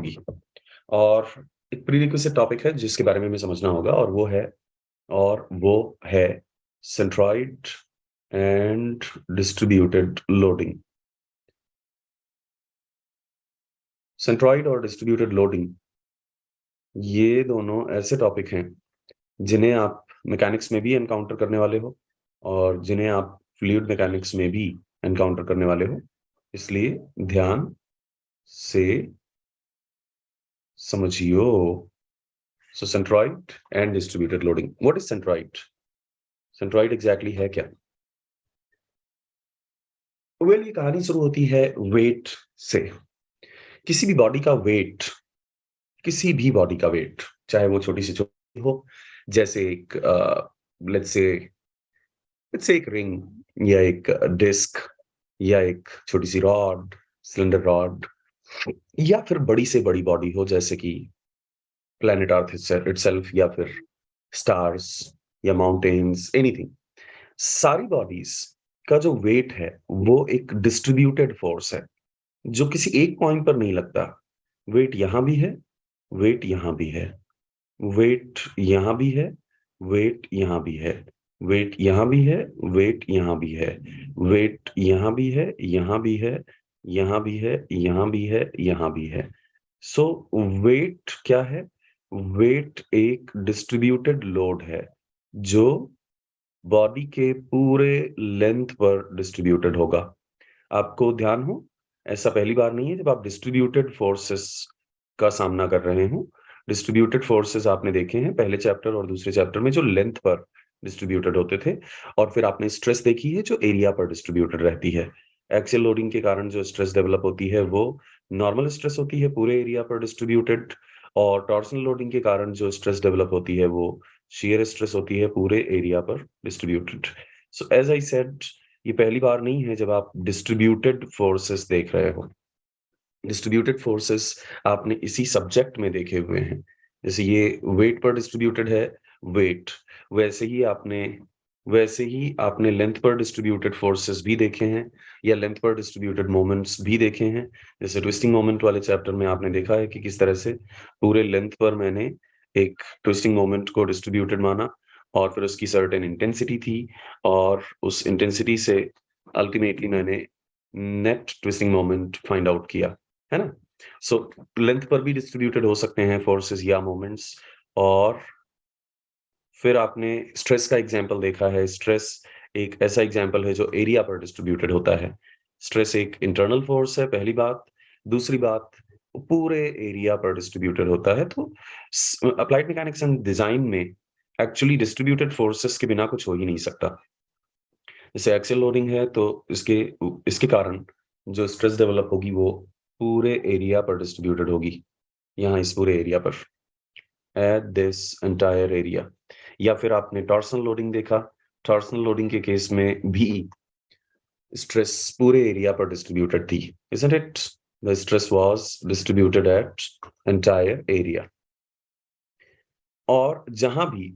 होगी। और एक प्रीरिक्विजिट टॉपिक है जिसके बारे में हमें समझना होगा और वो है centroid and distributed loading. Centroid और डिस्ट्रीब्यूटेड लोडिंग, ये दोनों ऐसे टॉपिक हैं जिन्हें आप मैकेनिक्स में भी एनकाउंटर करने वाले हो और जिन्हें आप फ्लूइड मैकेनिक्स में भी एनकाउंटर करने वाले हो। इसलिए ध्यान से समझियो। So centroid and distributed loading, what is centroid? Centroid exactly है क्या? वेल, ये कहानी शुरू होती है वेट से। किसी भी बॉडी का वेट, किसी भी बॉडी का वेट, चाहे वो छोटी से छोटी हो, जैसे एक लेट्स से एक रिंग या एक डिस्क या एक छोटी सी रॉड, सिलेंडर रॉड, या फिर बड़ी से बड़ी बॉडी हो जैसे कि प्लैनेट अर्थ इटसेल्फ या फिर स्टार्स या माउंटेन्स, एनीथिंग। सारी बॉडीज का जो वेट है वो एक डिस्ट्रीब्यूटेड फोर्स है जो किसी एक पॉइंट पर नहीं लगता। वेट यहां भी है, वेट यहां भी है, वेट यहां भी है, वेट यहां भी है, वेट यहां भी है, वेट यहां भी है, वेट यहां भी है, यहां भी है, यहां भी है, यहां भी है, यहां भी है। सो वेट क्या है? वेट एक डिस्ट्रीब्यूटेड लोड है जो बॉडी के पूरे लेंथ पर डिस्ट्रीब्यूटेड होगा। आपको ध्यान हो, ऐसा पहली बार नहीं है जब आप डिस्ट्रीब्यूटेड फोर्सेस का सामना कर रहे हो। डिस्ट्रीब्यूटेड फोर्सेस आपने देखे हैं पहले चैप्टर और दूसरे चैप्टर में, जो लेंथ पर डिस्ट्रीब्यूटेड होते थे। और फिर आपने स्ट्रेस देखी है जो एरिया पर डिस्ट्रीब्यूटेड रहती है। एक्सियल लोडिंग के कारण जो स्ट्रेस डेवलप होती है वो नॉर्मल स्ट्रेस होती है, पूरे एरिया पर डिस्ट्रीब्यूटेड। और टॉर्सनल लोडिंग के कारण जो स्ट्रेस डेवलप होती है वो शियर स्ट्रेस होती है, पूरे एरिया पर distributed. So as I said, ये पहली बार नहीं है जब आप डिस्ट्रीब्यूटेड फोर्सेस देख रहे हो। डिस्ट्रीब्यूटेड फोर्सेस आपने इसी सब्जेक्ट में देखे हुए हैं। जैसे ये वेट पर डिस्ट्रीब्यूटेड है, वेट, वैसे ही आपने लेंथ पर डिस्ट्रीब्यूटेड फोर्सेस भी देखे हैं या लेंथ पर डिस्ट्रीब्यूटेड मोमेंट्स भी देखे हैं। जैसे ट्विस्टिंग मोमेंट वाले चैप्टर में आपने देखा है कि किस तरह से पूरे लेंथ पर मैंने एक ट्विस्टिंग मोमेंट को डिस्ट्रीब्यूटेड माना और फिर उसकी सर्टेन इंटेंसिटी थी और उस इंटेंसिटी से अल्टीमेटली मैंने net twisting moment find out किया, है ना? सो लेंथ पर भी डिस्ट्रीब्यूटेड हो सकते हैं फोर्सेस या मोमेंट्स। और फिर आपने स्ट्रेस का एग्जांपल देखा है। स्ट्रेस एक ऐसा एग्जांपल है जो एरिया पर डिस्ट्रीब्यूटेड होता है। स्ट्रेस एक इंटरनल फोर्स है, पहली बात। दूसरी बात, वो पूरे एरिया पर डिस्ट्रीब्यूटेड होता है। तो अप्लाइड मैकेनिक्स एंड डिजाइन में एक्चुअली डिस्ट्रीब्यूटेड फोर्सेस के बिना कुछ हो ही नहीं सकता। जैसे एक्सियल लोडिंग है तो इसके इसके कारण जो स्ट्रेस डेवलप होगी वो पूरे एरिया पर डिस्ट्रीब्यूटेड होगी, यहाँ इस पूरे एरिया पर, एट दिस एंटायर एरिया। या फिर आपने टॉर्सनल लोडिंग देखा। टॉर्सनल लोडिंग के केस में भी स्ट्रेस पूरे एरिया पर डिस्ट्रीब्यूटेड थी, isn't it? The stress was distributed at entire area। और जहां भी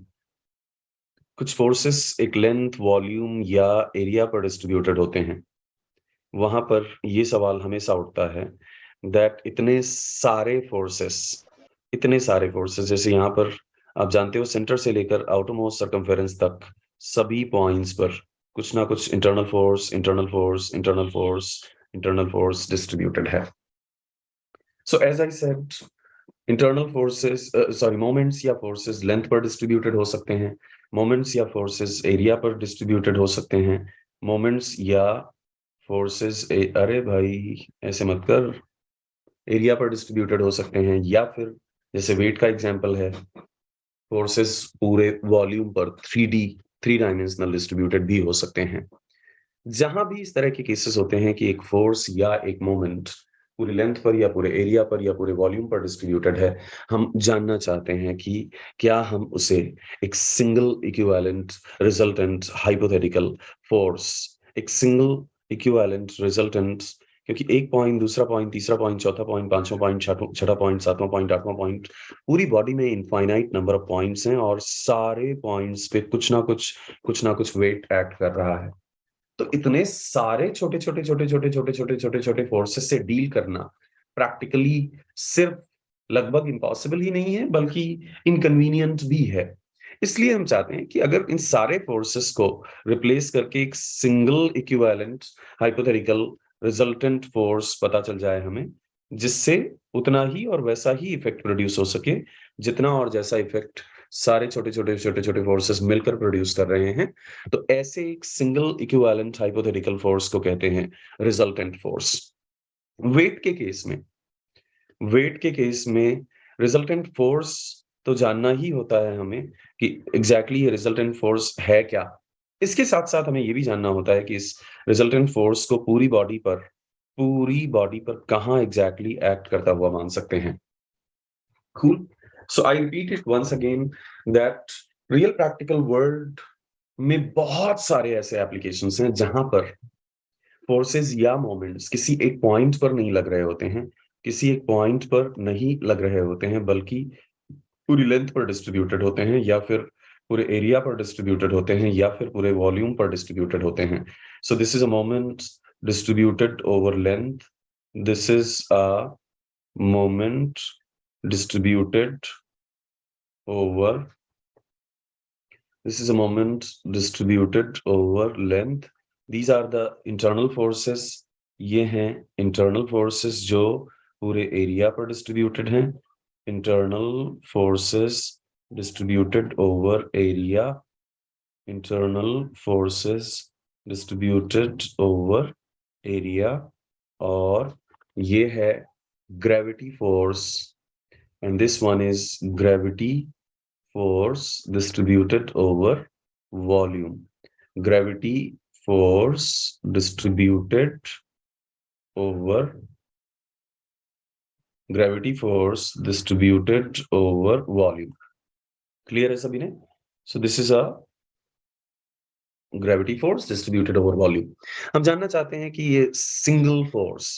कुछ फोर्सेस एक लेंथ, वॉल्यूम या एरिया पर डिस्ट्रीब्यूटेड होते हैं, वहां पर ये सवाल हमेशा उठता है दैट इतने सारे फोर्सेस, जैसे यहाँ पर आप जानते हो सेंटर से लेकर आउटरमोस्ट सर्कमफेरेंस तक सभी पॉइंट्स पर कुछ ना कुछ internal force, internal force, internal force, internal force distributed है। So as I said, internal forces, moments या फोर्सेस लेंथ पर डिस्ट्रीब्यूटेड हो सकते हैं, मोमेंट्स या फोर्सेस एरिया पर डिस्ट्रीब्यूटेड हो सकते हैं, मोमेंट्स या फोर्सेस अरे भाई ऐसे मत कर, एरिया पर डिस्ट्रीब्यूटेड हो सकते हैं। या फिर जैसे वेट का एग्जांपल है, फोर्सेस पूरे वॉल्यूम पर 3D, थ्री डायमेंशनल डिस्ट्रीब्यूटेड भी हो सकते हैं। जहां भी इस तरह के केसेस होते हैं कि एक फोर्स या एक मोमेंट पूरी लेंथ पर या पूरे एरिया पर या पूरे वॉल्यूम पर डिस्ट्रीब्यूटेड है, हम जानना चाहते हैं कि क्या हम उसे एक single equivalent resultant hypothetical force, एक सिंगल इक्विवेलेंट रिजल्टेंट, क्योंकि एक पॉइंट, दूसरा पॉइंट, तीसरा पॉइंट, चौथा पॉइंट, पांचवा पॉइंट, छठा पॉइंट, सातवां पॉइंट, आठवां पॉइंट, पूरी बॉडी में इनफाइनाइट नंबर ऑफ पॉइंट्स हैं और सारे पॉइंट्स पे कुछ ना कुछ वेट एक्ट कर रहा है। तो इतने सारे छोटे छोटे फोर्सेस से डील करना प्रैक्टिकली सिर्फ लगभग इम्पॉसिबल ही नहीं है बल्कि इनकन्वीनियंट भी है। इसलिए हम चाहते हैं कि अगर इन सारे फोर्सेस को रिप्लेस करके एक single equivalent hypothetical resultant force पता चल जाए हमें, जिससे उतना ही और वैसा ही इफेक्ट प्रोड्यूस हो सके जितना और जैसा इफेक्ट सारे छोटे छोटे फोर्सेस मिलकर प्रोड्यूस कर रहे हैं, तो ऐसे एक सिंगल इक्विवेलेंट हाइपोथेटिकल फोर्स को कहते हैं रिजल्टेंट फोर्स। वेट के केस में रिजल्टेंट फोर्स तो जानना ही होता है हमें कि एग्जैक्टली ये रिजल्टेंट फोर्स है क्या। इसके साथ-साथ हमें ये भी जानना होता है कि इस रिजल्टेंट फोर्स को पूरी बॉडी पर कहाँ एग्जैक्टली एक्ट करता हुआ मान सकते हैं। Cool. So I repeat it once again that real practical world में बहुत सारे ऐसे एप्लीकेशंस हैं जहां पर फोर्सेस या मोमेंट्स किसी एक पॉइंट पर नहीं लग रहे होते हैं, किसी एक पॉइंट पर नहीं लग रहे होते हैं, बल्कि पूरी लेंथ पर डिस्ट्रीब्यूटेड होते हैं, या फिर पूरे एरिया पर डिस्ट्रीब्यूटेड होते हैं, या फिर पूरे वॉल्यूम पर डिस्ट्रीब्यूटेड होते हैं। सो दिस is a moment distributed over length, this is a moment distributed over this is a moment distributed over length. These are the internal forces. ये हैं internal forces जो पूरे एरिया पर डिस्ट्रीब्यूटेड हैं। internal forces distributed over area, internal forces distributed over area, और ये है gravity force, and this one is gravity force distributed over volume. Gravity force distributed over volume. Clear है सभी ने? So this is a gravity force distributed over volume. हम जानना चाहते हैं कि ये सिंगल फोर्स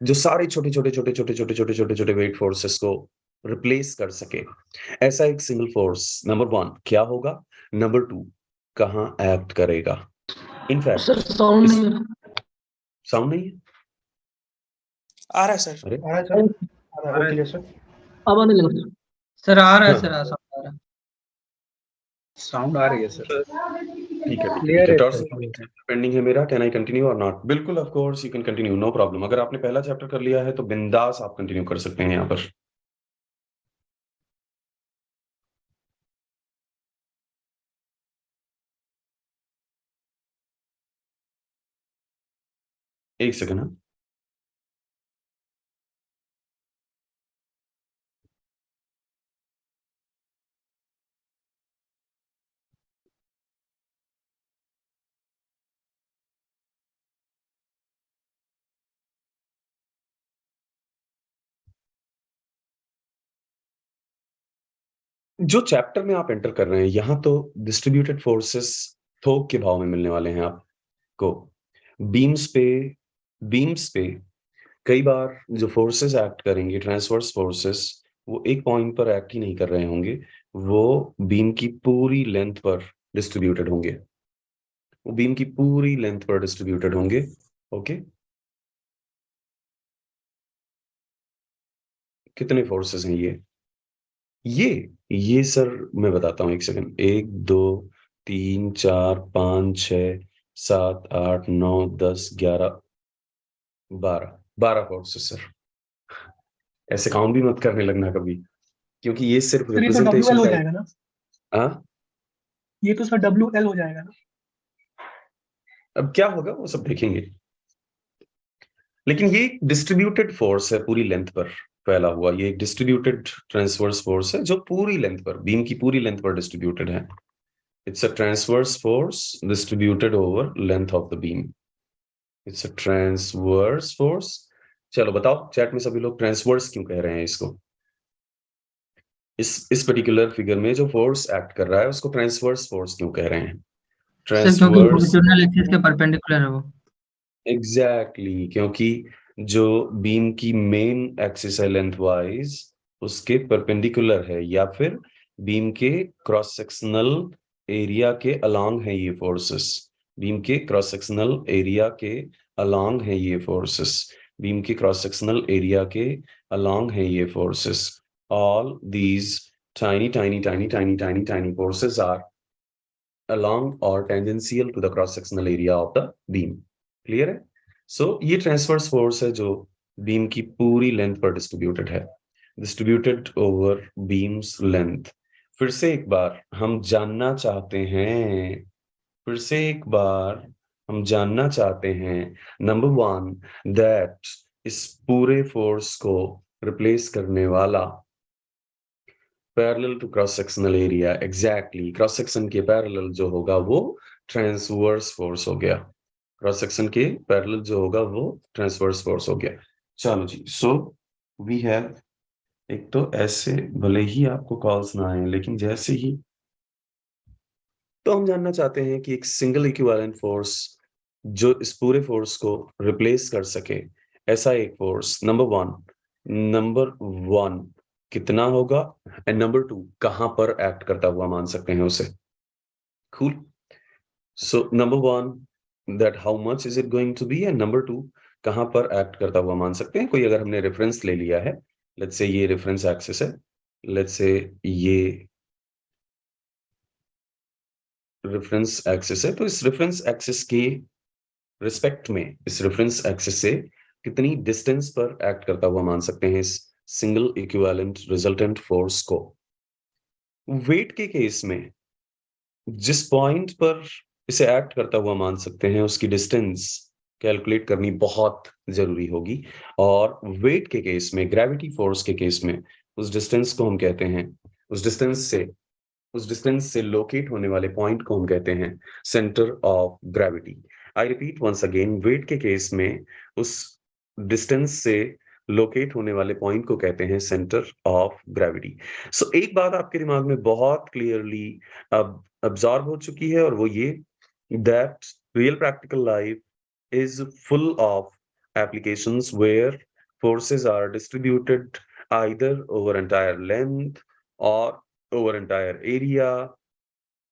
जो सारे छोटे छोटे वेट फोर्सेस को रिप्लेस कर सके, ऐसा एक सिंगल फोर्स नंबर 1 क्या होगा, नंबर 2 कहाँ एक्ट करेगा। इनफैक्ट सर साउंड नहीं है। साउंड नहीं है, आ रहा है सर। अरे आ रहा है सर। अब आने लगा सर आ रहा है हाँ। सर, आ रहा है। साउंड आ रही है सर। ठीक है क्लियर है टॉर्च सर। पेंडिंग है मेरा, कैन आई कंटिन्यू और नॉट? बिल्कुल, of course you can continue, no problem. अगर आपने पहला चैप्टर कर लिया है तो बिंदास आप कंटिन्यू कर सकते हैं यहाँ पर। एक सेकंड। हाँ, जो चैप्टर में आप एंटर कर रहे हैं यहाँ तो डिस्ट्रीब्यूटेड फोर्सेस थोक के भाव में मिलने वाले हैं आपको। बीम्स पे कई बार जो फोर्सेस एक्ट करेंगे, ट्रांसवर्स फोर्सेस, वो एक पॉइंट पर एक्ट ही नहीं कर रहे होंगे, वो बीम की पूरी लेंथ पर डिस्ट्रीब्यूटेड होंगे, वो बीम की पूरी लेंथ पर डिस्ट्रीब्यूटेड होंगे। ओके, कितने फोर्सेस हैं ये सर मैं बताता हूँ, एक सेकंड। 1 2 3 4 5 6 7 8 9 10 11 12 forces sir. ऐसे काउंट भी मत करने लगना कभी, क्योंकि ये सिर्फ सर ये तो WL रिप्रेजेंटेशन हो का जाएगा ना, हाँ, ये तो सर WL हो जाएगा ना। अब क्या होगा वो सब देखेंगे, लेकिन ये डिस्ट्रीब्यूटेड फोर्स है पूरी लेंथ पर फैला हुआ। ये एक डिस्ट्रीब्यूटेड ट्रांसवर्स फोर्स है जो पूरी लेंथ पर, बीम की पूरी लेंथ पर डिस्ट्रीब्यूटेड है। It's a transverse force distributed over length of the beam. It's a transverse force. चलो बताओ चैट में सभी लोग ट्रांसवर्स क्यों कह रहे हैं इसको। इस पर्टिकुलर फिगर में जो फोर्स एक्ट कर रहा है उसको ट्रांसवर्स फोर्स क्यों कह रहे हैं? सर क्योंकि लॉन्जिट्यूडिनल एक्सिस के परपेंडिकुलर है वो। एग्जैक्टली, क्योंकि जो बीम की मेन एक्सिस है लेंथ वाइज उसके परपेंडिकुलर है, या फिर बीम के क्रॉस सेक्शनल एरिया के अलोंग है ये फोर्सेस। बीम के क्रॉस सेक्शनल एरिया के अलोंग है ये फोर्सेस। बीम के क्रॉस सेक्शनल एरिया के अलोंग है ये forces. all these tiny forces are along or tangential to the cross sectional area of the beam. Clear है? सो ये ट्रांसवर्स फोर्स है जो बीम की पूरी लेंथ पर डिस्ट्रीब्यूटेड है, डिस्ट्रीब्यूटेड ओवर बीम्स लेंथ। फिर से एक बार हम जानना चाहते हैं, नंबर वन, दैट इस पूरे फोर्स को रिप्लेस करने वाला parallel to cross sectional area, exactly cross section के पैरेलल जो होगा वो ट्रांसवर्स फोर्स हो गया, क्रॉस सेक्शन के पैरेलल जो होगा वो ट्रांसवर्स फोर्स हो गया। चलो जी, सो वी हैव, एक तो ऐसे भले ही आपको कॉल्स ना आए, लेकिन जैसे ही तो हम जानना चाहते हैं कि एक सिंगल इक्विवेलेंट फोर्स जो इस पूरे फोर्स को रिप्लेस कर सके, ऐसा एक फोर्स नंबर वन कितना होगा, एंड नंबर टू कहां पर एक्ट करता हुआ मान सकते हैं उसे। Cool. So number one, that how much is it going to be, and number two कहां पर एक्ट करता हुआ मान सकते हैं। कोई अगर हमने रेफरेंस ले लिया है, लेट्स से ये रेफरेंस एक्सिस है, लेट्स से ये रेफरेंस एक्सिस है, तो इस रेफरेंस एक्सिस के रिस्पेक्ट में, इस रेफरेंस एक्सिस से कितनी डिस्टेंस पर एक्ट करता हुआ मान सकते हैं इस सिंगल इक्विवेलेंट रिजल्टेंट फोर्स को। वेट के केस में जिस पॉइंट पर इसे एक्ट करता हुआ मान सकते हैं उसकी डिस्टेंस कैलकुलेट करनी बहुत जरूरी होगी, और वेट के केस में, ग्रेविटी फोर्स के केस में, उस डिस्टेंस को हम कहते हैं, उस डिस्टेंस से लोकेट होने वाले पॉइंट को हम कहते हैं centre of gravity. I repeat once again, weight के केस में उस डिस्टेंस से लोकेट होने वाले पॉइंट को कहते हैं सेंटर ऑफ ग्रेविटी। सो एक बात आपके दिमाग में बहुत क्लियरली अब अब्सॉर्ब हो चुकी है, और वो ये, that real practical life is full of applications where forces are distributed either over entire length or over entire area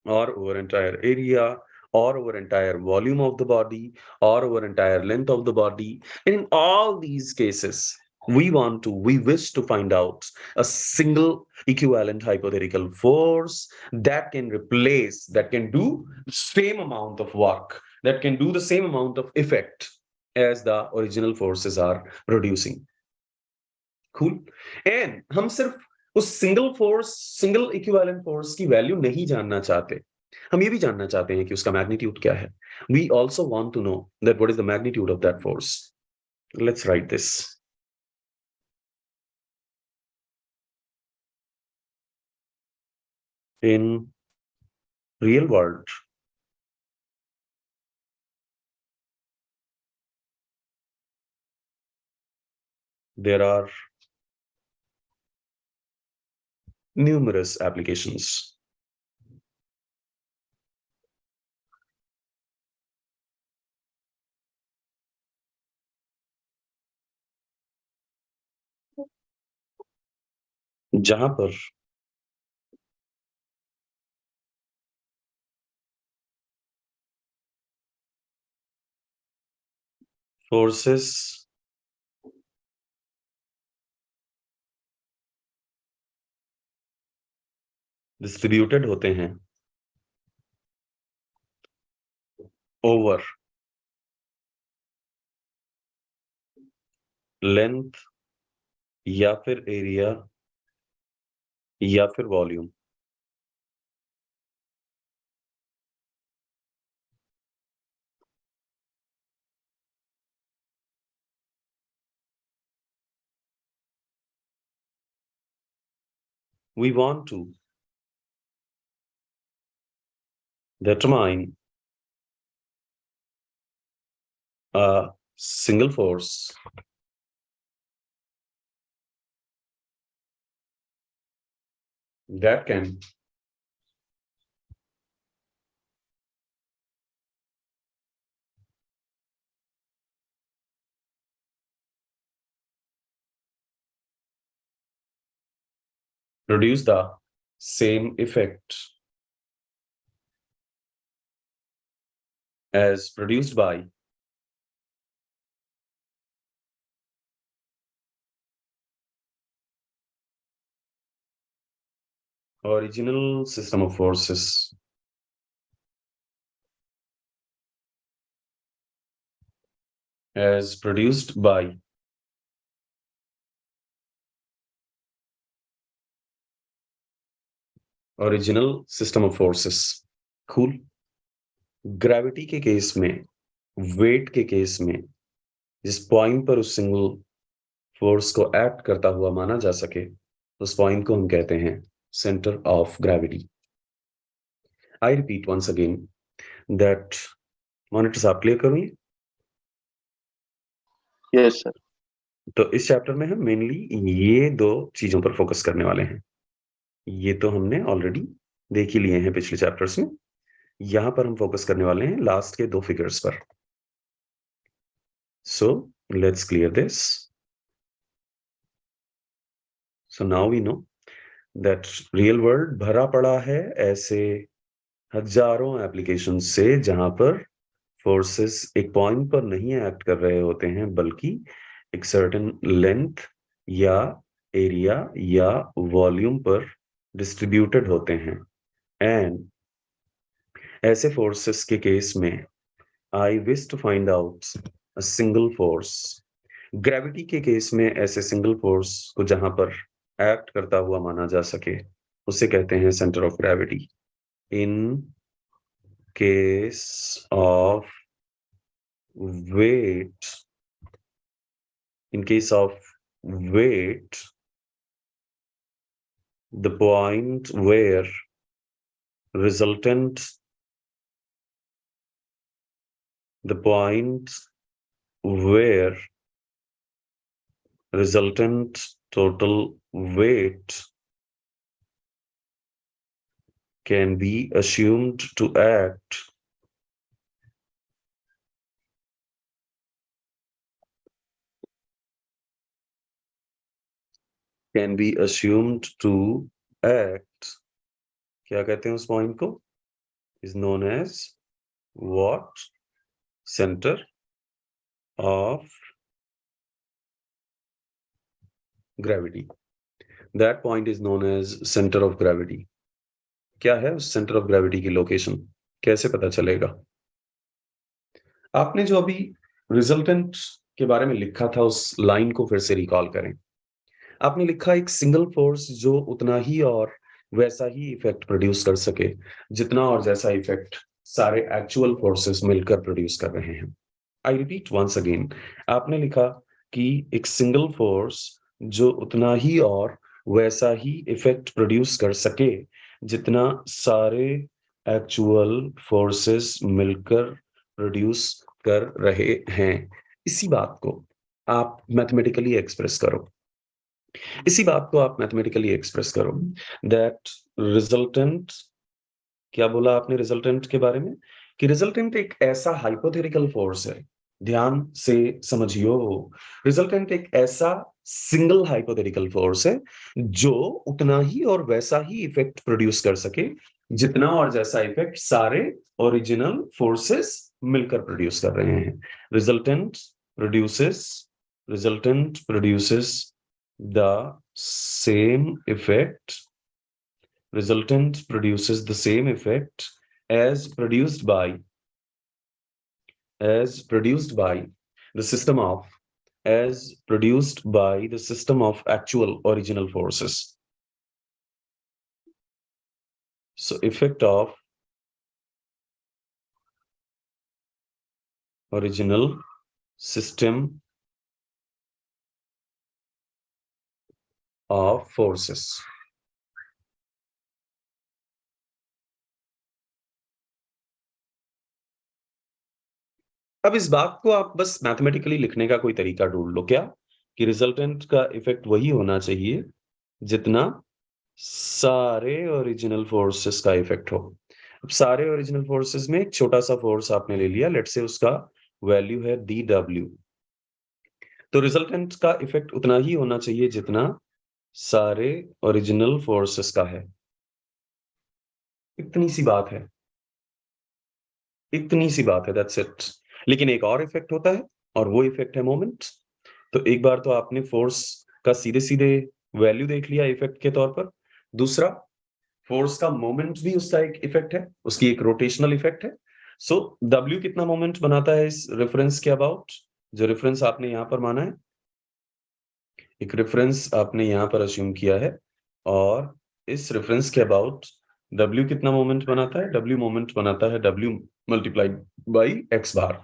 or over entire area or over entire volume of the body or over entire length of the body. And in all these cases, we wish to find out a single equivalent hypothetical force that can replace, that can do same amount of work, that can do the same amount of effect as the original forces are producing. Cool. And हम सिर्फ उस single equivalent force की value नहीं जानना चाहते, हम ये भी जानना चाहते हैं कि उसका मैग्नीट्यूड क्या है। We also want to know that what is the magnitude of that force. Let's write this. In real world, there are numerous applications. जहां पर फोर्सेस डिस्ट्रीब्यूटेड होते हैं ओवर लेंथ या फिर एरिया या फिर volume. We want to determine a single force that can produce the same effect as produced by original system of forces as produced by original system of forces. Cool. Gravity के case में, wait के case में, जिस point पर उस single force को act करता हुआ माना जा सके, उस पॉइंट को हम कहते हैं centre of gravity. I repeat once again that, monitors आप क्लियर करूंगी? Yes sir. तो इस चैप्टर में हम मेनली ये दो चीजों पर फोकस करने वाले हैं. ये तो हमने ऑलरेडी देख ही लिए हैं पिछले चैप्टर्स में. यहां पर हम फोकस करने वाले हैं लास्ट के 2 फिगर्स पर. So let's clear this. So now we know that real world भरा पड़ा है ऐसे हजारों एप्लीकेशन से जहां पर फोर्सेस एक पॉइंट पर नहीं एक्ट कर रहे होते हैं, बल्कि एक सर्टेन लेंथ या एरिया या वॉल्यूम पर डिस्ट्रीब्यूटेड होते हैं. एंड ऐसे फोर्सेस के केस में I wish to find out a single force. Gravity के केस में ऐसे सिंगल फोर्स को जहां पर एक्ट करता हुआ माना जा सके, उसे कहते हैं centre of gravity. In case of weight, in case of weight, the point where resultant total weight can be assumed to act क्या कहते हैं उस पॉइंट को? is known as what? Center of gravity. That point is known as center of gravity. क्या है उस centre of gravity की location? कैसे पता चलेगा? आपने जो अभी रिजल्टेंट के बारे में लिखा था, उस लाइन को फिर से रिकॉल करें. आपने लिखा एक सिंगल फोर्स जो उतना ही और वैसा ही इफेक्ट प्रोड्यूस कर सके जितना और जैसा इफेक्ट सारे एक्चुअल फोर्सेस मिलकर प्रोड्यूस कर रहे हैं. आई रिपीट वंस अगेन, आपने लिखा कि एक सिंगल फोर्स जो उतना ही और वैसा ही इफेक्ट प्रोड्यूस कर सके जितना सारे एक्चुअल फोर्सेस मिलकर प्रोड्यूस कर रहे हैं. इसी बात को आप मैथमेटिकली एक्सप्रेस करो. दैट रिजल्टेंट, क्या बोला आपने रिजल्टेंट के बारे में? कि रिजल्टेंट एक ऐसा हाइपोथेटिकल फोर्स है. ध्यान से समझियो, रिजल्टेंट एक ऐसा सिंगल हाइपोथेटिकल फोर्स है जो उतना ही और वैसा ही इफेक्ट प्रोड्यूस कर सके जितना और जैसा इफेक्ट सारे ओरिजिनल फोर्सेस मिलकर प्रोड्यूस कर रहे हैं. Resultant produces the same effect as produced by the system of actual original forces. So effect of original system of forces. अब इस बात को आप बस मैथमेटिकली लिखने का कोई तरीका ढूंढ लो. क्या? कि रिजल्टेंट का इफेक्ट वही होना चाहिए जितना सारे ओरिजिनल फोर्सेस का इफेक्ट हो. अब सारे ओरिजिनल फोर्सेस में एक छोटा सा फोर्स आपने ले लिया, लेट्स से उसका वैल्यू है dw. तो रिजल्टेंट का इफेक्ट उतना ही होना चाहिए जितना सारे ओरिजिनल फोर्सेस का है. इतनी सी बात है, दैट्स इट. लेकिन एक और इफेक्ट होता है और वो इफेक्ट है मोमेंट. तो एक बार तो आपने फोर्स का सीधे सीधे वैल्यू देख लिया इफेक्ट के तौर पर. दूसरा, फोर्स का मोमेंट भी उसका एक इफेक्ट है, उसकी एक रोटेशनल इफेक्ट है। सो W कितना मोमेंट बनाता है इस रेफरेंस के अबाउट, जो रेफरेंस आपने यहां पर माना है, एक रेफरेंस आपने यहां पर अज्यूम किया है, और इस रेफरेंस के अबाउट W कितना मोमेंट बनाता है? W मोमेंट बनाता है W multiplied by x bar,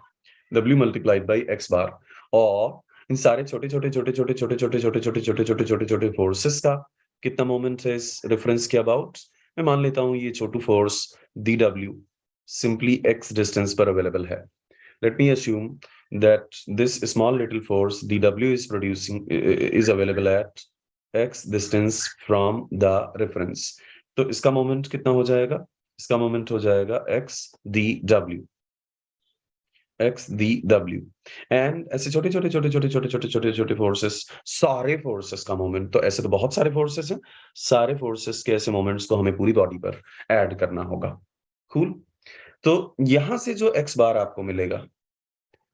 W multiplied by x बार। और इन सारे छोटे छोटे छोटे छोटे छोटे छोटे छोटे छोटे छोटे छोटे छोटे छोटे फोर्सेस का कितना मोमेंट है इस रेफरेंस के अबाउट? मैं मान लेता हूं ये छोटू force dW simply x distance पर अवेलेबल है। Let me assume that this small little force dW is available at x distance from the reference. तो इसका मोमेंट कितना हो जाएगा? इसका मोमेंट हो जाएगा x dW, x dW। And ऐसे छोटे छोटे छोटे छोटे छोटे छोटे छोटे छोटे फोर्सेस, सारे फोर्सेस का मोमेंट, तो ऐसे तो बहुत सारे फोर्सेस हैं, सारे फोर्सेस के ऐसे मोमेंट्स को हमें पूरी बॉडी पर ऐड करना होगा। कूल। तो यहां से जो x बार आपको मिलेगा,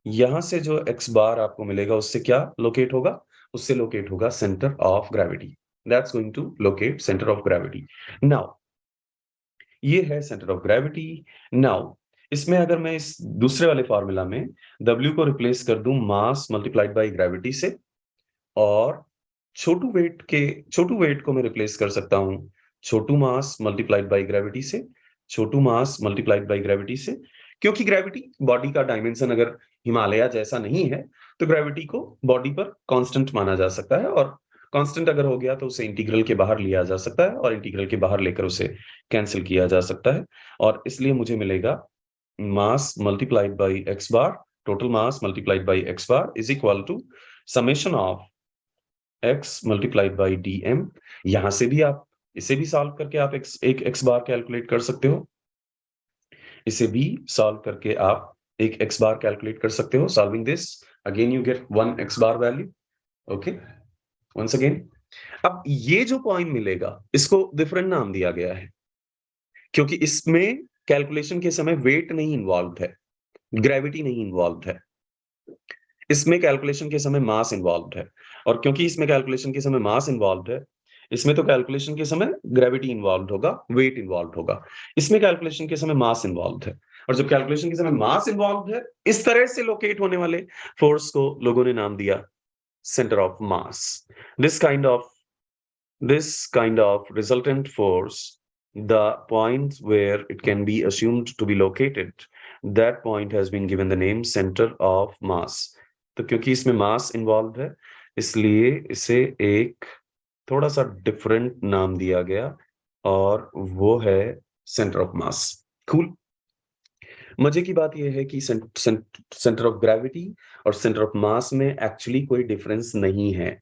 यहां से जो x बार आपको मिलेगा, उससे क्या लोकेट होगा? उससे लोकेट होगा centre of gravity. That's going to locate centre of gravity. Now ये है सेंटर ऑफ ग्रेविटी। नाउ इसमें अगर मैं इस दूसरे वाले फॉर्मूला में W को रिप्लेस कर दूं मास मल्टीप्लाइड बाई ग्रेविटी से, और छोटू वेट को मैं रिप्लेस कर सकता हूं छोटू मास मल्टीप्लाइड बाई ग्रेविटी से, छोटू मास मल्टीप्लाइड बाई ग्रेविटी से, क्योंकि ग्रेविटी बॉडी का डायमेंशन अगर हिमालय जैसा नहीं है, तो ग्रेविटी को बॉडी पर कांस्टेंट माना जा सकता है, और कांस्टेंट अगर हो गया तो उसे इंटीग्रल के बाहर लिया जा सकता है, और इंटीग्रल के बाहर लेकर उसे कैंसिल किया जा सकता है। और इसलिए मुझे मिलेगा mass multiplied by x bar, total mass multiplied by x bar is equal to summation of x multiplied by dm। यहां से भी आप इसे भी सॉल्व करके आप एक x बार कैलकुलेट कर सकते हो, इसे भी सॉल्व करके आप एक x बार कैलकुलेट कर सकते हो। Solving this again you get 1 x bar value. Okay, once again अब ये जो पॉइंट मिलेगा इसको डिफरेंट नाम दिया गया है, क्योंकि इसमें कैलकुलेशन के समय वेट नहीं इन्वॉल्व है, ग्रेविटी नहीं इन्वॉल्व है, इसमें कैलकुलेशन के समय मास इन्वॉल्व है। और क्योंकि इसमें कैलकुलेशन के समय मास इन्वॉल्व है, इसमें तो कैलकुलेशन के समय ग्रेविटी इन्वॉल्व होगा, वेट इन्वॉल्व होगा, इसमें कैलकुलेशन के समय मास इन्वॉल्व है। और जब कैलकुलेशन के समय मास इन्वॉल्व है, इस तरह से लोकेट होने वाले फोर्स को लोगों ने नाम दिया centre of mass. This kind of resultant force, the point where it can be assumed to be located, that point has been given the name center of mass। तो क्योंकि इसमें मास इन्वॉल्व है, इसलिए इसे एक थोड़ा सा डिफरेंट नाम दिया गया, और वो है सेंटर ऑफ मास। कूल। मजे की बात यह है कि सेंटर ऑफ ग्रेविटी और सेंटर ऑफ मास में एक्चुअली कोई डिफरेंस नहीं है,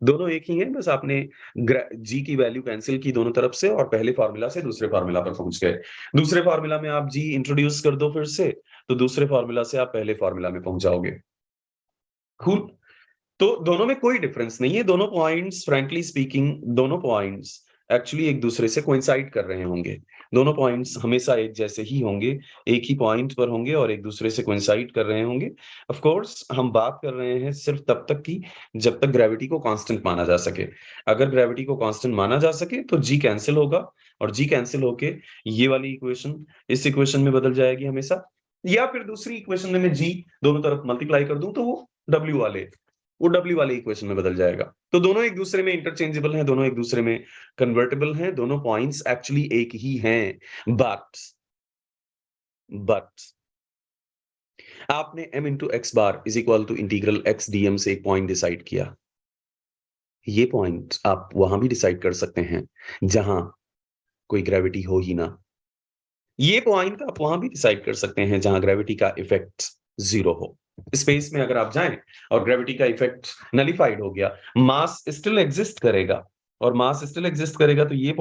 दोनों एक ही हैं, बस आपने जी की वैल्यू कैंसिल की दोनों तरफ से, और पहले फार्मूला से दूसरे फार्मूला पर पहुंच गए। दूसरे फार्मूला में आप जी इंट्रोड्यूस कर दो फिर से, तो दूसरे फार्मूला से आप पहले फार्मूला में पहुंच जाओगे। कूल। तो दोनों में कोई डिफरेंस नहीं है, दोनों पॉइंट्स फ्रैंकली स्पीकिंग दोनों पॉइंट्स एक्चुअली एक दूसरे से कोइंसाइड कर रहे होंगे, दोनों पॉइंट्स हमेशा एक जैसे ही होंगे, एक ही पॉइंट पर होंगे और एक दूसरे से कोइंसाइड कर रहे होंगे। ऑफ कोर्स हम बात कर रहे हैं सिर्फ तब तक की जब तक ग्रेविटी को कांस्टेंट माना जा सके। अगर ग्रेविटी को कांस्टेंट माना जा सके तो जी कैंसिल होगा, और जी कैंसिल होके ये वाली इक्वेशन इस इक्वेशन में बदल जाएगी हमेशा, या फिर दूसरी इक्वेशन में मैं जी दोनों तरफ मल्टीप्लाई कर दूं तो वो W वाले इक्वेशन में बदल जाएगा। तो दोनों एक दूसरे में इंटरचेंजेबल हैं, दोनों एक दूसरे में कन्वर्टेबल हैं, दोनों पॉइंट्स एक्चुअली एक ही हैं। बट आपने m into x bar is equal to integral x dm से एक पॉइंट डिसाइड किया। ये पॉइंट आप वहां भी डिसाइड कर सकते हैं जहां कोई ग्रेविटी हो ही ना, ये पॉइंट आप वहां भी डिसाइड कर सकते हैं जहां ग्रेविटी का इफेक्ट जीरो हो। स्पेस में अगर आप जाएं और ग्रेविटी का इफेक्ट नलिफाइड हो गया, मास स्टिल एग्जिस्ट करेगा, और मास स्टिल एग्जिस्ट करेगा, तो ये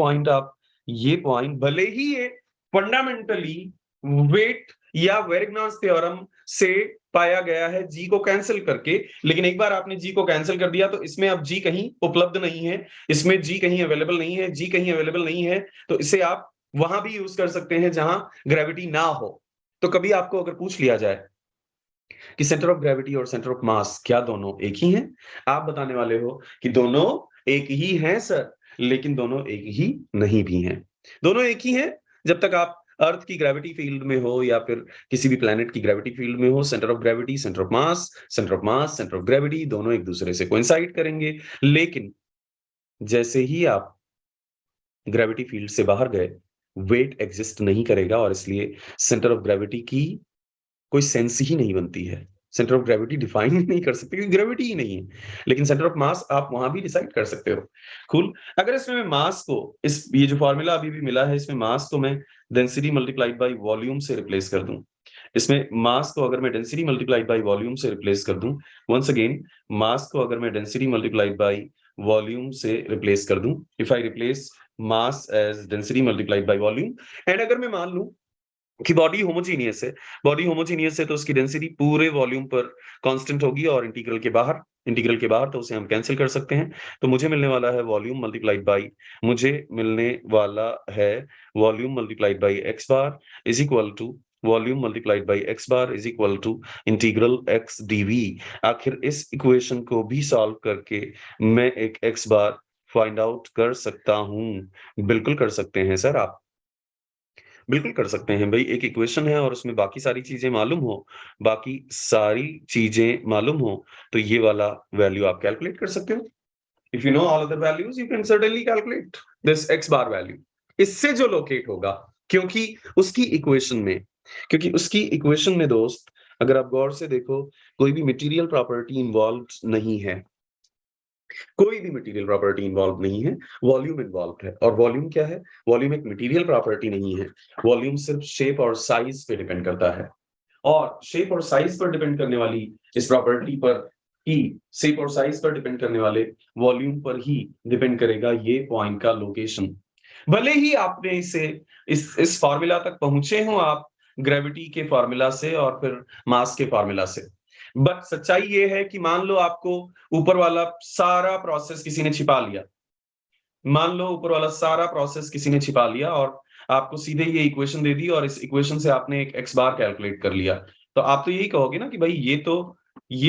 पॉइंट भले ही ये फंडामेंटली वेट या वेरिग्नास थ्योरम से पाया गया है जी को कैंसिल करके, लेकिन एक बार आपने जी को कैंसिल कर दिया तो इसमें अब जी कहीं उपलब्ध नहीं है, इसमें जी कहीं अवेलेबल नहीं है, जी कहीं अवेलेबल नहीं है, तो इसे आप वहां भी यूज कर सकते हैं जहां ग्रेविटी ना हो। तो कभी आपको अगर पूछ लिया जाए कि सेंटर ऑफ ग्रेविटी और सेंटर ऑफ मास क्या दोनों एक ही हैं, आप बताने वाले हो कि दोनों एक ही हैं सर, लेकिन दोनों एक ही नहीं भी हैं। दोनों एक ही हैं जब तक आप अर्थ की ग्रेविटी फील्ड में हो या फिर किसी भी प्लैनेट की ग्रेविटी फील्ड में हो। Centre of gravity, centre of mass, centre of mass, centre of gravity दोनों एक दूसरे से कोइंसाइड करेंगे। लेकिन जैसे ही आप ग्रेविटी फील्ड से बाहर गए, वेट एग्जिस्ट नहीं करेगा और इसलिए सेंटर ऑफ ग्रेविटी की कोई सेंस ही नहीं बनती है। सेंटर ऑफ ग्रेविटी डिफाइन ही नहीं कर सकते क्योंकि ग्रेविटी ही नहीं है। लेकिन सेंटर ऑफ मास आप वहां भी डिसाइड कर सकते हो। कूल। अगर इसमें मैं मास को ये जो फॉर्मूला अभी भी मिला है, इसमें मास को मैं डेंसिटी मल्टीप्लाइड बाय वॉल्यूम से रिप्लेस कर दूं। इसमें मास को अगर मैं डेंसिटी मल्टीप्लाइड बाय वॉल्यूम से रिप्लेस कर दूं, वंस अगेन मास को अगर मैं डेंसिटी मल्टीप्लाइड बाय वॉल्यूम से रिप्लेस कर दूं, if I replace mass as density multiplied by volume, and अगर मैं मान लूं कि बॉडी होमोजीनियस है, बॉडी होमोजीनियस है तो उसकी डेंसिटी पूरे वॉल्यूम पर कांस्टेंट होगी और इंटीग्रल के बाहर तो उसे हम कैंसिल कर सकते हैं। तो मुझे मिलने वाला है volume multiplied by x bar is equal to volume multiplied by x bar is equal to integral x d v. आखिर इस इक्वेशन को भी सॉल्व करके मैं एक एक्स बार फाइंड आउट कर सकता हूं। बिल्कुल कर सकते हैं सर, आप बिल्कुल कर सकते हैं भाई। एक इक्वेशन है और उसमें बाकी सारी चीजें मालूम हो तो ये वाला वैल्यू आप कैलकुलेट कर सकते हो। If you know all other values you can certainly calculate this x bar value. इससे जो लोकेट होगा, क्योंकि उसकी इक्वेशन में दोस्त अगर आप गौर से देखो, कोई भी मटेरियल प्रॉपर्टी इन्वॉल्व नहीं है, वॉल्यूम इन्वॉल्व है। और वॉल्यूम क्या है? वॉल्यूम एक मटेरियल प्रॉपर्टी नहीं है, वॉल्यूम सिर्फ शेप और साइज पे डिपेंड करता है। और शेप और साइज पर डिपेंड करने वाली इस प्रॉपर्टी पर ही, शेप और साइज पर डिपेंड करने वाले वॉल्यूम पर ही डिपेंड करेगा ये पॉइंट का लोकेशन। भले ही आपने इस फॉर्मूला तक पहुंचे हो आप ग्रेविटी के फॉर्मूला से और फिर मास के फॉर्मूला से, बट सच्चाई ये है कि मान लो आपको ऊपर वाला सारा प्रोसेस किसी ने छिपा लिया, और आपको सीधे ये इक्वेशन दे दी और इस इक्वेशन से आपने एक एक्स बार कैलकुलेट कर लिया, तो आप तो यही कहोगे ना कि भाई ये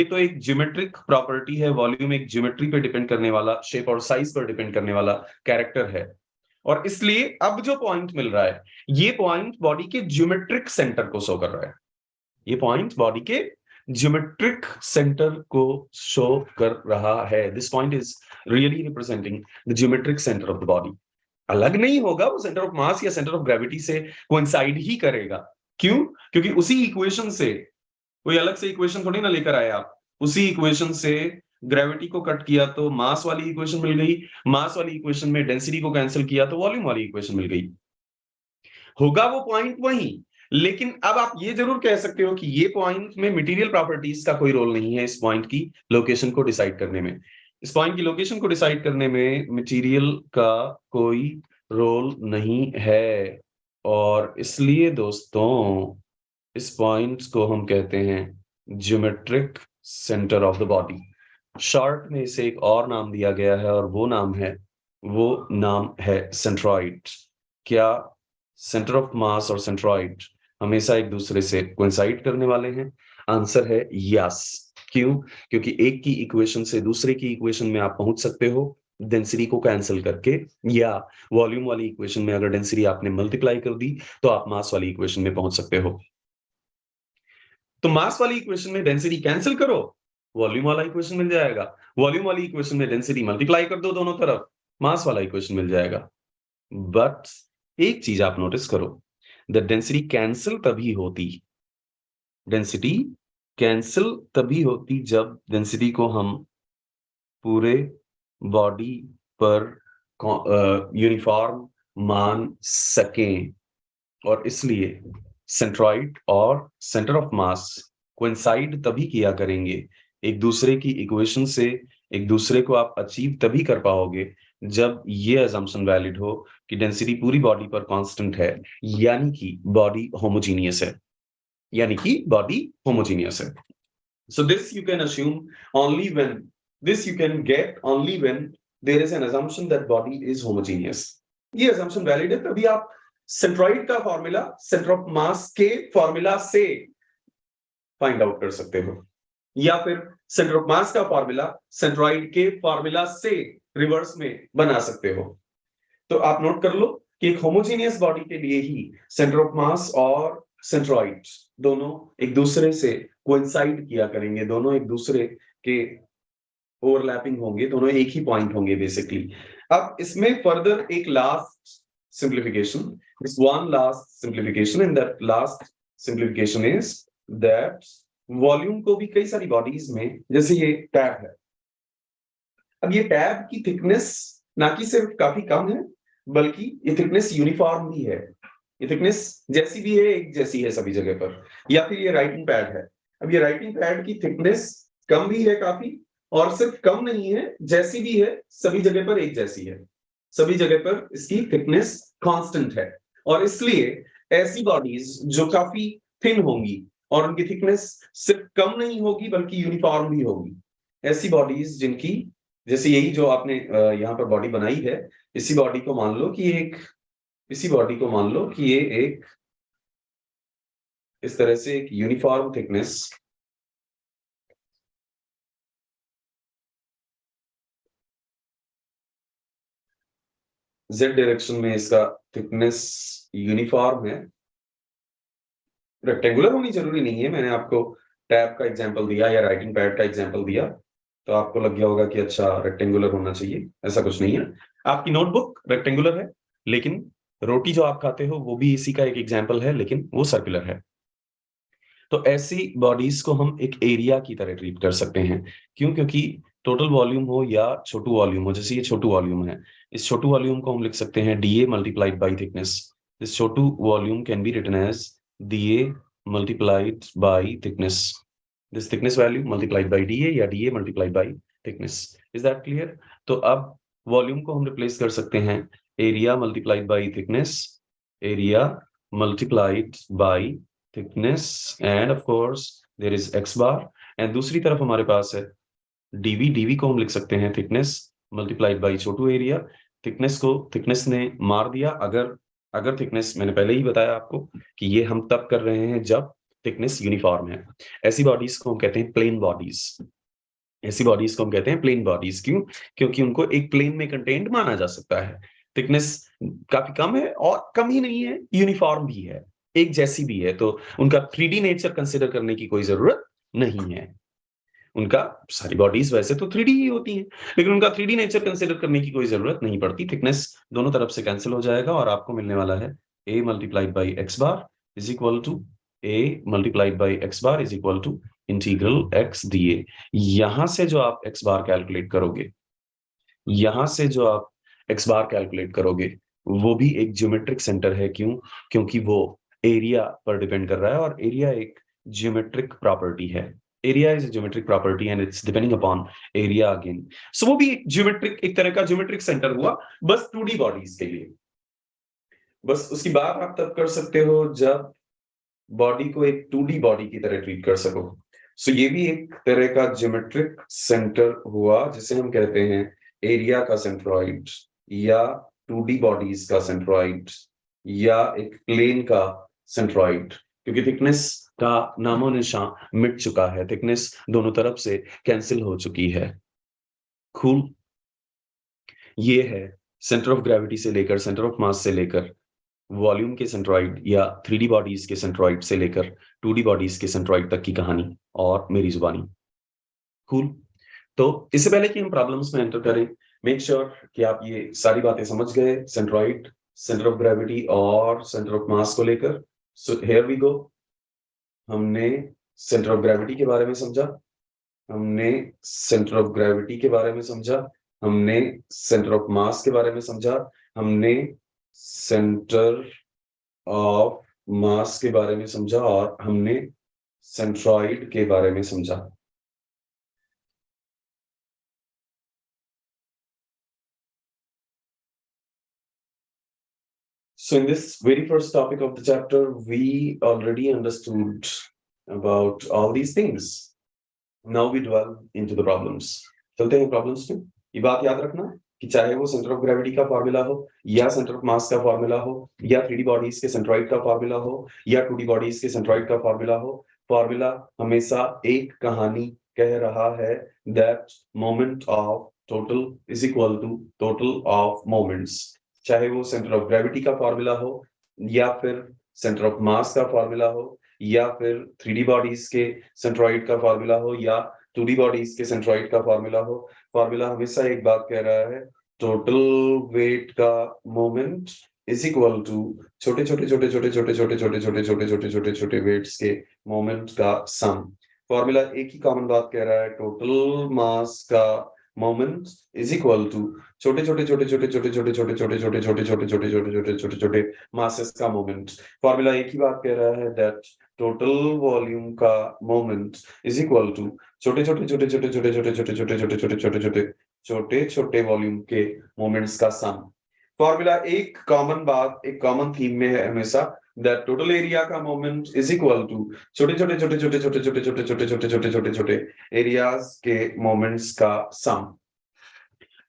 तो एक ज्योमेट्रिक प्रॉपर्टी है। वॉल्यूम एक ज्योमेट्री पे डिपेंड करने वाला, शेप और साइज पर डिपेंड करने वाला कैरेक्टर है। और इसलिए अब जो पॉइंट मिल रहा है, ये पॉइंट बॉडी के ज्योमेट्रिक सेंटर को शो कर रहा है। ये पॉइंट बॉडी के ज्योमेट्रिक सेंटर को शो कर रहा है। This point is really representing the geometric centre of the body. अलग नहीं होगा, वो सेंटर ऑफ मास या सेंटर ऑफ ग्रेविटी से कोइंसाइड ही करेगा। क्यों? क्योंकि उसी इक्वेशन से, कोई अलग से इक्वेशन थोड़ी ना लेकर आए आप, उसी इक्वेशन से ग्रेविटी को कट किया तो मास वाली इक्वेशन मिल गई, मास वाली इक्वेशन में डेंसिटी को कैंसिल किया तो वॉल्यूम वाली इक्वेशन मिल गई। होगा वो पॉइंट वही, लेकिन अब आप ये जरूर कह सकते हो कि ये पॉइंट में मटेरियल प्रॉपर्टीज का कोई रोल नहीं है इस पॉइंट की लोकेशन को डिसाइड करने में। इस पॉइंट की लोकेशन को डिसाइड करने में मटेरियल का कोई रोल नहीं है, और इसलिए दोस्तों इस पॉइंट को हम कहते हैं geometric centre of the body. Short में इसे एक और नाम दिया गया है और वो नाम है सेंट्रॉइड। क्या सेंटर ऑफ मास और सेंट्रॉइड हमेशा एक दूसरे से कोइंसाइड करने वाले हैं? आंसर है यस। क्यों? क्योंकि एक की इक्वेशन से दूसरे की इक्वेशन में आप पहुंच सकते हो डेंसिटी को कैंसिल करके, या वॉल्यूम वाली इक्वेशन में अगर डेंसिटी आपने मल्टीप्लाई कर दी तो आप मास वाली इक्वेशन में पहुंच सकते हो। तो मास वाली इक्वेशन में डेंसिटी कैंसिल करो, वॉल्यूम वाला इक्वेशन मिल जाएगा। वॉल्यूम वाली इक्वेशन में डेंसिटी मल्टीप्लाई कर दो दोनों तरफ, मास वाला इक्वेशन मिल जाएगा। बट एक चीज आप नोटिस करो, डेंसिटी कैंसिल तभी होती जब डेंसिटी को हम पूरे बॉडी पर यूनिफॉर्म मान सकें। और इसलिए सेंट्रॉइड और सेंटर ऑफ मास कोइंसाइड तभी किया करेंगे, एक दूसरे की इक्वेशन से एक दूसरे को आप अचीव तभी कर पाओगे जब ये अजम्पशन वैलिड हो कि डेंसिटी पूरी बॉडी पर कांस्टेंट है, यानी कि बॉडी होमोजीनियस है। So this you can assume only when there is an assumption that body is homogeneous. ये assumption valid है, तभी आप सेंट्रॉइड का फॉर्मूला सेंटर ऑफ मास के फॉर्मूला से फाइंड आउट कर सकते हो, या फिर सेंटर ऑफ मास का फॉर्मूला सेंट्रॉइड के फॉर्मूला से रिवर्स में बना सकते हो। तो आप नोट कर लो कि एक होमोजेनियस बॉडी के लिए ही सेंटर ऑफ मास और सेंट्रॉइड दोनों एक दूसरे से कोइंसाइड किया करेंगे, दोनों एक दूसरे के ओवरलैपिंग होंगे, दोनों एक ही पॉइंट होंगे बेसिकली। अब इसमें फर्दर एक last simplification, this one last simplification, and that last simplification is that volume को भी कई सारी बॉडीज में, जैसे ये टैब है, अब ये टैब की थिकनेस ना कि सिर्फ काफी कम है, बल्कि ये थिकनेस यूनिफॉर्म भी है, ये थिकनेस जैसी भी है, एक जैसी है सभी जगह पर। या फिर ये राइटिंग पैड है, अब ये राइटिंग पैड की थिकनेस कम भी है काफी, और सिर्फ कम नहीं है, जैसी भी है सभी जगह पर एक जैसी है, सभी जगह पर इसकी थिकनेस कांस्टेंट है। और इसलिए ऐसी बॉडीज जो काफी थिन होंगी और उनकी थिकनेस सिर्फ कम नहीं होगी बल्कि यूनिफॉर्म भी होगी, ऐसी बॉडीज जिनकी, जैसे यही जो आपने यहाँ पर बॉडी बनाई है, इसी बॉडी को मान लो कि ये एक इस तरह से एक यूनिफॉर्म थिकनेस z डायरेक्शन में इसका थिकनेस यूनिफॉर्म है, रेक्टेंगुलर होनी जरूरी नहीं है, मैंने आपको टैब का एग्जांपल दिया या राइटिंग पैड का एग्जांपल दिया तो आपको लग गया होगा कि अच्छा रेक्टेंगुलर होना चाहिए, ऐसा कुछ नहीं है। आपकी नोटबुक रेक्टेंगुलर है, लेकिन रोटी जो आप खाते हो वो भी इसी का एक एग्जांपल है, लेकिन वो सर्कुलर है। तो ऐसी बॉडीज को हम एक एरिया की तरह ट्रीट कर सकते हैं। क्यों? क्योंकि टोटल वॉल्यूम हो या छोटू वॉल्यूम हो, जैसे ये छोटू वॉल्यूम है, इस छोटू वॉल्यूम को हम लिख सकते हैं dA multiplied by thickness. This छोटू volume can be written as dA multiplied by thickness, this thickness value multiplied by dA या dA multiplied by thickness. Is that clear? तो अब वॉल्यूम को हम रिप्लेस कर सकते हैं area multiplied by thickness, area multiplied by thickness, and of course there is x bar, and दूसरी तरफ हमारे पास है dv को हम लिख सकते हैं thickness multiplied by Chhotu area. Thickness ने मार दिया, अगर थिकनेस, मैंने पहले ही बताया आपको कि ये हम तब कर रहे हैं जब थिकनेस यूनिफॉर्म है। ऐसी बॉडीज को हम कहते हैं प्लेन बॉडीज, क्यों? क्योंकि उनको एक प्लेन में कंटेंट माना जा सकता है, थिकनेस काफी कम है और कम ही नहीं है, यूनिफॉर्म भी है, एक जैसी भी है, तो उनका 3D नेचर कंसिडर करने की कोई जरूरत नहीं है। उनका सारी बॉडीज वैसे तो 3D ही होती हैं, लेकिन उनका 3D नेचर कंसिडर करने की कोई जरूरत नहीं पड़ती। थिकनेस दोनों तरफ से कैंसिल हो जाएगा और आपको मिलने वाला है a multiplied by x bar is equal to integral x dA। यहां से जो आप x बार कैलकुलेट करोगे, वो भी एक ज्योमेट्रिक सेंटर है। क्यों? क्योंकि वो एरिया पर डिपेंड कर रहा है, और एरिया एक ज्योमेट्रिक प्रॉपर्टी है। Area is geometric property and it's depending upon area again. So वो भी एक तरह का ज्योमेट्रिक सेंटर हुआ, बस 2D बॉडीज के लिए। बस उसकी बात आप तब कर सकते हो जब बॉडी को एक 2D बॉडी की तरह ट्रीट कर सको। सो ये भी एक तरह का ज्योमेट्रिक सेंटर हुआ, जिसे हम कहते हैं एरिया का सेंट्रॉइड, या 2D बॉडीज का सेंट्रॉइड, या एक प्लेन का सेंट्रॉइड, क्योंकि थिकनेस का नामो निशान मिट चुका है, थिकनेस दोनों तरफ से कैंसिल हो चुकी है। कूल। ये है सेंटर ऑफ ग्रेविटी से लेकर, सेंटर ऑफ मास से लेकर, वॉल्यूम के सेंट्रॉइड या 3D बॉडीज के सेंट्रॉइड से लेकर 2D बॉडीज के सेंट्रॉइड तक की कहानी और मेरी जुबानी। कूल। तो इससे पहले कि हम प्रॉब्लम्स में एंटर करें, मेक श्योर कि आप ये सारी बातें समझ गए सेंट्रॉइड, सेंटर ऑफ ग्रेविटी और सेंटर ऑफ मास को लेकर। So here we go. हमने सेंटर ऑफ ग्रेविटी के बारे में समझा, हमने सेंटर ऑफ ग्रेविटी के बारे में समझा, हमने सेंटर ऑफ मास के बारे में समझा, हमने सेंटर ऑफ मास के बारे में समझा, और हमने सेंट्रॉइड के बारे में समझा। So in this very first topic of the chapter, we already understood about all these things. Now we dwell into the problems. चलते हैं प्रॉब्लम्स में। ये बात याद रखना कि चाहे वो सेंटर ऑफ ग्रेविटी का फॉर्मूला हो, या सेंटर ऑफ मास का फॉर्मूला हो, या 3D बॉडीज के सेंट्रॉइड का फॉर्मूला हो, या 2D बॉडीज के सेंट्रॉइड का फॉर्मूला हो, फॉर्मूला हमेशा एक कहानी कह रहा है, that moment of total is equal to total of moments. चाहे वो सेंटर ऑफ ग्रेविटी का फॉर्मूला हो या फिर सेंटर ऑफ मास का फॉर्मूला हो या फिर 3D बॉडीज के सेंट्रॉइड का फॉर्मूला हो या 2D बॉडीज के सेंट्रॉइड का फॉर्मूला हो, फॉर्मूला हमेशा एक बात कह रहा है, टोटल वेट का मोमेंट इज इक्वल टू छोटे छोटे छोटे छोटे छोटे छोटे छोटे छोटे छोटे छोटे छोटे छोटे वेट्स के मोमेंट का सम। फॉर्मूला एक ही कॉमन बात कह रहा है, टोटल मास का मोमेंट इज इक्वल टू छोटे छोटे छोटे छोटे छोटे छोटे छोटे छोटे छोटे छोटे छोटे छोटे छोटे छोटे छोटे छोटे मासेस का मोमेंट। फॉर्मूला एक ही बात कह रहा है दैट टोटल वॉल्यूम का मोमेंट इज इक्वल टू छोटे छोटे छोटे छोटे छोटे छोटे छोटे छोटे छोटे छोटे छोटे छोटे छोटे छोटे वॉल्यूम के मोमेंट्स का सम। फॉर्मूला एक कॉमन बात, एक कॉमन थीम में है हमेशा, दैट टोटल एरिया का मोमेंट इज इक्वल टू छोटे छोटे छोटे छोटे छोटे छोटे छोटे छोटे छोटे छोटे छोटे छोटे एरियाज के मोमेंट्स का सम।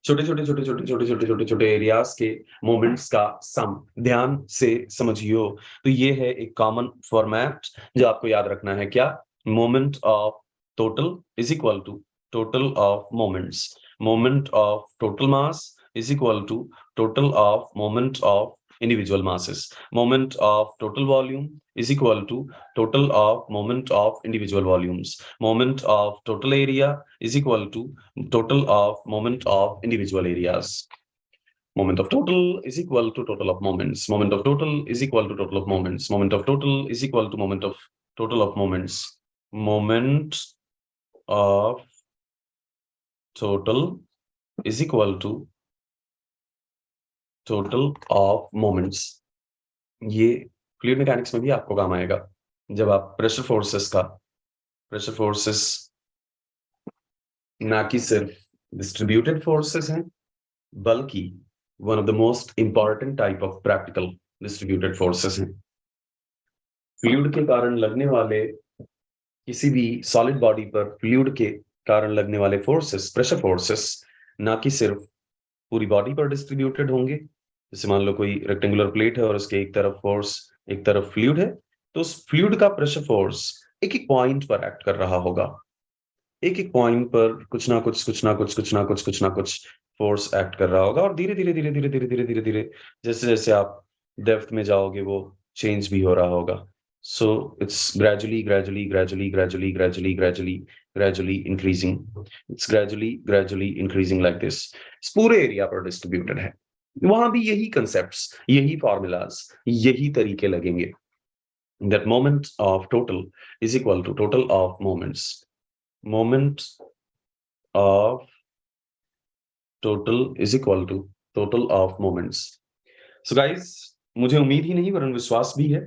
छोटे छोटे छोटे छोटे छोटे छोटे छोटे छोटे एरियाज के मोमेंट्स का सम। ध्यान से समझियो, तो ये है एक कॉमन फॉर्मेट जो आपको याद रखना है। क्या? Moment of total is equal to total of moments, moment of total mass is equal to total of moment of individual masses, moment of total volume is equal to total of moment of individual volumes, moment of total area is equal to total of moment of individual areas, moment of total is equal to total of moments, moment of total is equal to total of moments, moment of total is equal to moment of total of moments, moment of total is equal to total of moments. ये fluid mechanics में भी आपको काम आएगा जब आप pressure forces ना कि सिर्फ डिस्ट्रीब्यूटेड फोर्सेस हैं बल्कि one of the most important type of practical distributed forces हैं। फ्लूइड के कारण लगने वाले, किसी भी सॉलिड बॉडी पर फ्लूइड के कारण लगने वाले फोर्सेस, प्रेशर फोर्सेस, ना कि सिर्फ पूरी बॉडी पर डिस्ट्रीब्यूटेड होंगे। जैसे मान लो कोई रेक्टेंगुलर प्लेट है और उसके एक तरफ फोर्स, एक तरफ फ्लूइड है, तो उस फ्लूइड का प्रेशर फोर्स एक एक पॉइंट पर एक्ट कर रहा होगा, एक एक पॉइंट पर कुछ ना कुछ फोर्स एक्ट कर रहा होगा और धीरे धीरे धीरे धीरे धीरे धीरे धीरे धीरे जैसे जैसे आप डेप्थ में जाओगे वो चेंज भी हो रहा होगा। So it's gradually increasing. It's gradually increasing like this. इस पूरे एरिया पर डिस्ट्रीब्यूटेड है। वहां भी यही कंसेप्ट्स, यही फॉर्मूलाज, यही तरीके लगेंगे। That moment of total is equal to total of moments. Moment of total is equal to total of moments. So guys, मुझे उम्मीद ही नहीं वरन विश्वास भी है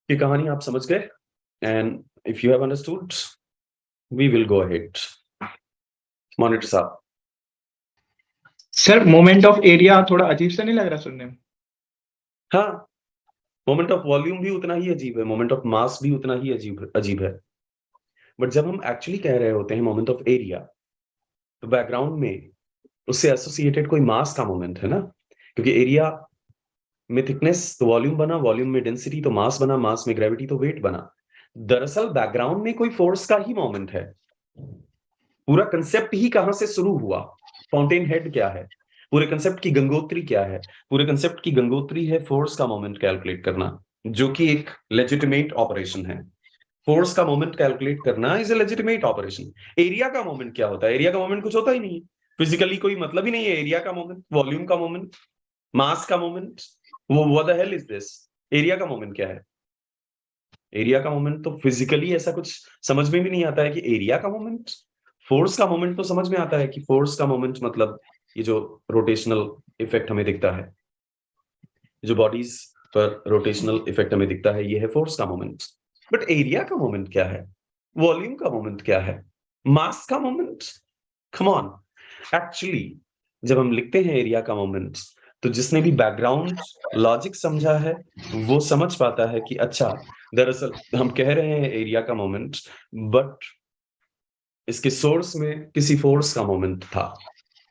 कि कहानी आप समझ गए, and if you have understood we will go ahead. Monitor साहब। सर मोमेंट ऑफ एरिया थोड़ा अजीब सा नहीं लग रहा सुनने में? हाँ, मोमेंट ऑफ वॉल्यूम भी उतना ही अजीब है, मोमेंट ऑफ मास भी उतना ही अजीब है, बट जब हम एक्चुअली कह रहे होते हैं मोमेंट ऑफ एरिया, तो बैकग्राउंड में उससे एसोसिएटेड कोई मास का मोमेंट है ना, क्योंकि एरिया में थिकनेस तो वॉल्यूम बना, वॉल्यूम में डेंसिटी तो मास बना, मास में ग्रेविटी तो वेट बना। दरअसल बैकग्राउंड में कोई फोर्स का ही मोमेंट है। पूरा कंसेप्ट ही कहां से शुरू हुआ? फाउंटेन हेड क्या है? पूरे कंसेप्ट की गंगोत्री क्या है? पूरे कंसेप्ट की गंगोत्री है फोर्स का मोमेंट कैलकुलेट करना, जो कि एक लेजिटिमेट ऑपरेशन है। फोर्स का मोमेंट कैलकुलेट करना is a legitimate operation. Area का मोमेंट क्या होता है? एरिया का मोमेंट कुछ होता ही नहीं है, फिजिकली कोई मतलब ही नहीं है एरिया का मोमेंट, वॉल्यूम का मोमेंट, मास का मोमेंट। वो what the hell is this? Area का मोमेंट क्या है? एरिया का मोमेंट तो फिजिकली ऐसा कुछ समझ में भी नहीं आता है कि एरिया का मोमेंट। फोर्स का मोमेंट तो समझ में आता है कि फोर्स का मोमेंट मतलब ये जो रोटेशनल इफेक्ट हमें दिखता है, जो बॉडीज पर रोटेशनल इफेक्ट हमें दिखता है, ये है फोर्स का मोमेंट। बट एरिया का मोमेंट क्या है? वॉल्यूम का मोमेंट क्या है? मास का मोमेंट? Come on. एक्चुअली जब हम लिखते हैं एरिया का मोमेंट, तो जिसने भी बैकग्राउंड लॉजिक समझा है वो समझ पाता है कि अच्छा, दरअसल हम कह रहे हैं एरिया का मोमेंट, बट इसके सोर्स में किसी फोर्स का मोमेंट था,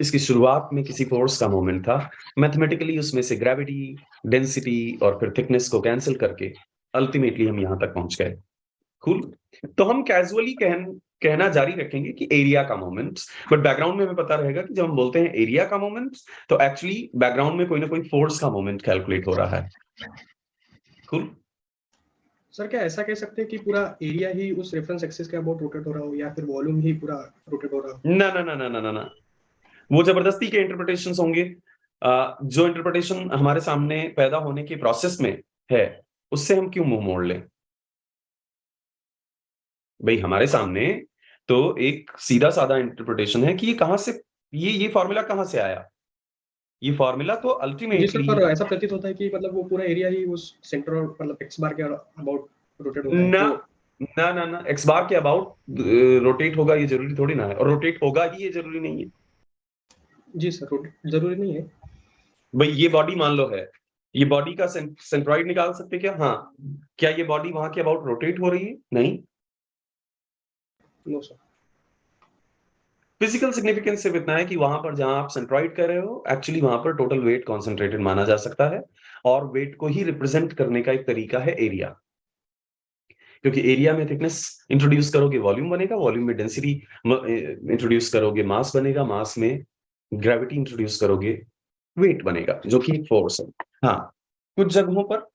इसकी शुरुआत में किसी फोर्स का मोमेंट था। मैथमेटिकली उसमें से ग्रेविटी, डेंसिटी और फिर थिकनेस को कैंसिल करके अल्टीमेटली हम यहां तक पहुंच गए। कूल। तो हम कैजुअली कहना जारी रखेंगे कि एरिया का मोमेंट, बट बैकग्राउंड में हमें पता रहेगा कि जब हम बोलते हैं एरिया का मोमेंट तो एक्चुअली बैकग्राउंड में कोई ना कोई फोर्स का मोमेंट कैलकुलेट हो रहा है। कूल। सर क्या ऐसा कह सकते हैं कि पूरा एरिया ही उस रेफरेंस एक्सिस के अबाउट रोटेट हो रहा हो, या फिर वॉल्यूम ही पूरा रोटेट हो रहा हो? ना ना ना ना ना ना ना, वो जबरदस्ती के इंटरप्रिटेशंस होंगे। जो इंटरप्रिटेशन हमारे सामने पैदा होने के प्रोसेस में है उससे हम क्यों मुंह मोड़ लें? भाई हमारे सामने तो एक सीधा साधा इंटरप्रिटेशन है कि ये कहां से, ये फॉर्मूला कहां से आया। ये फॉर्मूला तो जी सर, अल्टीमेटली पर ऐसा प्रतीत होता है कि मतलब वो पूरा एरिया ही उस सेंटर और मतलब एक्स बार के अबाउट रोटेट होता है ना तो ना ना ना, एक्स बार के अबाउट रोटेट होगा ये जरूरी थोड़ी ना है, और रोटेट होगा ही ये जरूरी नहीं है। जी सर, जरूरी नहीं है। भाई ये बॉडी मान लो है, ये बॉडी का सेंट्रॉइड निकाल सकते क्या? हाँ। क्या ये बॉडी वहां के अबाउट रोटेट हो रही है? नहीं। No sir. फिजिकल सिग्निफिकेंस सिर्फ इतना है कि वहां पर जहां आप सेंट्रॉइड कर रहे हो एक्चुअली वहां पर टोटल वेट कॉन्सेंट्रेटेड माना जा सकता है, और वेट को ही रिप्रेजेंट करने का एक तरीका है एरिया। क्योंकि एरिया में थिकनेस इंट्रोड्यूस करोगे वॉल्यूम बनेगा, वॉल्यूम में डेंसिटी इंट्रोड्यूस करोगे मास बनेगा, मास में ग्रेविटी इंट्रोड्यूस करोगे वेट बनेगा, जो कि एक फोर्स है। हाँ, कुछ जगहों पर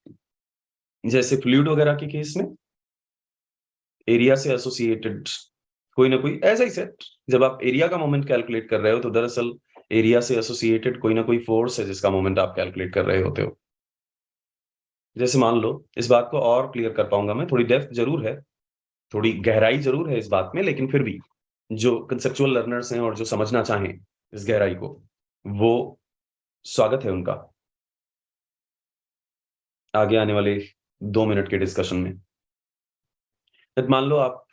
जैसे फ्लूइड वगैरह के केस में एरिया से एसोसिएटेड कोई ना कोई ऐसा ही सेट, जब आप एरिया का मोमेंट कैलकुलेट कर रहे हो तो दरअसल एरिया से एसोसिएटेड कोई ना कोई फोर्स है जिसका मोमेंट आप कैलकुलेट कर रहे होते हो। जैसे मान लो, इस बात को और क्लियर कर पाऊंगा मैं, थोड़ी डेप्थ जरूर है, थोड़ी गहराई जरूर है इस बात में, लेकिन फिर भी जो कंसेप्चुअल लर्नर्स हैं और जो समझना चाहें इस गहराई को, वो स्वागत है उनका आगे आने वाले 2 मिनट के डिस्कशन में। तो मान लो आप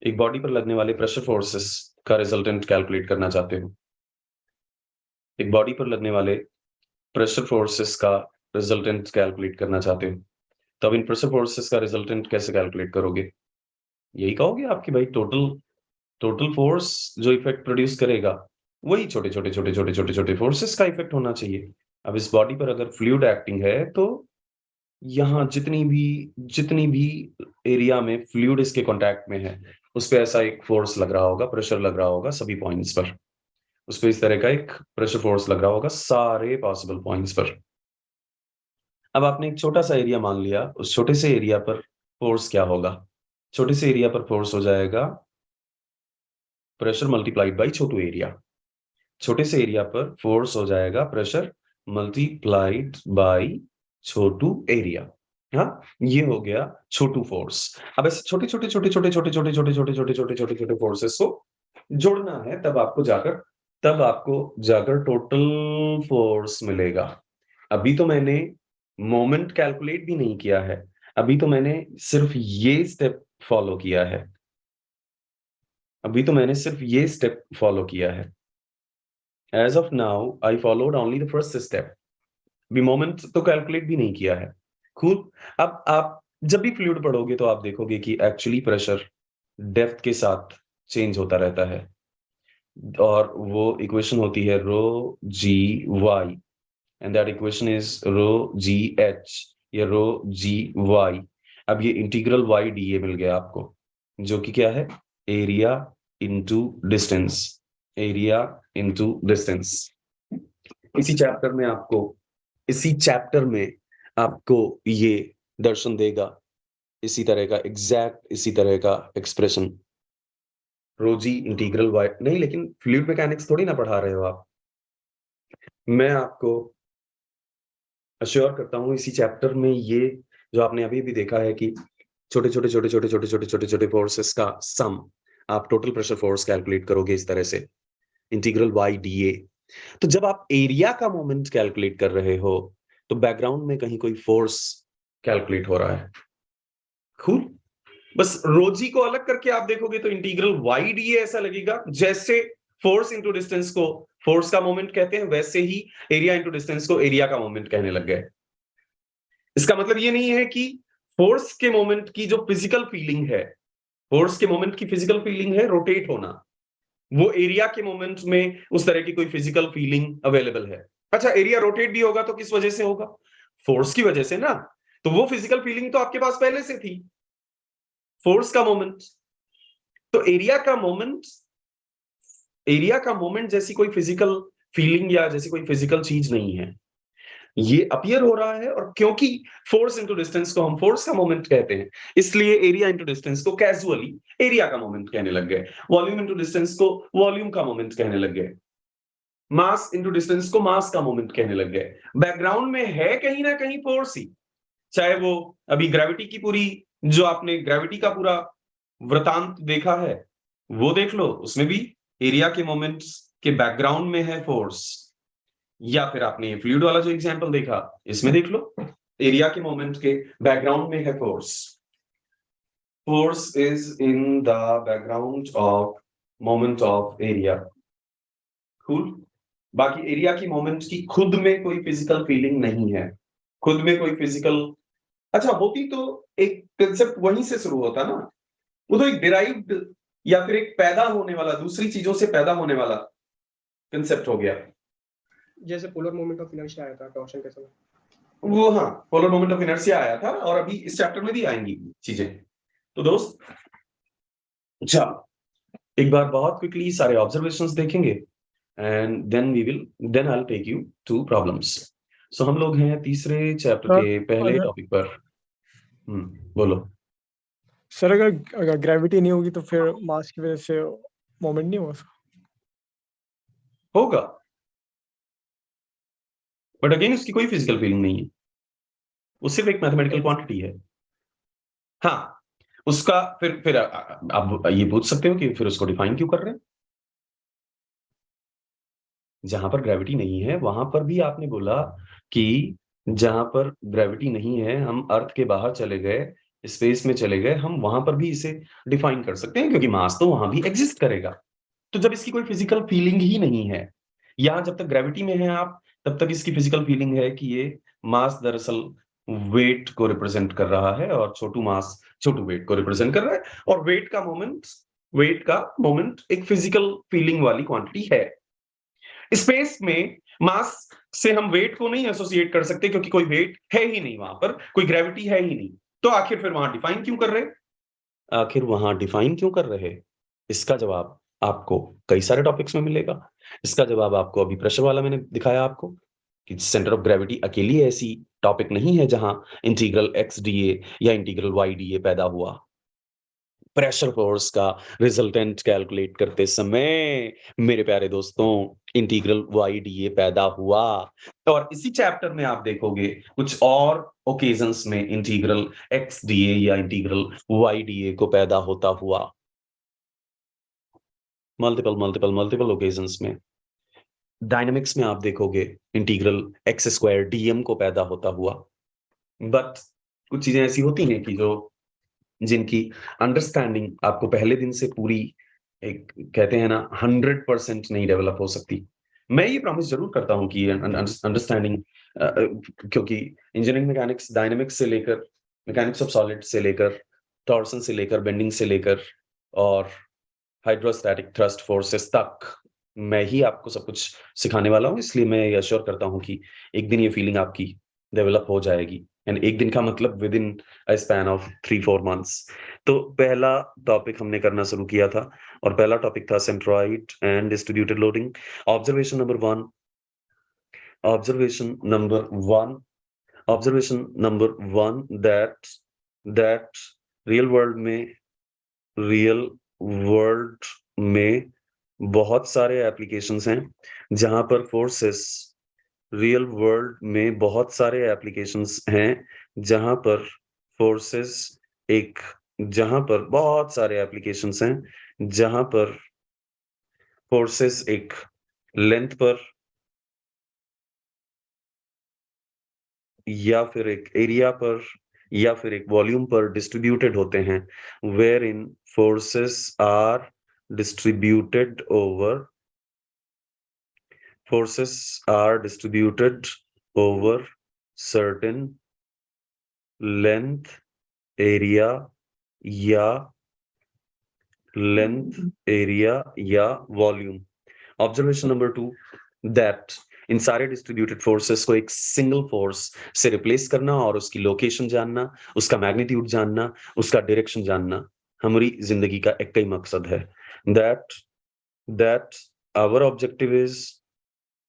एक बॉडी पर लगने वाले प्रेशर फोर्सेस का रिजल्टेंट कैलकुलेट करना चाहते हो। एक बॉडी पर लगने वाले प्रेशर फोर्सेस का रिजल्टेंट कैलकुलेट करना चाहते हो, तब इन प्रेशर फोर्सेस का रिजल्टेंट कैसे कैलकुलेट करोगे? यही कहोगे आपकी भाई टोटल टोटल फोर्स जो इफेक्ट प्रोड्यूस करेगा वही छोटे छोटे छोटे छोटे छोटे छोटे फोर्सेस का इफेक्ट होना चाहिए। अब इस बॉडी पर अगर फ्लूइड एक्टिंग है तो यहाँ जितनी भी एरिया में फ्लूइड इसके कांटेक्ट में है उस पे ऐसा एक फोर्स लग रहा होगा, प्रेशर लग रहा होगा सभी पॉइंट्स पर, उस पे इस तरह का एक प्रेशर फोर्स लग रहा होगा सारे पॉसिबल पॉइंट्स पर। अब आपने एक छोटा सा एरिया मान लिया, उस छोटे से एरिया पर फोर्स क्या होगा? छोटे से एरिया पर फोर्स हो जाएगा pressure multiplied by Chhotu area. छोटे से एरिया पर फोर्स हो जाएगा pressure multiplied by Chhotu area. हाँ, ये हो गया छोटू फोर्स। अब ऐसे छोटे छोटे छोटे छोटे छोटे छोटे छोटे छोटे छोटे छोटे छोटे छोटे फोर्सेस को जोड़ना है, तब आपको जाकर टोटल फोर्स मिलेगा। अभी तो मैंने मोमेंट कैलकुलेट भी नहीं किया है, अभी तो मैंने सिर्फ ये स्टेप फॉलो किया है, अभी तो मैंने सिर्फ ये स्टेप फॉलो किया है। As of now, I followed only the first step. भी मोमेंट तो कैलकुलेट भी नहीं किया है। कूल। अब आप जब भी फ्लूइड पढ़ोगे तो आप देखोगे कि एक्चुअली प्रेशर डेप्थ के साथ चेंज होता रहता है, और वो इक्वेशन होती है rho G Y, and that equation is rho G H या रो जी वाई। अब ये इंटीग्रल वाई डी ए मिल गया आपको, जो कि क्या है? Area into distance, area into distance. इसी चैप्टर में आपको ये दर्शन देगा, इसी तरह का एग्जैक्ट इसी तरह का एक्सप्रेशन रोजी इंटीग्रल वाई नहीं, लेकिन फ्लूइड मैकेनिक्स थोड़ी ना पढ़ा रहे हो आप। मैं आपको अश्योर करता हूं इसी चैप्टर में ये जो आपने अभी भी देखा है कि छोटे छोटे छोटे छोटे छोटे छोटे छोटे छोटे फोर्सेस का सम आप टोटल प्रेशर फोर्स कैलकुलेट करोगे इस तरह से, इंटीग्रल वाई डी ए। तो जब आप एरिया का मोमेंट कैलकुलेट कर रहे हो तो बैकग्राउंड में कहीं कोई फोर्स कैलकुलेट हो रहा है। कूल। बस रोजी को अलग करके आप देखोगे तो इंटीग्रल वाई डी ऐसा लगेगा जैसे फोर्स इंटू डिस्टेंस को फोर्स का मोमेंट कहते हैं, वैसे ही एरिया इंटू डिस्टेंस को एरिया का मोमेंट कहने लग गए। इसका मतलब ये नहीं है कि फोर्स के मोमेंट की जो फिजिकल फीलिंग है, फोर्स के मोमेंट की फिजिकल फीलिंग है रोटेट होना, वो एरिया के मोमेंट में उस तरह की कोई फिजिकल फीलिंग अवेलेबल है। अच्छा, एरिया रोटेट भी होगा तो किस वजह से होगा? फोर्स की वजह से ना, तो वो फिजिकल फीलिंग तो आपके पास पहले से थी, फोर्स का मोमेंट। तो एरिया का मोमेंट जैसी कोई फिजिकल फीलिंग या जैसी कोई फिजिकल चीज नहीं है, ये अपीयर हो रहा है। और क्योंकि फोर्स इंटू डिस्टेंस को हम फोर्स का मोमेंट कहते हैं, इसलिए एरिया इंटू डिस्टेंस को कैजुअली एरिया का मोमेंट कहने लग गए, वॉल्यूम इंटू डिस्टेंस को वॉल्यूम का मोमेंट कहने लग गए, मास इंटू डिस्टेंस को मास का मोमेंट कहने लग गए। बैकग्राउंड में है कहीं ना कहीं फोर्स ही, चाहे वो अभी ग्रेविटी की पूरी, जो आपने ग्रेविटी का पूरा वृतांत देखा है वो देख लो, उसमें भी एरिया के मोमेंट्स के बैकग्राउंड में है फोर्स। या फिर आपने फ्लूइड वाला जो एग्जांपल देखा, इसमें देख लो, एरिया के मोमेंट के बैकग्राउंड में है force. Force is in the background of moment of area. Cool. बाकी एरिया की मोमेंट की खुद में कोई फिजिकल फीलिंग नहीं है, खुद में कोई फिजिकल, अच्छा होती तो एक कंसेप्ट वहीं से शुरू होता ना, वो तो एक डिराइव्ड या फिर एक पैदा होने वाला, दूसरी चीजों से पैदा होने वाला कंसेप्ट हो गया। जैसे पोलर मोमेंट ऑफ इनर्शिया आया था टॉर्शन के समय, वो हाँ, पोलर मोमेंट ऑफ इनर्शिया आया था, और अभी इस चैप्टर में भी आएंगी चीजें। तो दोस्त, अच्छा, एक बार बहुत क्विकली सारे ऑब्जर्वेशंस देखेंगे and then I will take you to problems. So हम लोग हैं तीसरे चैप्टर के पहले टॉपिक पर। बोलो। सर अगर ग्रेविटी नहीं होगी तो फिर मास की वजह से मोमेंट नहीं होगा, बट अगेन उसकी कोई फिजिकल फीलिंग नहीं है, वो सिर्फ एक मैथमेटिकल क्वांटिटी है। हाँ, उसका फिर आप ये पूछ सकते हो कि फिर उसको डिफाइन क्यों कर रहे हैं। जहां पर ग्रेविटी नहीं है वहां पर भी आपने बोला कि जहां पर ग्रेविटी नहीं है, हम अर्थ के बाहर चले गए, स्पेस में चले गए, हम वहां पर भी इसे डिफाइन कर सकते हैं, क्योंकि मास तो वहां भी एग्जिस्ट करेगा। तो जब इसकी कोई फिजिकल फीलिंग ही नहीं है, या जब तक ग्रेविटी में है आप, तब तक इसकी फिजिकल फीलिंग है कि ये मास दरअसल वेट को रिप्रेजेंट कर रहा है, और छोटू मास छोटू वेट को रिप्रेजेंट कर रहा है, और वेट का मोमेंट एक फिजिकल फीलिंग वाली क्वांटिटी है। स्पेस में मास से हम वेट को नहीं एसोसिएट कर सकते, क्योंकि कोई वेट है ही नहीं वहां पर, कोई ग्रेविटी है ही नहीं। तो आखिर फिर वहां डिफाइन क्यों कर रहे? इसका जवाब आपको कई सारे टॉपिक्स में मिलेगा। इसका जवाब आपको अभी प्रेशर वाला मैंने दिखाया आपको, कि सेंटर ऑफ ग्रेविटी अकेली ऐसी टॉपिक नहीं है जहां इंटीग्रल एक्स डीए या इंटीग्रल वाई डीए पैदा हुआ। प्रेशर फोर्स का रिजल्टेंट कैलकुलेट करते समय मेरे प्यारे दोस्तों, इंटीग्रल वाई डीए पैदा हुआ। और इसी चैप्टर में आप देखोगे कुछ और ओकेजन्स में इंटीग्रल एक्स डीए या इंटीग्रल वाई डीए को पैदा होता हुआ, मल्टीपल ओकेजन्स में। डायनामिक्स में आप देखोगे इंटीग्रल एक्स स्क्वायर डीएम को पैदा होता हुआ। बट कुछ चीजें ऐसी होती हैं कि जिनकी अंडरस्टैंडिंग आपको पहले दिन से पूरी, एक कहते हैं ना, 100% नहीं डेवलप हो सकती। मैं ये प्रॉमिस जरूर करता हूं कि अंडरस्टैंडिंग, क्योंकि इंजीनियरिंग मैकेनिक्स, डायनामिक्स से लेकर, मैकेनिक्स ऑफ सॉलिड से लेकर, टॉर्सन से लेकर, बेंडिंग से लेकर, और हाइड्रोस्टैटिक थ्रस्ट फोर्सेस तक मैं ही आपको सब कुछ सिखाने वाला हूं। इसलिए मैं ये अश्योर करता हूं कि एक दिन ये फीलिंग आपकी डेवलप हो जाएगी, एंड एक दिन का मतलब with in a span of 3-4 months. तो पहला टॉपिक हमने करना शुरू किया था, और पहला टॉपिक था centroid and distributed loading. Observation number one, that real world में बहुत सारे एप्लीकेशंस हैं जहां पर फोर्सेस, रियल वर्ल्ड में बहुत सारे एप्लीकेशंस हैं जहां पर फोर्सेस एक जहां पर बहुत सारे एप्लीकेशंस हैं जहां पर फोर्सेस एक लेंथ पर या फिर एक एरिया पर या फिर एक वॉल्यूम पर डिस्ट्रीब्यूटेड होते हैं, wherein forces are distributed over certain length area या volume. Observation number 2, that इन सारे डिस्ट्रीब्यूटेड फोर्सेस को एक सिंगल फोर्स से रिप्लेस करना और उसकी लोकेशन जानना, उसका मैग्नीट्यूड जानना, उसका डायरेक्शन जानना हमारी जिंदगी का एक ही मकसद है। दैट आवर ऑब्जेक्टिव इज,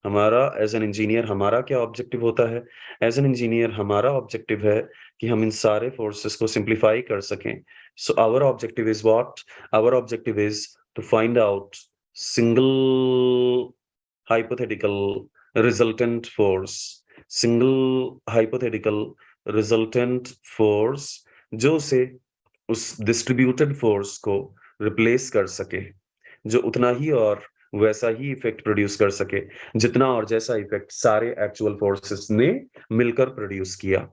हमारा एज एन इंजीनियर हमारा क्या ऑब्जेक्टिव होता है? एज एन इंजीनियर हमारा ऑब्जेक्टिव है कि हम इन सारे फोर्सेस को सिंप्लीफाई कर सकें। So our objective is what? Our objective is to find out single hypothetical resultant force, single hypothetical resultant force जो उसे उस डिस्ट्रीब्यूटेड फोर्स को रिप्लेस कर सके, जो उतना ही और वैसा ही इफेक्ट प्रोड्यूस कर सके जितना और जैसा इफेक्ट सारे एक्चुअल फोर्सेस ने मिलकर प्रोड्यूस किया,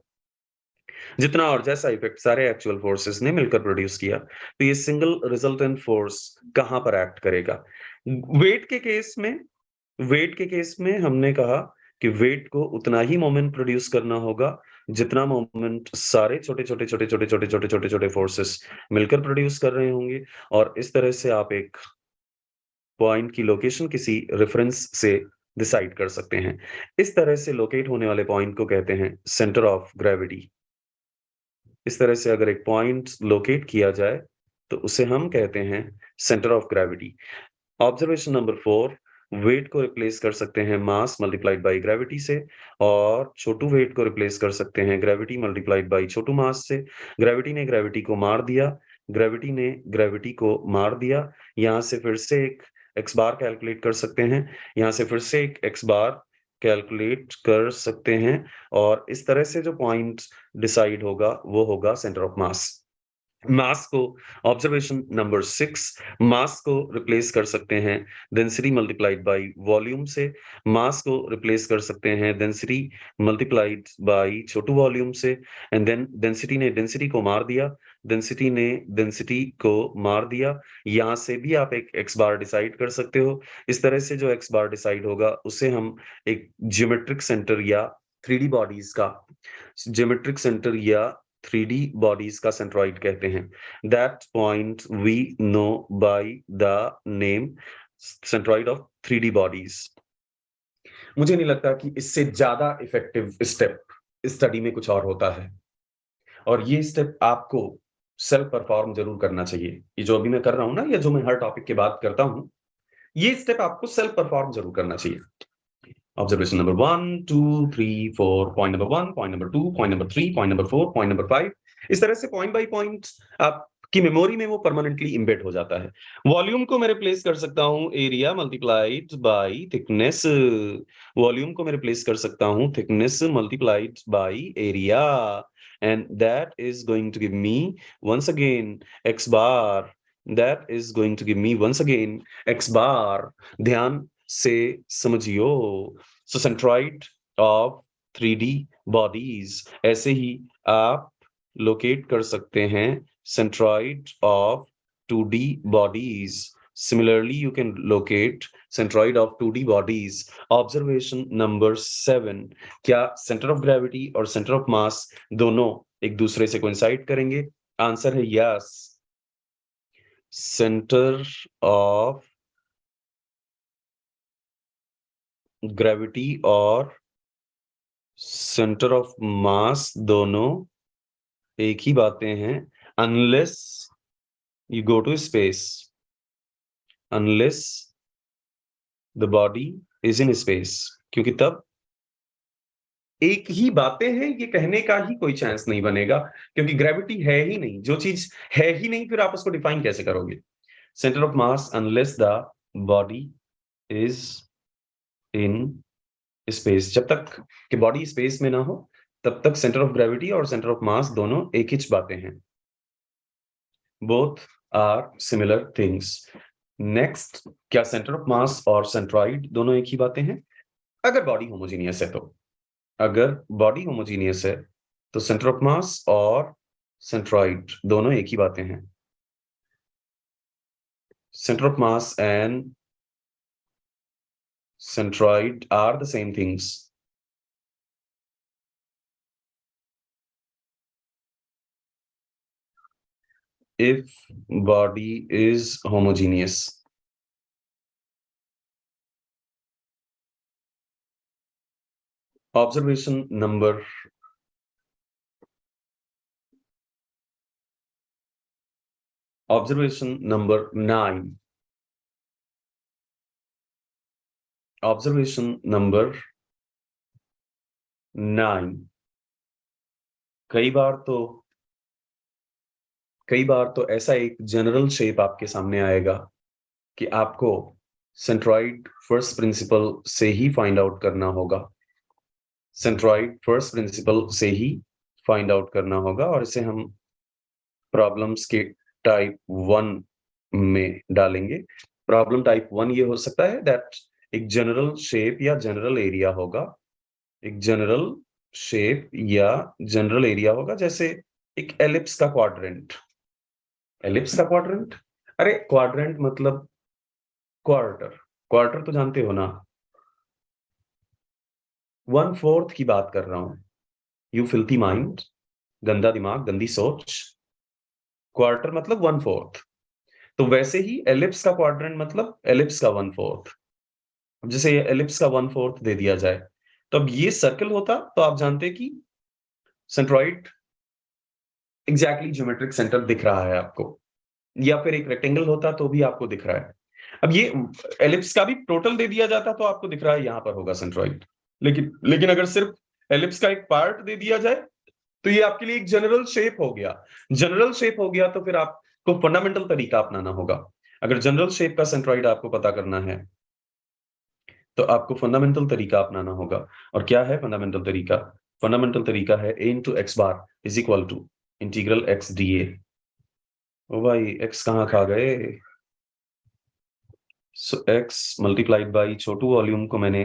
जितना और जैसा इफेक्ट सारे एक्चुअल फोर्सेस ने मिलकर प्रोड्यूस किया। तो ये सिंगल रिजल्टेंट फोर्स कहां पर एक्ट करेगा? वेट के केस में हमने कहा कि वेट को उतना ही मोमेंट प्रोड्यूस करना होगा जितना मोमेंट सारे छोटे फोर्सेस मिलकर प्रोड्यूस कर रहे होंगे, और इस तरह से आप एक पॉइंट की लोकेशन किसी रेफरेंस से डिसाइड कर सकते हैं। इस तरह से लोकेट होने वाले पॉइंट को कहते हैं सेंटर ऑफ ग्रेविटी। इस तरह से अगर एक पॉइंट लोकेट किया जाए तो उसे हम कहते हैं centre of gravity. Observation number 4, weight को रिप्लेस कर सकते हैं मास मल्टीप्लाइड बाई ग्रेविटी से, और छोटू वेट को रिप्लेस कर सकते हैं ग्रेविटी मल्टीप्लाइड बाई छोटू मास से। ग्रेविटी ने ग्रेविटी को मार दिया, ग्रेविटी ने ग्रेविटी को मार दिया। यहाँ से फिर से एक एक्स बार कैलकुलेट कर सकते हैं, यहाँ से फिर से एक एक्स बार कैलकुलेट कर सकते हैं, और इस तरह से जो पॉइंट डिसाइड होगा वो होगा सेंटर ऑफ मास। मास को, ऑब्जर्वेशन नंबर 6, मास को रिप्लेस कर सकते हैं डेंसिटी मल्टीप्लाइड बाई वॉल्यूम से। मास को रिप्लेस कर सकते हैं density multiplied by Chhotu volume से, एंड देन डेंसिटी ने डेंसिटी को मार दिया, डेंसिटी ने डेंसिटी को मार दिया। यहां से भी आप एक एक्स बार डिसाइड कर सकते हो। इस तरह से जो एक्स बार डिसाइड होगा उसे हम एक ज्योमेट्रिक सेंटर या 3D बॉडीज का ज्योमेट्रिक सेंटर या 3D बॉडीज का सेंट्रॉइड कहते हैं। That point we know by the name centroid of 3D bodies. मुझे नहीं लगता कि इससे ज्यादा इफेक्टिव स्टेप स्टडी में कुछ और होता है, और ये स्टेप आपको सेल्फ परफॉर्म जरूर करना चाहिए। ये जो अभी मैं कर रहा हूं ना, या जो मैं हर टॉपिक के बाद करता हूं, ये स्टेप आपको सेल्फ परफॉर्म जरूर करना चाहिए। Observation number 1, 2, 3, 4, point number 1, point number 2, point number 3, point number 4, point number 5। इस तरह से पॉइंट बाय पॉइंट आपकी मेमोरी में वो परमानेंटली इम्बेड हो जाता है। वॉल्यूम को मैं रिप्लेस कर सकता हूं area multiplied by thickness. Volume को मैं रिप्लेस कर सकता हूं thickness multiplied by area, and that is going to give me once again x bar। that is going to give me once again x bar। ध्यान से समझियो। So centroid of 3D bodies, ऐसे ही आप locate कर सकते हैं centroid of 2D bodies. Similarly, you can locate centroid of 2D bodies। Observation number 7, क्या centre of gravity और सेंटर ऑफ मास दोनों एक दूसरे से कोइंसाइड करेंगे? आंसर है यस। सेंटर ऑफ ग्रेविटी और सेंटर ऑफ मास दोनों एक ही बातें हैं, unless you go to space, unless the body is in space, क्योंकि तब एक ही बातें हैं, ये कहने का ही कोई चांस नहीं बनेगा, क्योंकि ग्रेविटी है ही नहीं। जो चीज है ही नहीं, फिर आप उसको डिफाइन कैसे करोगे? Centre of mass unless the body is in space. जब तक कि बॉडी स्पेस में ना हो तब तक सेंटर ऑफ ग्रेविटी और सेंटर ऑफ मास दोनों एक ही बातें हैं। Both are similar things. Next, क्या सेंटर ऑफ मास और सेंट्रॉइड दोनों एक ही बातें हैं? अगर बॉडी होमोजीनियस है तो, अगर बॉडी होमोजीनियस है तो सेंटर ऑफ मास और सेंट्रॉइड दोनों एक ही बातें हैं। Centre of mass and centroid are the same things। If body is homogeneous, observation number Observation number 9. Observation number 9. कई बार तो ऐसा एक जनरल शेप आपके सामने आएगा कि आपको सेंट्रॉइड फर्स्ट प्रिंसिपल से ही फाइंड आउट करना होगा। सेंट्रॉइड फर्स्ट प्रिंसिपल से ही फाइंड आउट करना होगा और इसे हम प्रॉब्लम्स के टाइप 1 में डालेंगे। प्रॉब्लम टाइप 1 ये हो सकता है दैट एक जनरल शेप या जनरल एरिया होगा, एक जनरल शेप या जनरल एरिया होगा, जैसे एक एलिप्स का क्वाड्रेंट। एलिप्स का क्वाड्रेंट, अरे क्वाड्रेंट मतलब क्वार्टर, क्वार्टर तो जानते हो ना, 1/4 की बात कर रहा हूं। यू फिल्थी माइंड, गंदा दिमाग, गंदी सोच। क्वार्टर मतलब 1/4, तो वैसे ही एलिप्स का क्वाड्रेंट मतलब एलिप्स का 1/4। जैसे ये एलिप्स का 1/4 दे दिया जाए, तो अब ये सर्कल होता तो आप जानते कि सेंट्रॉइड एग्जैक्टली ज्योमेट्रिक सेंटर दिख रहा है आपको, या फिर एक रेक्टेंगल होता तो भी आपको दिख रहा है। अब ये एलिप्स का भी टोटल दे दिया जाता तो आपको दिख रहा है यहां पर होगा सेंट्रॉइड, लेकिन अगर सिर्फ एलिप्स का एक पार्ट दे दिया जाए तो ये आपके लिए एक जनरल शेप हो गया। जनरल शेप हो गया तो फिर आपको फंडामेंटल तरीका अपनाना होगा। अगर जनरल शेप का सेंट्रॉइड आपको पता करना है तो आपको फंडामेंटल तरीका अपनाना होगा। और क्या है फंडामेंटल तरीका? फंडामेंटल तरीका है a into x bar is equal to integral x dA। ओ भाई x कहाँ खा गए? सो x multiplied by Chhotu volume को मैंने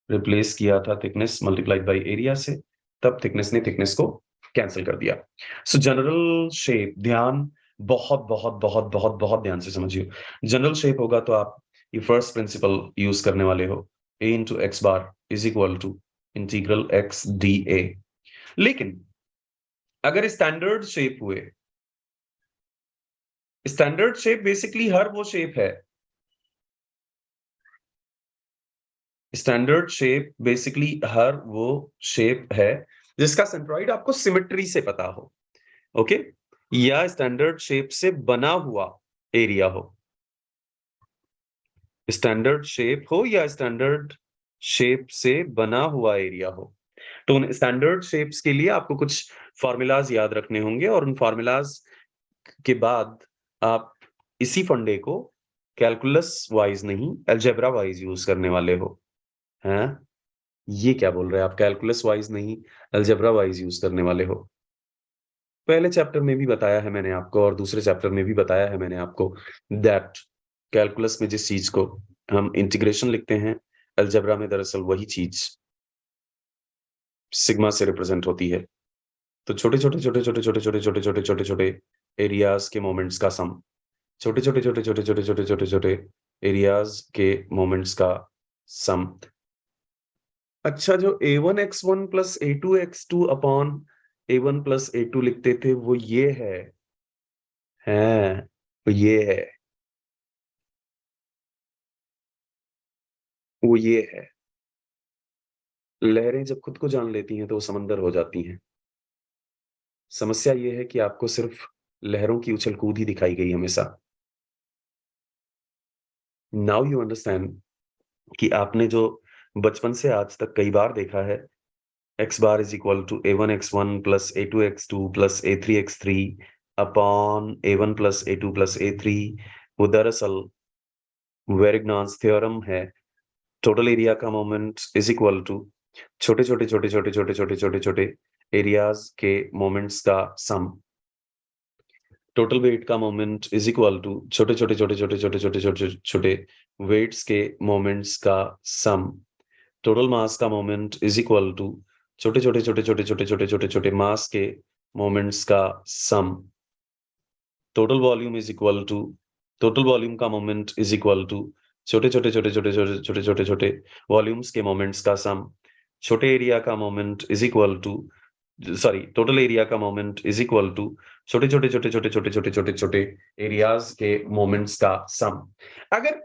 रिप्लेस किया था थिकनेस मल्टीप्लाइड बाई एरिया से, तब थिकनेस ने थिकनेस को कैंसिल कर दिया। सो जनरल शेप, ध्यान बहुत बहुत बहुत बहुत बहुत ध्यान से समझिए। जनरल शेप होगा तो आप ये फर्स्ट प्रिंसिपल यूज करने वाले हो, a into x bar is equal to integral x dA। लेकिन अगर स्टैंडर्ड शेप हुए, स्टैंडर्ड शेप बेसिकली हर वो शेप है, स्टैंडर्ड शेप बेसिकली हर वो शेप है जिसका सेंट्रॉइड आपको सिमेट्री से पता हो, ओके, या स्टैंडर्ड शेप से बना हुआ एरिया हो। स्टैंडर्ड शेप हो या स्टैंडर्ड शेप से बना हुआ एरिया हो। तो उन स्टैंडर्ड शेप्स के लिए आपको कुछ फॉर्मूलाज याद रखने होंगे और उन फॉर्मूलाज के बाद आप इसी फंडे को कैलकुलस वाइज नहीं अलजेब्रा वाइज यूज करने वाले हो। हैं? ये क्या बोल रहे हैं आप? कैलकुलस वाइज नहीं अलजेब्रा वाइज यूज करने वाले हो। पहले चैप्टर में भी बताया है मैंने आपको और दूसरे चैप्टर में भी बताया है मैंने आपको दैट कैलकुलस में जिस चीज को हम इंटीग्रेशन लिखते हैं, अलजेब्रा में दरअसल वही चीज सिग्मा से रिप्रेजेंट होती है। तो छोटे छोटे छोटे छोटे छोटे छोटे छोटे छोटे छोटे छोटे एरियाज के मोमेंट्स का सम, छोटे छोटे छोटे छोटे छोटे छोटे छोटे छोटे एरियाज के मोमेंट्स का सम। अच्छा, जो a1x1 plus a2x2 upon a1 plus a2 लिखते थे वो ये है, वो ये है, वो ये है। लहरें जब खुद को जान लेती हैं तो वो समंदर हो जाती हैं। समस्या ये है कि आपको सिर्फ लहरों की उछल कूद ही दिखाई गई हमेशा। नाउ यू अंडरस्टैंड कि आपने जो बचपन से आज तक कई बार देखा है x bar is equal to a1x1 plus a2x2 plus a3x3 upon a1 plus a2 plus a3, वो दरअसल वेरिग्नान्स थ्योरम है। टोटल एरिया का मोमेंट इज इक्वल टू छोटे छोटे छोटे छोटे छोटे छोटे छोटे छोटे एरियाज के मोमेंट्स का सम। टोटल वेट का मोमेंट इज इक्वल टू छोटे छोटे छोटे छोटे छोटे छोटे छोटे छोटे वेट्स के मोमेंट्स का सम। टोटल मास का मोमेंट इज इक्वल टू छोटे छोटे छोटे छोटे छोटे छोटे छोटे छोटे मास के मोमेंट्स का sum. Total volume is equal to total volume का मोमेंट इज इक्वल टू छोटे छोटे छोटे छोटे छोटे छोटे छोटे छोटे वॉल्यूम्स के मोमेंट्स का सम। छोटे एरिया का moment is equal to total area का मोमेंट इज इक्वल टू छोटे छोटे छोटे छोटे छोटे छोटे छोटे छोटे एरियाज के मोमेंट्स का सम। अगर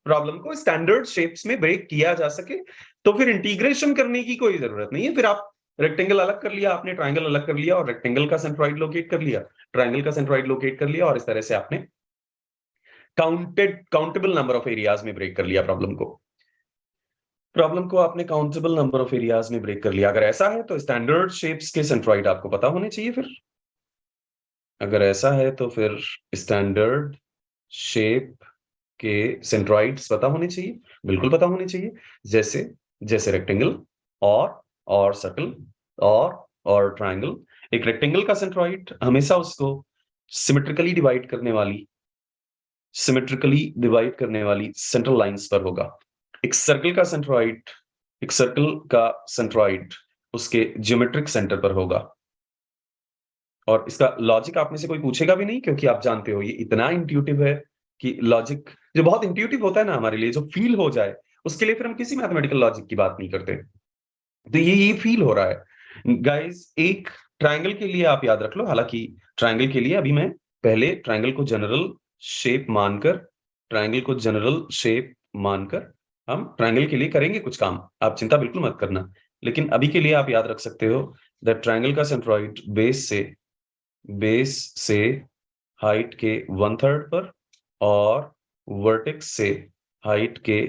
प्रॉब्लम को स्टैंडर्ड शेप्स में ब्रेक किया जा सके तो फिर इंटीग्रेशन करने की कोई जरूरत नहीं है। फिर आप रेक्टेंगल अलग कर लिया आपने, ट्राइंगल अलग कर लिया और रेक्टेंगल का सेंट्रॉइड लोकेट कर लिया, ट्राइंगल का सेंट्रॉइड लोकेट कर लिया और इस तरह से आपने काउंटेबल नंबर ऑफ एरियाज में ब्रेक कर लिया प्रॉब्लम को आपने काउंटेबल नंबर ऑफ एरियाज में ब्रेक कर लिया। अगर ऐसा है तो स्टैंडर्ड शेप्स के सेंट्रॉइड आपको पता होने चाहिए। फिर अगर ऐसा है तो फिर स्टैंडर्ड शेप के सेंट्रॉइड्स पता होने चाहिए, बिल्कुल पता होने चाहिए। जैसे जैसे रेक्टेंगल और सर्कल और ट्रायंगल। एक रेक्टेंगल का सेंट्रॉइड हमेशा उसको सिमेट्रिकली डिवाइड करने वाली सेंट्रल लाइंस पर होगा। एक सर्कल का सेंट्रॉइड उसके ज्योमेट्रिक सेंटर पर होगा। और इसका लॉजिक आप में से कोई पूछेगा भी नहीं, क्योंकि आप जानते हो ये इतना इंट्यूटिव है कि लॉजिक जो बहुत इंट्यूटिव होता है ना हमारे लिए, जो फील हो जाए, उसके लिए फिर हम किसी मैथमेटिकल लॉजिक की बात नहीं करते। तो ये फील हो रहा है गाइस। एक ट्रायंगल के लिए आप याद रख लो, हालांकि ट्रायंगल के लिए अभी मैं पहले ट्रायंगल को जनरल शेप मानकर हम ट्रायंगल के लिए करेंगे कुछ काम, आप चिंता बिल्कुल मत करना। लेकिन अभी के लिए आप याद रख सकते हो दैट ट्रायंगल का सेंट्रॉइड बेस से हाइट के 1/3 पर और वर्टेक्स से हाइट के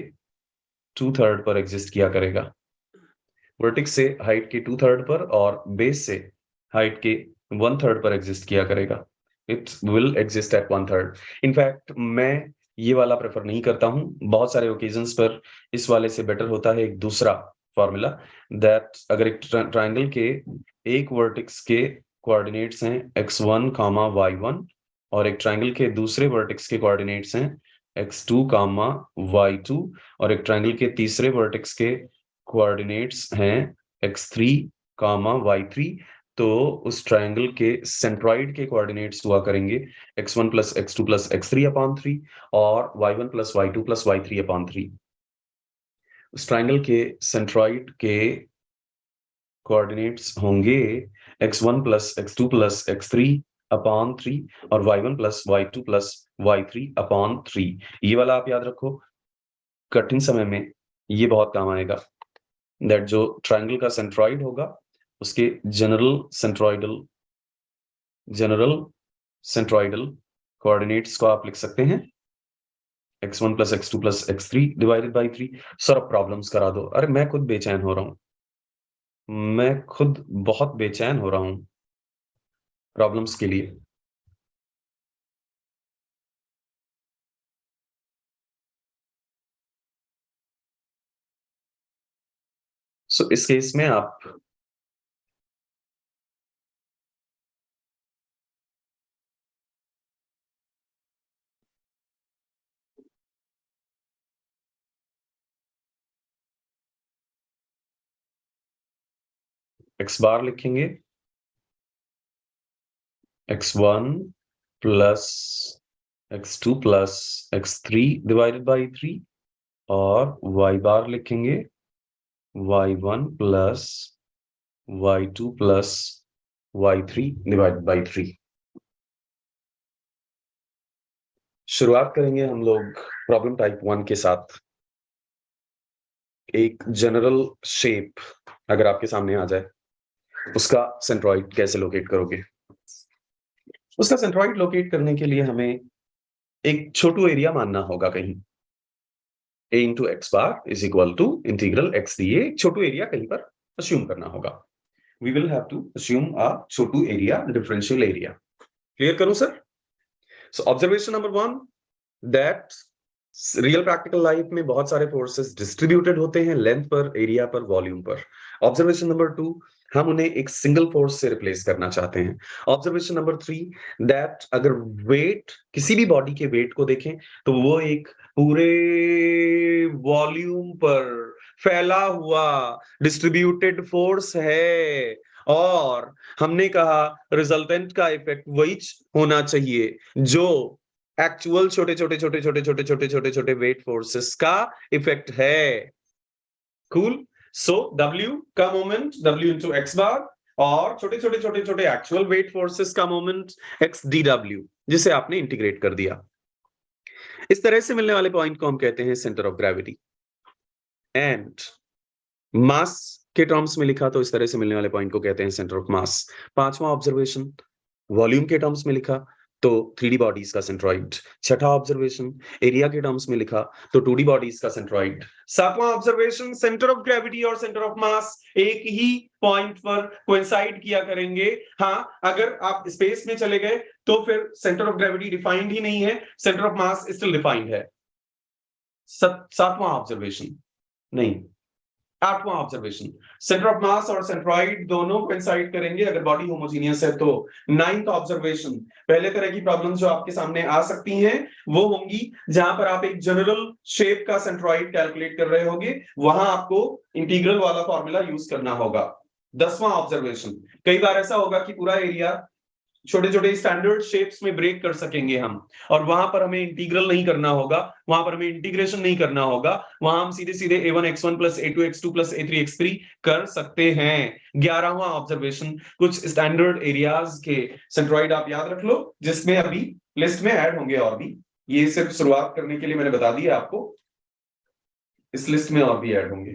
2/3 पर एग्जिस्ट किया करेगा। वर्टेक्स से हाइट के 2/3 पर और बेस से हाइट के 1/3 पर एग्जिस्ट किया करेगा। It will exist at 1/3। In fact मैं ये वाला प्रेफर नहीं करता हूं, बहुत सारे ओकेजन्स पर इस वाले से बेटर होता है एक दूसरा फॉर्मूला, दैट अगर एक ट्रायंगल के एक वर्टेक्स के कोऑर्डिनेट्स हैं x1, y1 और एक ट्रायंगल के दूसरे वर्टेक्स के कोऑर्डिनेट्स हैं x2, y2 और एक ट्रायंगल के तीसरे वर्टेक्स के कोऑर्डिनेट्स हैं x3, y3, तो उस ट्रायंगल के सेंट्रॉइड के कोऑर्डिनेट्स हुआ करेंगे x1 + x2 + x3/3 और y1 + y2 + y3/3। उस ट्रायंगल के सेंट्रॉइड के कोऑर्डिनेट्स होंगे x1 + x2 + x3/3 और y1 + y2 + y3/3। ये वाला आप याद रखो, कठिन समय में ये बहुत काम आएगा। दैट जो ट्रायंगल का सेंट्रॉइड होगा उसके जनरल सेंट्रॉइडल कोऑर्डिनेट्स को आप लिख सकते हैं x1 + x2 + x3/3। Sir problems करा दो। अरे मैं खुद बेचैन हो रहा हूं, मैं खुद बहुत बेचैन हो रहा हूं प्रॉब्लम्स के लिए। सो इस केस में आप x बार लिखेंगे x1 + x2 + x3/3 और y बार लिखेंगे y1 + y2 + y3/3। शुरुआत करेंगे हम लोग प्रॉब्लम टाइप 1 के साथ। एक जनरल शेप अगर आपके सामने आ जाए, उसका सेंट्रॉइड कैसे लोकेट करोगे? उसका सेंट्रॉइड लोकेट करने के लिए हमें एक छोटू एरिया मानना होगा कहीं। a × x bar = integral x दिए एक छोटू एरिया कहीं पर अस्यूम करना होगा। We will have to assume a छोटू एरिया, डिफरेंशियल एरिया। क्लियर करूं sir? So observation number 1 that real practical life में बहुत सारे फोर्सेस डिस्ट्रीब्यूटेड होते हैं लेंथ पर, एरिया पर, वॉल्यूम पर। ऑब्जर्वेशन नंबर 2 हम उन्हें एक सिंगल फोर्स से रिप्लेस करना चाहते हैं। ऑब्जर्वेशन नंबर 3 दैट अगर वेट, किसी भी बॉडी के वेट को देखें तो वो एक पूरे वॉल्यूम पर फैला हुआ डिस्ट्रीब्यूटेड फोर्स है और हमने कहा रिजल्टेंट का इफेक्ट वही होना चाहिए जो एक्चुअल छोटे वेट फोर्सेस का इफेक्ट है। कूल। सो W का मोमेंट W × x बार और छोटे एक्चुअल वेट फोर्सेस का मोमेंट x dW, जिसे आपने इंटीग्रेट कर दिया। इस तरह से मिलने वाले पॉइंट को हम कहते हैं centre of gravity. And mass के टर्म्स में लिखा तो इस तरह से मिलने वाले पॉइंट को कहते हैं सेंटर ऑफ मास। 5वां ऑब्जर्वेशन, वॉल्यूम के टर्म्स में लिखा तो 3D बॉडीज का सेंट्रॉइड। 6ठा ऑब्जर्वेशन, एरिया के टर्म्स में लिखा तो 2D बॉडीज का सेंट्रॉइड। 7वां ऑब्जर्वेशन, सेंटर ऑफ ग्रेविटी और सेंटर ऑफ मास एक ही पॉइंट पर कोइंसाइड किया करेंगे। हाँ, अगर आप स्पेस में चले गए तो फिर सेंटर ऑफ ग्रेविटी डिफाइंड ही नहीं है, centre of mass still defined है। 7वां ऑब्जर्वेशन नहीं, 8वां ऑब्जर्वेशन, सेंटर ऑफ मास और सेंट्रॉइड दोनों कोइंसाइड करेंगे अगर बॉडी होमोजीनियस है तो। 9th ऑब्जर्वेशन, पहले तरह की प्रॉब्लम्स जो आपके सामने आ सकती हैं वो होंगी जहां पर आप एक जनरल शेप का सेंट्रॉइड कैलकुलेट कर रहे होंगे, वहां आपको इंटीग्रल वाला फॉर्मूला यूज करना होगा। 10वां ऑब्जर्वेशन, कई बार ऐसा होगा कि पूरा एरिया छोटे छोटे स्टैंडर्ड शेप्स में ब्रेक कर सकेंगे हम, और वहां पर हमें इंटीग्रल नहीं करना होगा, वहां पर हमें इंटीग्रेशन नहीं करना होगा, वहां हम सीधे सीधे a1x1 plus a2x2 plus a3x3 कर सकते हैं। 11वां ऑब्जर्वेशन, कुछ स्टैंडर्ड एरियाज के सेंट्रॉइड आप याद रख लो जिसमें अभी लिस्ट में ऐड होंगे और भी, ये सिर्फ शुरुआत करने के लिए मैंने बता दिया आपको, इस लिस्ट में और भी ऐड होंगे।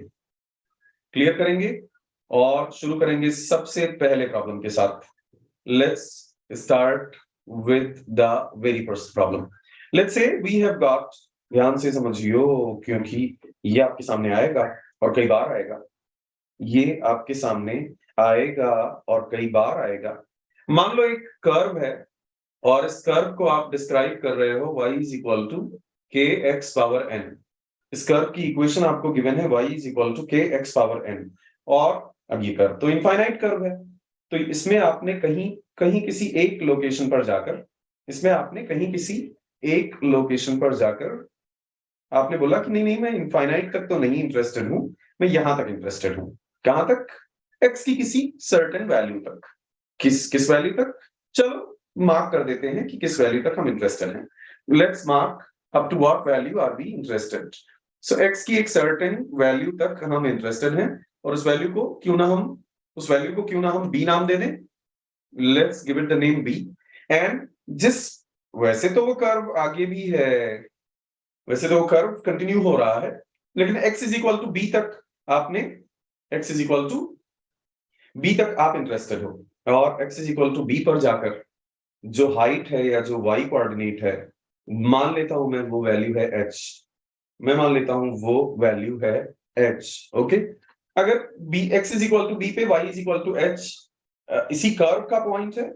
क्लियर करेंगे और शुरू करेंगे सबसे पहले प्रॉब्लम के साथ। Let's start with the very first problem. Let's say we have got, ध्यान से समझियो क्योंकि ये आपके सामने आएगा और कई बार आएगा, ये आपके सामने आएगा और कई बार आएगा। मान लो एक कर्व है और इस कर्व को आप डिस्क्राइब कर रहे हो y is equal to kx power n। इस कर्व की इक्वेशन आपको गिवन है y is equal to kx power n, और अब ये कर्व तो इनफाइनाइट कर्व है, तो इसमें आपने कहीं किसी एक लोकेशन पर जाकर आपने बोला कि नहीं मैं इनफाइनाइट तक तो नहीं इंटरेस्टेड हूं, मैं यहां तक इंटरेस्टेड हूं। कहां तक? x की किसी सर्टेन वैल्यू तक। किस वैल्यू तक? चलो मार्क कर देते हैं कि किस वैल्यू तक हम इंटरेस्टेड हैं। Let's mark up to what value are we interested. So x की एक सर्टेन वैल्यू तक हम इंटरेस्टेड हैं, और उस वैल्यू को क्यों ना हम b नाम दे दें। Let's give it the name b। And वैसे तो वो कर्व आगे भी है, वैसे तो वो कर्व कंटिन्यू हो रहा है, लेकिन x is equal to b तक आप इंटरेस्टेड हो, और x is equal to b पर जाकर जो हाइट है या जो y कोऑर्डिनेट है, मान लेता हूं मैं वो वैल्यू है h, ओके। अगर x is equal to b पे y is equal to h इसी कर्व का पॉइंट है,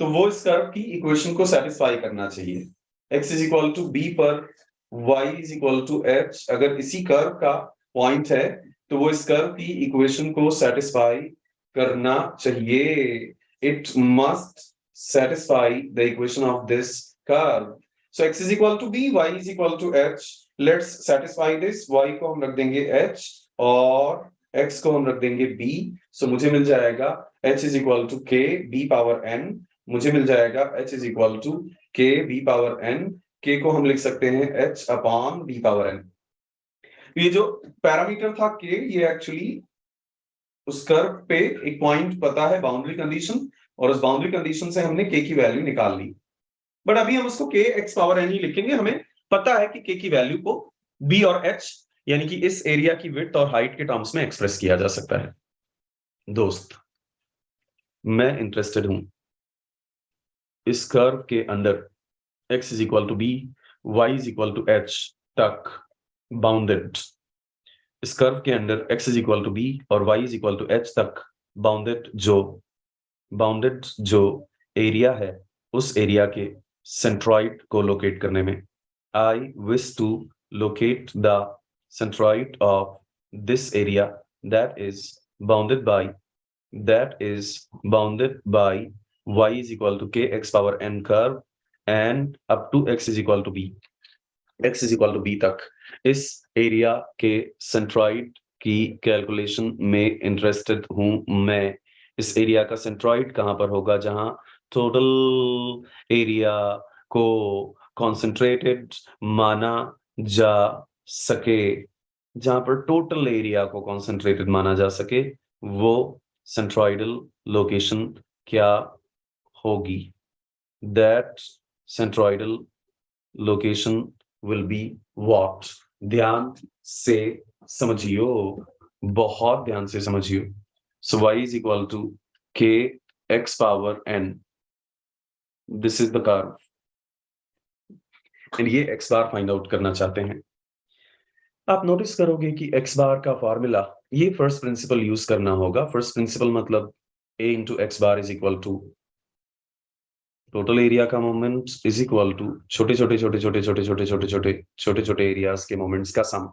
तो वो इस कर्व की इक्वेशन को सेटिस्फाई करना चाहिए। x is equal to b पर y is equal to h अगर इसी कर्व का पॉइंट है, तो वो इस कर्व की इक्वेशन को सेटिस्फाई करना चाहिए। It must satisfy the equation of this curve. So x is equal to b, y is equal to h। Let's satisfy this. y को हम रख देंगे h और x को हम रख देंगे b। सो मुझे मिल जाएगा h is equal to k b power n, मुझे मिल जाएगा h is equal to k b power n। k को हम लिख सकते हैं h upon b power n। ये जो पैरामीटर था k, ये एक्चुअली उस कर्व पे एक पॉइंट पता है, बाउंड्री कंडीशन, और उस बाउंड्री कंडीशन से हमने k की वैल्यू निकाल ली। बट अभी हम उसको k x पावर n ही लिखेंगे, हमें पता है कि k की वैल्यू को b और h यानी कि इस एरिया की विड्थ और हाइट के टर्म्स में एक्सप्रेस किया जा सकता है। दोस्त, मैं इंटरेस्टेड हूं इस कर्व के अंदर x is equal to b, y is equal to h तक बाउंडेड, इस कर्व के अंदर x is equal to b और y is equal to h तक बाउंडेड जो एरिया है, उस एरिया के सेंट्रॉइड को लोकेट करने में I wish to locate the centroid of this area that is bounded by y is equal to kx power n curve and up to x is equal to b तक इस area के centroid की calculation में interested हूं मैं। इस area का centroid कहां पर होगा? जहां टोटल एरिया को कॉन्सेंट्रेटेड माना जा सके, जहां पर टोटल एरिया को कॉन्सेंट्रेटेड माना जा सके, वो सेंट्रॉइडल लोकेशन क्या होगी? That centroidal location will be what? ध्यान से समझियो, बहुत ध्यान से समझिए। So y is equal to k x power n, this is the curve, and ये x बार फाइंड आउट करना चाहते हैं। आप नोटिस करोगे कि x बार का फॉर्मूला, ये फर्स्ट प्रिंसिपल यूज करना होगा। फर्स्ट प्रिंसिपल मतलब a into x bar is equal to total area का मोमेंट इज इक्वल टू छोटे छोटे छोटे छोटे छोटे छोटे छोटे छोटे छोटे छोटे एरियाज के मोमेंट्स का सम।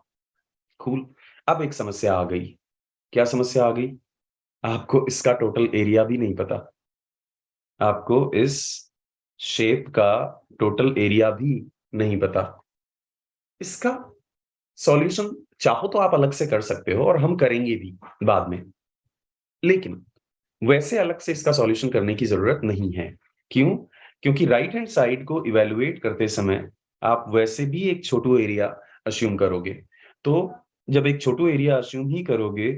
कूल। अब एक समस्या आ गई। क्या समस्या आ गई? आपको इसका टोटल एरिया भी नहीं पता, आपको इस शेप का टोटल एरिया भी नहीं पता। इसका सॉल्यूशन चाहो तो आप अलग से कर सकते हो, और हम करेंगे भी बाद में, लेकिन वैसे अलग से इसका सॉल्यूशन करने की जरूरत नहीं है। क्यों? क्योंकि राइट हैंड साइड को इवैल्यूएट करते समय आप वैसे भी एक छोटू एरिया अज्यूम करोगे। तो जब एक छोटू एरिया अज्यूम ही करोगे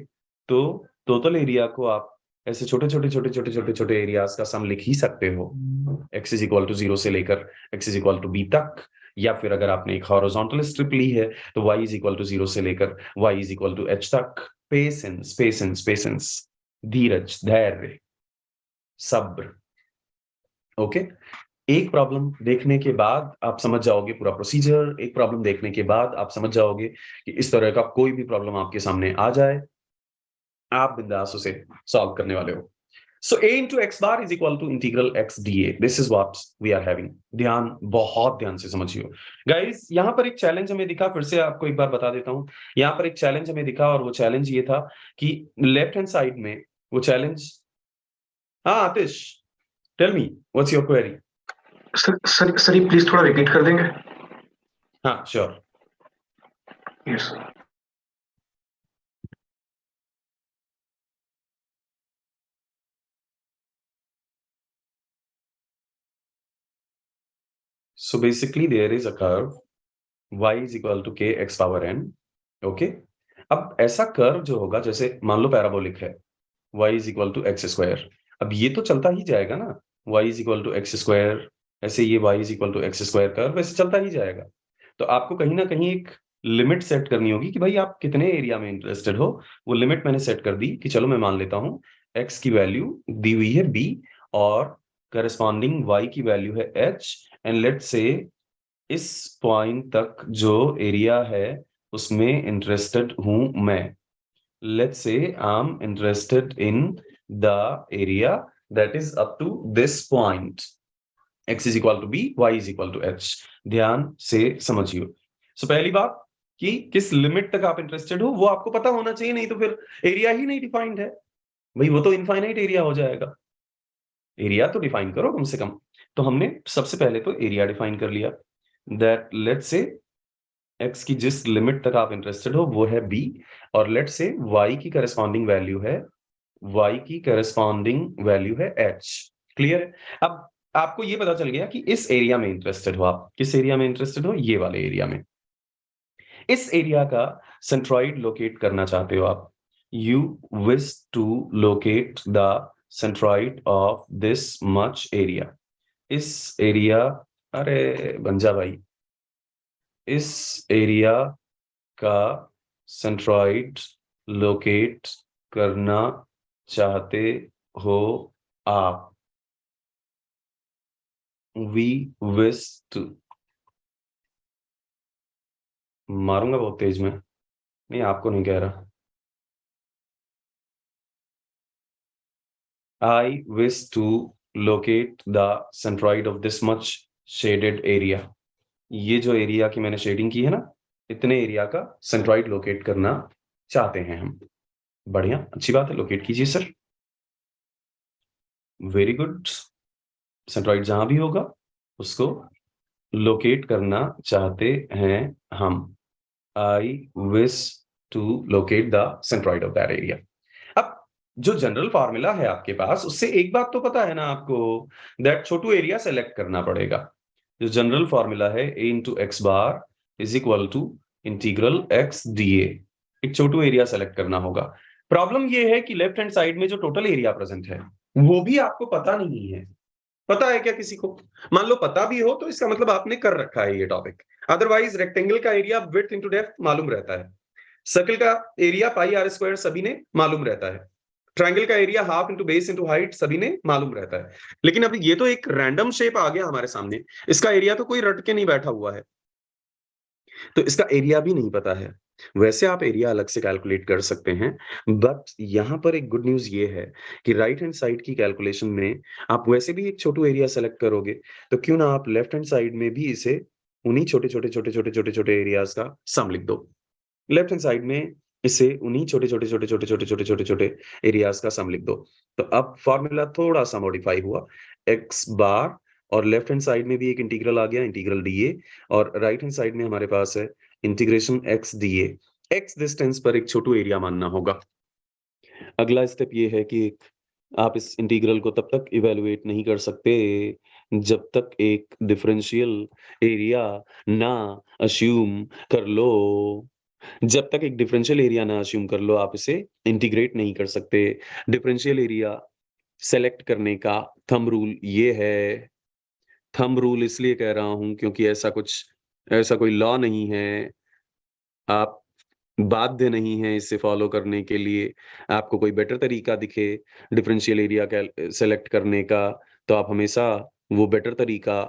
तो टोटल एरिया को आप ऐसे छोटे छोटे छोटे छोटे छोटे छोटे एरियाज का सम लिख ही सकते हो। x इज इक्वल टू 0 से लेकर x is equal to b तक, या फिर अगर आपने एक हॉरिजॉन्टल स्ट्रिप ली है तो y इज इक्वल टू 0 से लेकर y is equal to h तक। पेशेंस पेशेंस पेशेंस, धीरज, धैर्य, सब्र। ओके। एक प्रॉब्लम देखने के बाद आप समझ जाओगे पूरा प्रोसीजर। एक प्रॉब्लम देखने के बाद आप समझ जाओगे कि इस तरह का कोई भी प्रॉब्लम आपके सामने आ जाए, आप बिंदास उसे सॉल्व करने वाले हो। सो a into x bar is equal to integral x dA. This is what we are having. ध्यान, बहुत ध्यान से समझिए गाइस। यहाँ पर एक चैलेंज हमें दिखा, फिर से आपको एक बार बता देता हूँ। यहाँ पर एक चैलेंज हमें दिखा, और वो चैलेंज ये था कि लेफ्ट हैंड साइड में वो चैलेंज। हाँ Atish, tell me what's your query. Sir ये प्लीज थोड़ा रिपीट कर देंगे? हाँ sure. Yes. So basically there is a curve y is equal to k x power n. Okay. अब ऐसा कर्व जो होगा, जैसे मान लो पैराबोलिक है, y is equal to x square. अब ये तो चलता ही जाएगा ना, y is equal to x square, ऐसे ये y is equal to x square curve ऐसे चलता ही जाएगा। तो आपको कहीं ना कहीं एक लिमिट सेट करनी होगी कि भाई आप कितने एरिया में इंटरेस्टेड हो। वो लिमिट मैंने सेट कर दी कि चलो मैं मान लेता हूँ x की वैल्यू दी हुई है b, और करस्पॉन्डिंग y की वैल्यू है h, एंड लेट्स से इस पॉइंट तक जो एरिया है उसमें इंटरेस्टेड हूं मैं। Let's say I am interested in the area that is up to this point. x is equal to b, y is equal to h। ध्यान से समझिए। सो पहली बात कि किस लिमिट तक आप इंटरेस्टेड हो वो आपको पता होना चाहिए, नहीं तो फिर एरिया ही नहीं डिफाइंड है भाई, वो तो इनफाइनाइट एरिया हो जाएगा। एरिया तो डिफाइन करो कम से कम। तो हमने सबसे पहले तो एरिया डिफाइन कर लिया, दैट लेट्स से x की जिस लिमिट तक आप इंटरेस्टेड हो वो है b, और लेट्स से y की करस्पॉन्डिंग वैल्यू है h। क्लियर है? अब आपको ये पता चल गया कि इस एरिया में इंटरेस्टेड हो आप। किस एरिया में इंटरेस्टेड हो? ये वाले एरिया में। इस एरिया का सेंट्रॉइड लोकेट करना चाहते हो आप। You wish to locate the centroid of this much area. इस एरिया, अरे बंजा भाई, इस एरिया का सेंट्रॉइड लोकेट करना चाहते हो आप। वी विश टू, मारूंगा बहुत तेज में, नहीं आपको नहीं कह रहा। I wish to locate the centroid of this much shaded area. ये जो एरिया की मैंने शेडिंग की है ना, इतने एरिया का सेंट्रॉइड लोकेट करना चाहते हैं हम। बढ़िया, अच्छी बात है, लोकेट कीजिए सर। Very good. सेंट्रॉइड जहां भी होगा उसको लोकेट करना चाहते हैं हम। I wish to locate the centroid of that area. अब जो जनरल फॉर्मूला है आपके पास, उससे एक बात तो पता है ना आपको, दैट छोटू एरिया सेलेक्ट करना पड़ेगा। जो जनरल फॉर्मूला है a into x bar is equal to integral x dA। एक छोटू एरिया सेलेक्ट करना होगा। प्रॉब्लम ये है कि लेफ्ट हैंड साइड में जो टोटल एरिया प्रेजेंट है वो भी आपको पता नहीं है। पता है क्या किसी को? मान लो पता भी हो तो इसका मतलब आपने कर रखा है ये टॉपिक। अदरवाइज रेक्टेंगल का एरिया विड्थ इंटू डेप्थ मालूम रहता है। सर्कल का एरिया पाई आर स्क्वायर सभी ने मालूम रहता है, ट्रायंगल का area half into base into height सभी ने मालूम रहता है। लेकिन अभी ये तो एक रैंडम शेप आ गया हमारे सामने, इसका एरिया तो कोई रट के नहीं बैठा हुआ है, तो इसका एरिया भी नहीं पता है। वैसे आप एरिया अलग से कैलकुलेट कर सकते हैं, बट यहां पर एक गुड न्यूज ये है कि राइट हैंड साइड की कैलकुलेशन में आप वैसे भी एक छोटू एरिया सेलेक्ट करोगे, तो क्यों ना आप लेफ्ट हैंड साइड में भी इसे उन्हीं छोटे छोटे छोटे छोटे छोटे छोटे एरियाज का सम लिख दो। लेफ्ट हैंड साइड में इसे उन्हीं छोटे छोटे छोटे छोटे छोटे छोटे छोटे छोटे एरियाज का सम लिख दो। तो अब फॉर्मूला थोड़ा सा मॉडिफाई हुआ, एक्स बार और लेफ्ट हैंड साइड में भी एक इंटीग्रल आ गया, इंटीग्रल डीए, और राइट हैंड साइड में हमारे पास है integration x DA. X distance पर एक छोटू एरिया मानना होगा। अगला स्टेप ये है कि आप इस इंटीग्रल को तब तक इवेलुएट नहीं कर सकते जब तक एक डिफरेंशियल एरिया ना अस्यूम कर लो। जब तक एक डिफरेंशियल एरिया ना अस्यूम कर लो, आप इसे इंटीग्रेट नहीं कर सकते। डिफरेंशियल एरिया सेलेक्ट करने का थंब रूल ये है। थंब रूल इसलिए कह रहा हूं क्योंकि ऐसा कोई लॉ नहीं है, आप बाध्य नहीं है इसे फॉलो करने के लिए। आपको कोई बेटर तरीका दिखे डिफरेंशियल एरिया सेलेक्ट करने का, तो आप हमेशा वो बेटर तरीका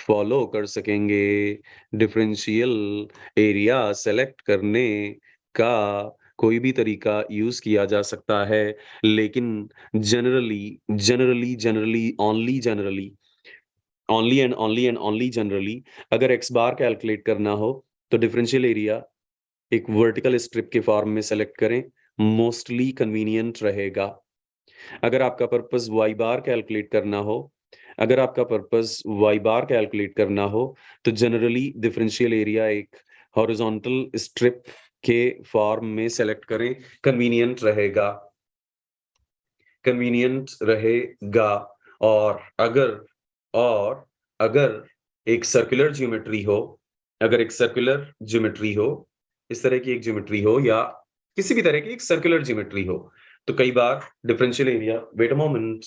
फॉलो कर सकेंगे। डिफरेंशियल एरिया सेलेक्ट करने का कोई भी तरीका यूज किया जा सकता है, लेकिन ओनली एंड ओनली जनरली अगर एक्स बार कैलकुलेट करना हो तो डिफरेंशियल एरिया एक वर्टिकल स्ट्रिप के फॉर्म में सेलेक्ट करें, मोस्टली कन्वीनियंट रहेगा। अगर आपका पर्पस वाई बार कैलकुलेट करना हो तो जनरली डिफरेंशियल एरिया एक हॉरिजॉन्टल स्ट्रिप के फॉर्म में सेलेक्ट करें, कन्वीनियंट रहेगा। और अगर एक सर्कुलर ज्योमेट्री हो, इस तरह की एक ज्योमेट्री हो या किसी भी तरह की एक सर्कुलर ज्योमेट्री हो, तो कई बार differential area, wait a moment,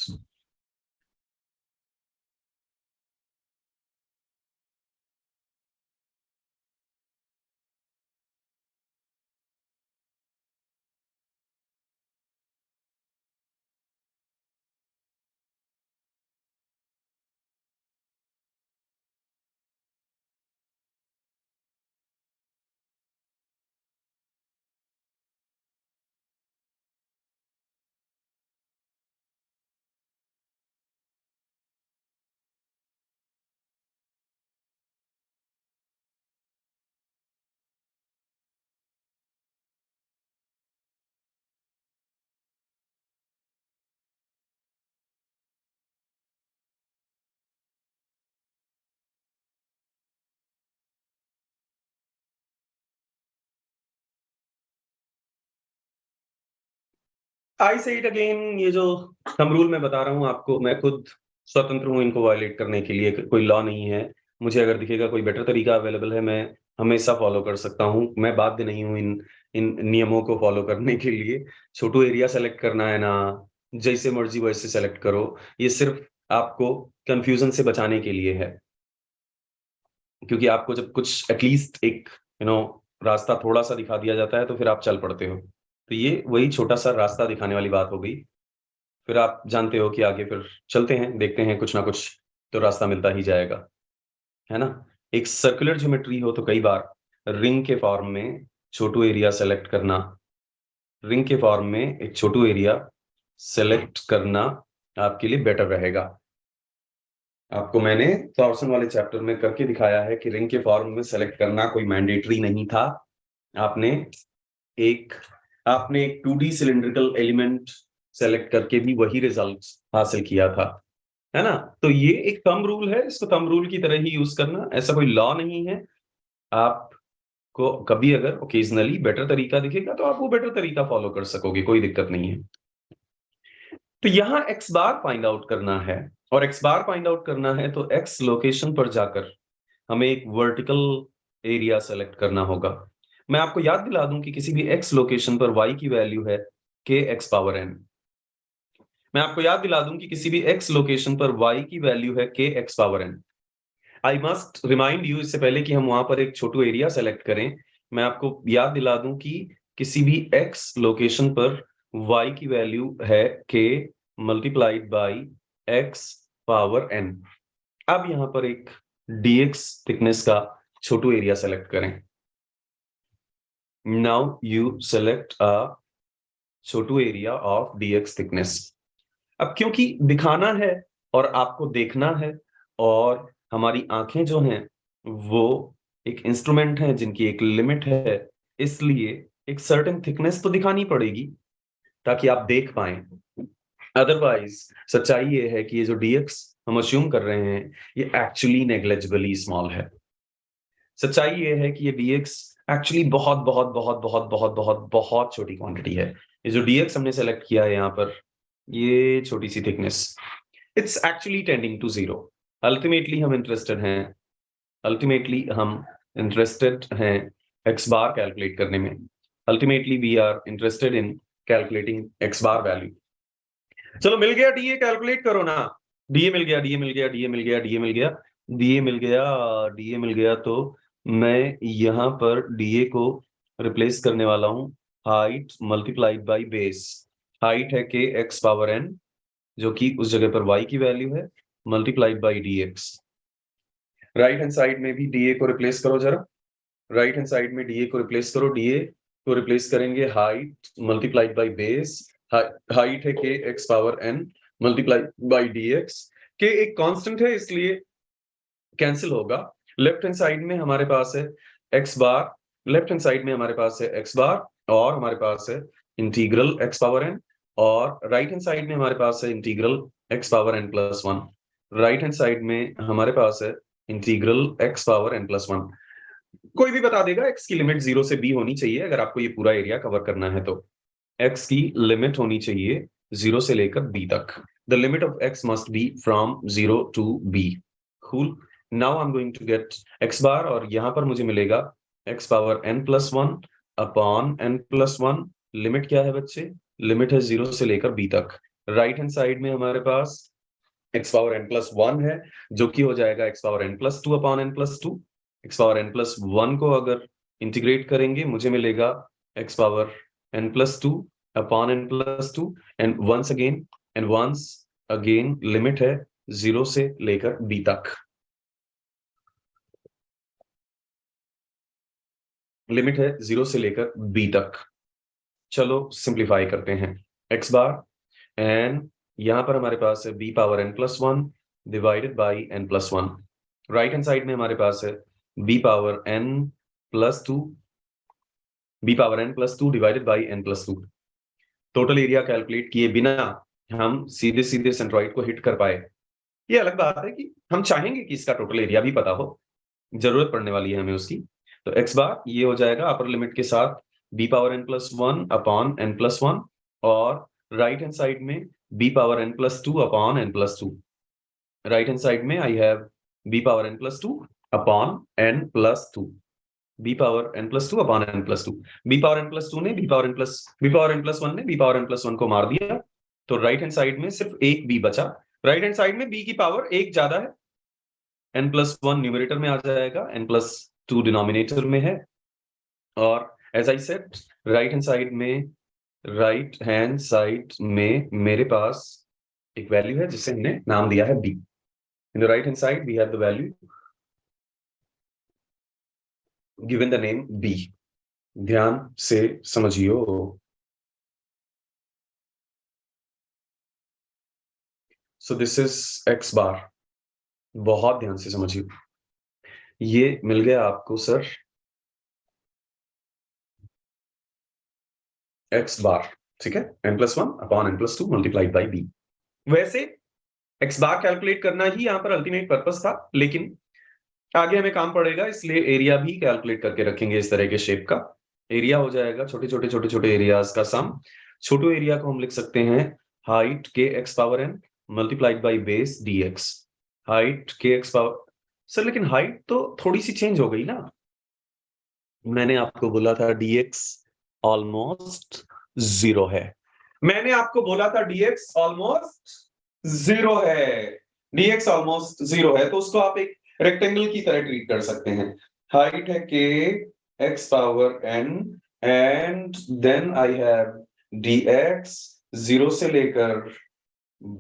I say it again, ये जो थंब रूल मैं बता रहा हूं आपको, मैं खुद स्वतंत्र हूं इनको वायलेट करने के लिए, कोई लॉ नहीं है। मुझे अगर दिखेगा कोई बेटर तरीका अवेलेबल है, मैं हमेशा फॉलो कर सकता हूं। मैं बाध्य नहीं हूं इन नियमों को फॉलो करने के लिए। छोटू एरिया सेलेक्ट करना है ना, जैसे मर्जी वैसे सेलेक्ट करो, ये सिर्फ आपको कंफ्यूजन से बचाने के लिए है। क्योंकि आपको जब कुछ एटलीस्ट एक रास्ता थोड़ा सा दिखा दिया जाता है तो फिर आप चल पड़ते हो। तो ये वही छोटा सा रास्ता दिखाने वाली बात हो गई। फिर आप जानते हो कि आगे फिर चलते हैं, देखते हैं, कुछ ना कुछ तो रास्ता मिलता ही जाएगा, है ना। एक सर्कुलर ज्योमेट्री हो तो कई बार रिंग के फॉर्म में छोटू एरिया सेलेक्ट करना, आपके लिए बेटर रहेगा। आपको मैंने टॉर्सन वाले चैप्टर में करके दिखाया है कि रिंग के फॉर्म में सेलेक्ट करना कोई मैंडेटरी नहीं था। आपने एक 2D सिलिंड्रिकल एलिमेंट सेलेक्ट करके भी वही रिजल्ट हासिल किया था, है ना। तो ये एक थंब रूल है, इसको थंब रूल की तरह ही यूज करना, ऐसा कोई लॉ नहीं है। आपको कभी अगर ओकेजनली बेटर तरीका दिखेगा तो आप वो बेटर तरीका फॉलो कर सकोगे, कोई दिक्कत नहीं है। तो यहां एक्स बार फाइंड आउट करना है, और एक्स बार फाइंड आउट करना है तो एक्स लोकेशन पर जाकर हमें एक वर्टिकल एरिया सेलेक्ट करना होगा। मैं आपको याद दिला दूं कि किसी भी एक्स लोकेशन पर y की वैल्यू है k x पावर n। मैं आपको याद दिला दूं कि किसी भी x लोकेशन पर y की वैल्यू है k x power n। I must remind you, इससे पहले कि हम वहां पर एक छोटू एरिया सेलेक्ट करें, मैं आपको याद दिला दूं कि किसी भी x लोकेशन पर y की वैल्यू है k multiplied by x power n। अब यहां पर एक dx थिकनेस का छोटू एरिया सेलेक्ट करें। Now you select a Chhotu area of dx thickness. अब क्योंकि दिखाना है और आपको देखना है और हमारी आंखें जो हैं वो एक इंस्ट्रूमेंट है जिनकी एक लिमिट है, इसलिए एक सर्टेन थिकनेस तो दिखानी पड़ेगी ताकि आप देख पाएं। अदरवाइज सच्चाई ये है कि ये जो dx हम अस्यूम कर रहे हैं ये एक्चुअली नेग्लिजिबली स्मॉल है। सच्चाई ये है कि ये dx एक्चुअली बहुत बहुत बहुत बहुत बहुत बहुत बहुत छोटी क्वांटिटी है। ये जो dx हमने सेलेक्ट किया है यहाँ पर, ये छोटी सी thickness, it's actually tending to zero. Ultimately हम इंटरेस्टेड हैं x बार कैलकुलेट करने में। Ultimately we are interested in calculating x bar value. चलो मिल गया dA, कैलकुलेट करो ना। dA मिल गया, dA मिल गया, dA मिल गया, dA मिल गया, dA मिल गया, dA मिल गया। तो मैं यहाँ पर dA को रिप्लेस करने वाला हूँ height multiplied by base. Height है k x पावर n जो कि उस जगह पर y की वैल्यू है, multiplied by dx। Right hand side में भी dA को रिप्लेस करो जरा। राइट हैंड साइड में dA को रिप्लेस करो। dA को रिप्लेस करेंगे height multiplied by base. Height है k x power n multiplied by dx। k एक कांस्टेंट है इसलिए कैंसिल होगा। लेफ्ट हैंड साइड में हमारे पास है x बार, लेफ्ट हैंड साइड में हमारे पास है x बार और हमारे पास है इंटीग्रल x पावर n, और राइट हैंड साइड में हमारे पास है integral x power n plus 1। Right hand side में हमारे पास है integral x power n plus 1। कोई भी बता देगा x की लिमिट 0 से b होनी चाहिए अगर आपको ये पूरा एरिया कवर करना है। तो x की लिमिट होनी चाहिए 0 से लेकर b तक। The limit of x must be from 0 to b. Cool. Now I'm going to get x bar और यहाँ पर मुझे मिलेगा x power n plus 1 upon n plus 1। Limit क्या है बच्चे? लिमिट है 0 से लेकर b तक। राइट हैंड साइड में हमारे पास x पावर n प्लस 1 है जो कि हो जाएगा x power n plus 2 upon n plus 2। x power n plus 1 को अगर इंटीग्रेट करेंगे मुझे मिलेगा x power n plus 2 upon n plus 2। And once again limit है 0 से लेकर b तक। लिमिट है 0 से लेकर b तक। चलो सिंप्लीफाई करते हैं। x बार एंड यहां पर हमारे पास है b power n plus 1 divided by n plus 1। Right hand side में हमारे पास है b power n plus 2, b power n plus 2 divided by n plus 2। Total area calculate किए बिना हम सीधे सीधे सेंट्रॉइड को हिट कर पाए। ये अलग बात है कि हम चाहेंगे कि इसका टोटल एरिया भी पता हो, जरूरत पड़ने वाली है हमें उसकी। तो x बार ये हो जाएगा अपर लिमिट के साथ b power n plus 1 upon n plus 1 और राइट हैंड साइड में b power n plus 2 upon n plus 2। Right hand side में I have b power n plus 2 upon n plus 2। b power n plus 2 upon n plus 2। b power n plus 2 ने b power n plus 1 ने b power n plus 1 को मार दिया। तो right hand side में सिर्फ एक b बचा। राइट हैंड साइड में b की पावर एक ज्यादा है, n प्लस 1 न्यूमरेटर में आ जाएगा, n प्लस 2 डिनोमिनेटर में है। और as I said right hand side में मेरे पास एक वैल्यू है जिसे हमने नाम दिया है b। In the right hand side we have the value given the name b। ध्यान से समझियो। सो दिस इज x बार, बहुत ध्यान से समझिए। ये मिल गया आपको सर x बार, ठीक है, n plus 1 upon n plus 2 multiplied by b। वैसे x बार कैलकुलेट करना ही यहाँ पर अल्टीमेट पर्पस था, लेकिन आगे हमें काम पड़ेगा इसलिए एरिया भी कैलकुलेट करके रखेंगे। इस तरह के शेप का एरिया हो जाएगा छोटे छोटे एरियाज का सम। छोटे एरिया को हम लिख सकते हैं height k x power n multiplied by base dx। Height k x power, sir लेकिन हाइट तो थोड़ी सी चेंज हो गई ना। मैंने आपको बोला था dx ऑलमोस्ट 0 है। मैंने आपको बोला था dx ऑलमोस्ट 0 है। dx ऑलमोस्ट 0 है तो उसको आप एक रेक्टेंगल की तरह ट्रीट कर सकते हैं। हाइट है k x power n and then I have dx 0 से लेकर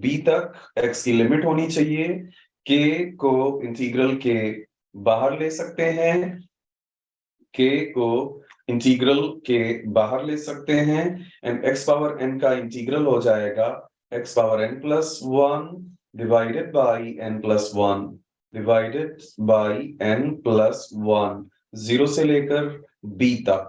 b तक x की लिमिट होनी चाहिए, k को इंटीग्रल के बाहर ले सकते हैं, k को इंटीग्रल के बाहर ले सकते हैं, एंड x पावर n का इंटीग्रल हो जाएगा x power n plus 1 divided by n plus 1 divided by n plus 1, 0 से लेकर b तक,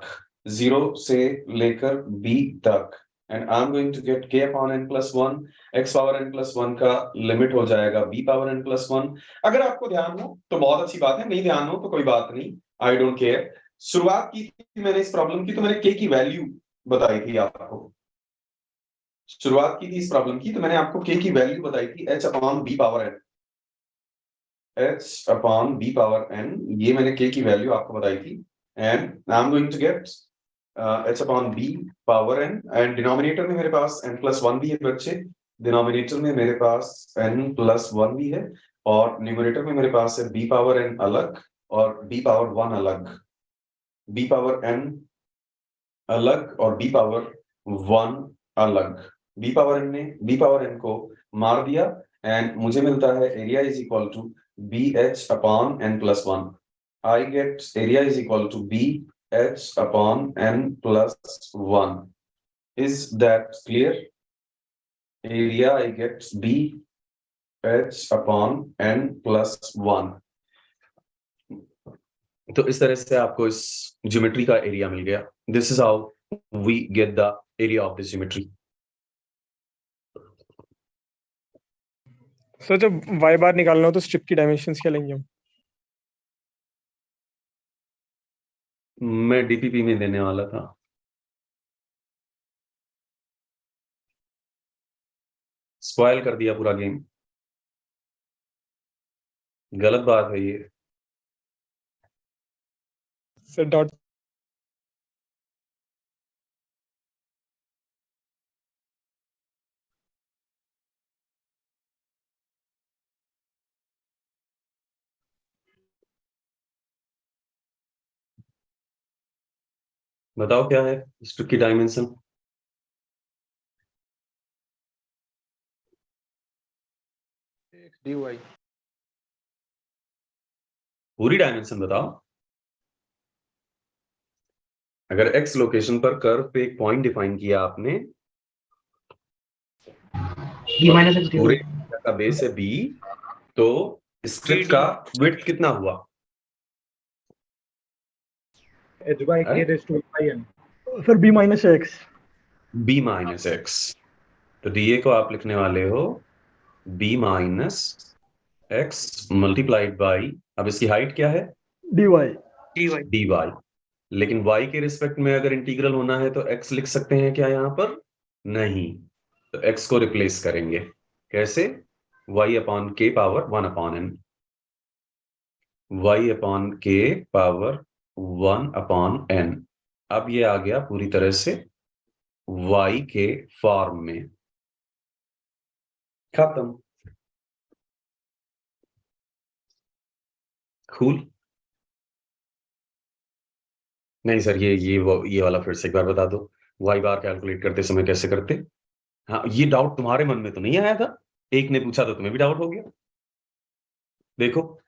0 से लेकर b तक, and I am going to get k upon n plus 1, x power n plus 1 का लिमिट हो जाएगा b पावर n प्लस 1। अगर आपको ध्यान हो तो बहुत अच्छी बात है, नहीं ध्यान हो तो कोई बात नहीं, आई डोंट केयर। शुरुआत की थी मैंने इस प्रॉब्लम की तो मैंने k की वैल्यू बताई थी आपको, शुरुआत की थी इस प्रॉब्लम की तो मैंने आपको k की वैल्यू बताई थी h upon b power n, h upon b power n, ये मैंने k की वैल्यू आपको बताई थी, and I am going to get h upon b power n, and denominator में मेरे पास n प्लस 1 भी है बच्चे, डिनोमिनेटर में मेरे पास n प्लस 1 भी है, और न्यूमरेटर में मेरे पास है b पावर n अलग और b पावर 1 अलग, b पावर n अलग और b पावर 1 अलग। b पावर n ने b पावर n को मार दिया एंड मुझे मिलता है area is equal to bh upon n plus 1। I get area is equal to bh upon n plus 1. Is that clear? Area I get bh upon n plus 1. तो इस तरह से आपको इस ज्योमेट्री का एरिया मिल गया। This is how we get the area of this geometry. Sir जब y बार निकालना हो तो स्ट्रिप की डायमेंशंस क्या लेंगे हम? मैं डीपीपी में देने वाला था। स्पॉइल कर दिया पूरा गेम, गलत बात है ये। सर डॉट बताओ क्या है स्ट्रिप की डायमेंशन? dy पूरी डायमेंशन बताओ। अगर x लोकेशन पर कर्व पे एक पॉइंट डिफाइन किया आपने, b माइनस x पूरे का बेस है b, तो स्ट्रिप का विड्थ कितना हुआ? h by k raised to by n sir b minus x। b minus x, तो dA को आप लिखने वाले हो b minus x multiplied by, अब इसकी हाइट क्या है? dy। लेकिन y के रिस्पेक्ट में अगर इंटीग्रल होना है तो x लिख सकते हैं क्या यहाँ पर? नहीं, तो x को रिप्लेस करेंगे कैसे? y upon k power 1 upon n, y upon k power 1 upon n। अब ये आ गया पूरी तरह से y के फॉर्म में, खत्म। कूल? नहीं सर, ये वाला फिर से एक बार बता दो, y बार कैलकुलेट करते समय कैसे करते? हाँ, ये डाउट तुम्हारे मन में तो नहीं आया था, एक ने पूछा तो तुम्हें भी डाउट हो गया। देखो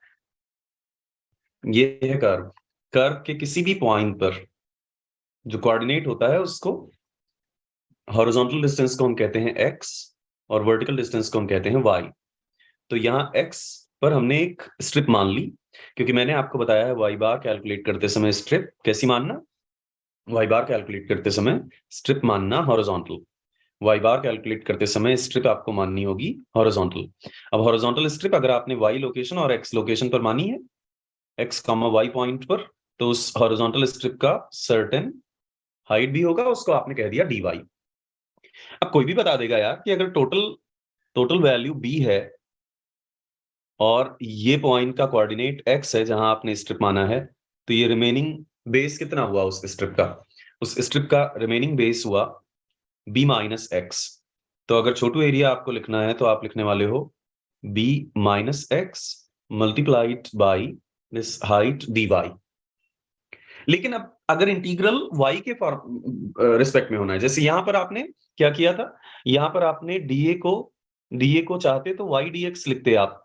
ये है कर्व, कर्व के किसी भी पॉइंट पर जो कोऑर्डिनेट होता है उसको, हॉरिजॉन्टल डिस्टेंस को हम कहते हैं x और वर्टिकल डिस्टेंस को हम कहते हैं y। तो यहाँ x पर हमने एक स्ट्रिप मान ली, क्योंकि मैंने आपको बताया है y बार कैलकुलेट करते समय स्ट्रिप कैसी मानना, y बार कैलकुलेट करते समय स्ट्रिप मानना हॉरिजॉन्टल, y बार कैलकुलेट करते समय स्ट्रिप आपको माननी होगी हॉरिजॉन्टल। अब हॉरिजॉन्टल स्ट्रिप अगर आपने y लोकेशन और x लोकेशन पर मानी है, x, y पॉइंट पर, तो उस हॉरिजॉन्टल स्ट्रिप का सर्टेन हाइट भी होगा, उसको आपने कह दिया dy। अब कोई भी बता देगा यार कि अगर टोटल वैल्यू b है और ये पॉइंट का कोऑर्डिनेट x है जहां आपने स्ट्रिप माना है, तो ये रिमेनिंग बेस कितना हुआ उस स्ट्रिप का? उस स्ट्रिप का रिमेनिंग बेस हुआ b माइनस x। तो अगर छोटू एरिया आपको लिखना है तो आप लिखने वाले हो b minus x multiplied by this height dy। लेकिन अब अगर इंटीग्रल y के रिस्पेक्ट में होना है, जैसे यहां पर आपने क्या किया था, यहां पर आपने dA को चाहते तो y dx लिखते आप,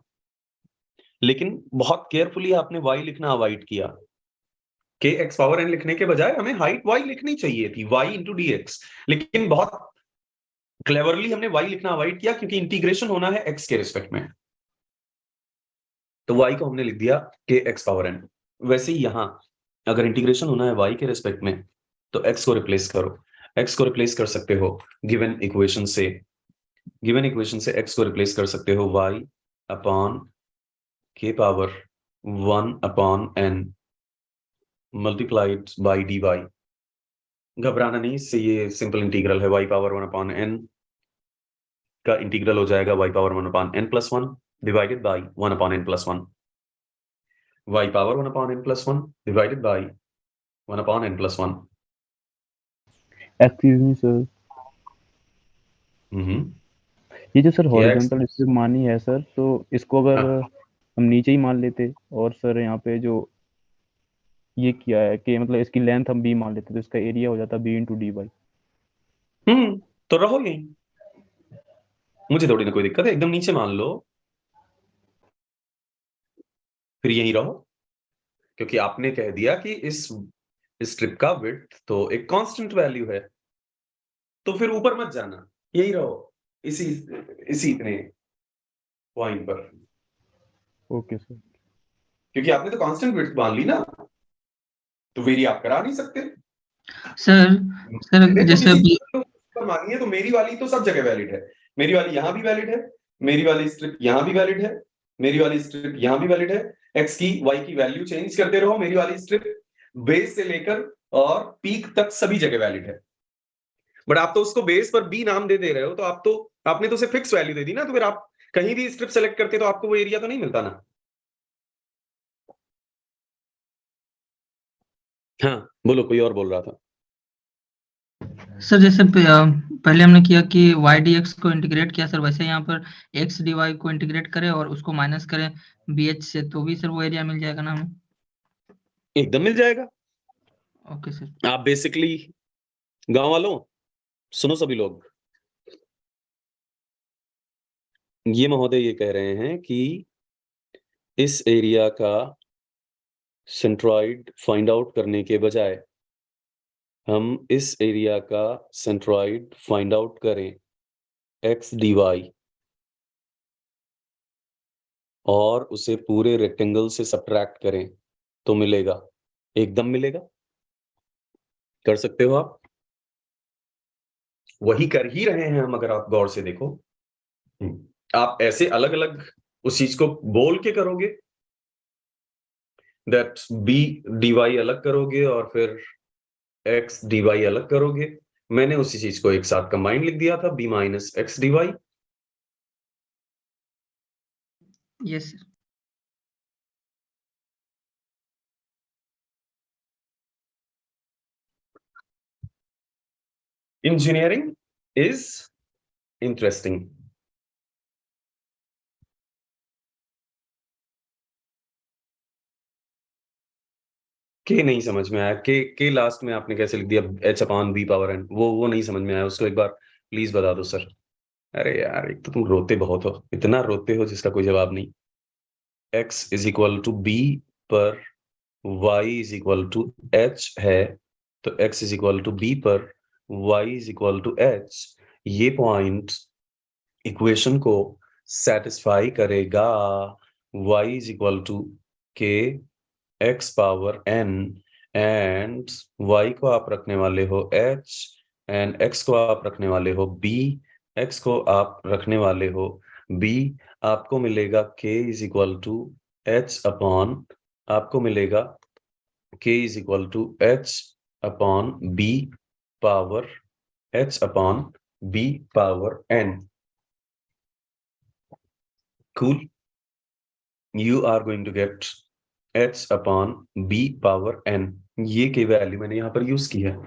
लेकिन बहुत केयरफुली आपने y लिखना अवॉइड किया। kx पावर n लिखने के बजाय हमें हाइट y लिखनी चाहिए थी, y इंटू dx, लेकिन बहुत क्लेवरली हमने y लिखना अवॉइड किया क्योंकि इंटीग्रेशन होना है x के रिस्पेक्ट में, तो y को हमने लिख दिया kx पावर n। वैसे ही यहां अगर इंटीग्रेशन होना है y के रिस्पेक्ट में तो x को रिप्लेस करो, x को रिप्लेस कर सकते हो गिवन इक्वेशन से x को रिप्लेस कर सकते हो y upon k power 1 upon n multiplied by dy। घबराना नहीं, इससे ये सिंपल इंटीग्रल है, y पावर 1 अपॉन n का इंटीग्रल हो जाएगा y power 1 upon n plus 1 divided by 1 upon n plus 1, y power 1 upon n plus 1 divided by 1 upon n plus 1। Excuse me sir, ये जो सर हॉरिजॉन्टल स्ट्रिप मानी है sir, तो इसको अगर हम नीचे ही मान लेते और सर यहाँ पे जो ये किया है कि मतलब इसकी लेंथ हम b मान लेते तो इसका एरिया हो जाता b इंटू डी वाई। तो रहो यही, मुझे थोड़ी ना कोई दिक्कत है, एकदम नीचे मान लो फिर यही रहो, क्योंकि आपने कह दिया कि इस स्ट्रिप का विड्थ तो एक कांस्टेंट वैल्यू है, तो फिर ऊपर मत जाना, यही रहो इसी इतने पॉइंट पर। ओके सर, क्योंकि आपने तो कांस्टेंट विड्थ मान ली ना, तो वेरी आप करा नहीं सकते सर जैसे मानी है तो मेरी वाली तो सब जगह वैलिड है, मेरी वाली यहां भी वैलिड है, मेरी वाली स्ट्रिप यहां भी वैलिड है, मेरी वाली स्ट्रिप यहां भी वैलिड है, x की y की वैल्यू चेंज करते रहो, मेरी वाली स्ट्रिप बेस से लेकर और पीक तक सभी जगह वैलिड है। बट आप तो उसको बेस पर b नाम दे रहे हो, तो आपने तो उसे फिक्स वैल्यू दे दी ना, तो फिर आप कहीं भी स्ट्रिप सेलेक्ट करते तो आपको वो एरिया तो नहीं मिलता ना। हाँ बोलो, कोई और बोल रहा था। सर जैसे पहले हमने किया कि y dx को इंटीग्रेट किया सर, वैसे यहाँ पर x dy को इंटीग्रेट करें और उसको माइनस करें bh से, तो भी सर वो एरिया मिल जाएगा ना हमें? एकदम मिल जाएगा। Okay sir. आप बेसिकली गांव वालों सुनो, सभी लोग, ये महोदय ये कह रहे हैं कि इस एरिया का सेंट्रॉइड फाइंड आउट करने के बजाय हम इस एरिया का सेंट्रॉइड फाइंड आउट करें x dy और उसे पूरे रेक्टेंगल से सब्ट्रैक्ट करें तो मिलेगा, एकदम मिलेगा। कर सकते हो आप, वही कर ही रहे हैं हम, अगर आप गौर से देखो। आप ऐसे अलग अलग उस चीज को बोल के करोगे, दैट b dy अलग करोगे और फिर x dy अलग करोगे, मैंने उसी चीज को एक साथ कंबाइन लिख दिया था, b minus x dy। Yes sir. Engineering is interesting. के नहीं समझ में आया, के लास्ट में आपने कैसे लिख दिया h upon b power n, वो नहीं समझ में आया, उसको एक बार प्लीज बता दो सर। अरे यार, एक तो तुम रोते बहुत हो, इतना रोते हो जिसका कोई जवाब नहीं। x is equal to b पर y is equal to h है, तो x is equal to b पर y is equal to h, ये पॉइंट इक्वेशन को सेटिस्फाई करेगा। y is equal to k x power n and y को आप रखने वाले हो h एंड x को आप रखने वाले हो b, x को आप रखने वाले हो b, आपको मिलेगा k is equal to h upon, आपको मिलेगा k is equal to h upon b power h upon b power n। Cool. You are going to get h upon b power n। ये की value मैंने यहां पर use की है।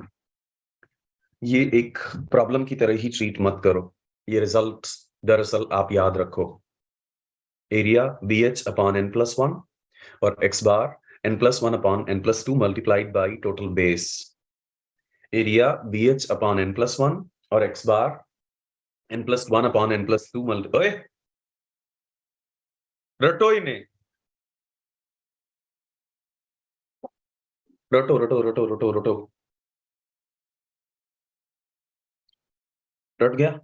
ये एक प्रॉब्लम की तरह ही ट्रीट मत करो, ये रिजल्ट दरअसल आप याद रखो, area bh upon n plus 1 और x bar n+1 upon n+2 multiplied by total base. Area BH upon n+1 और x bar n+1 upon n+2 ओए रटो इन्हें, रटो रटो रटो रटो रटो, रट गया,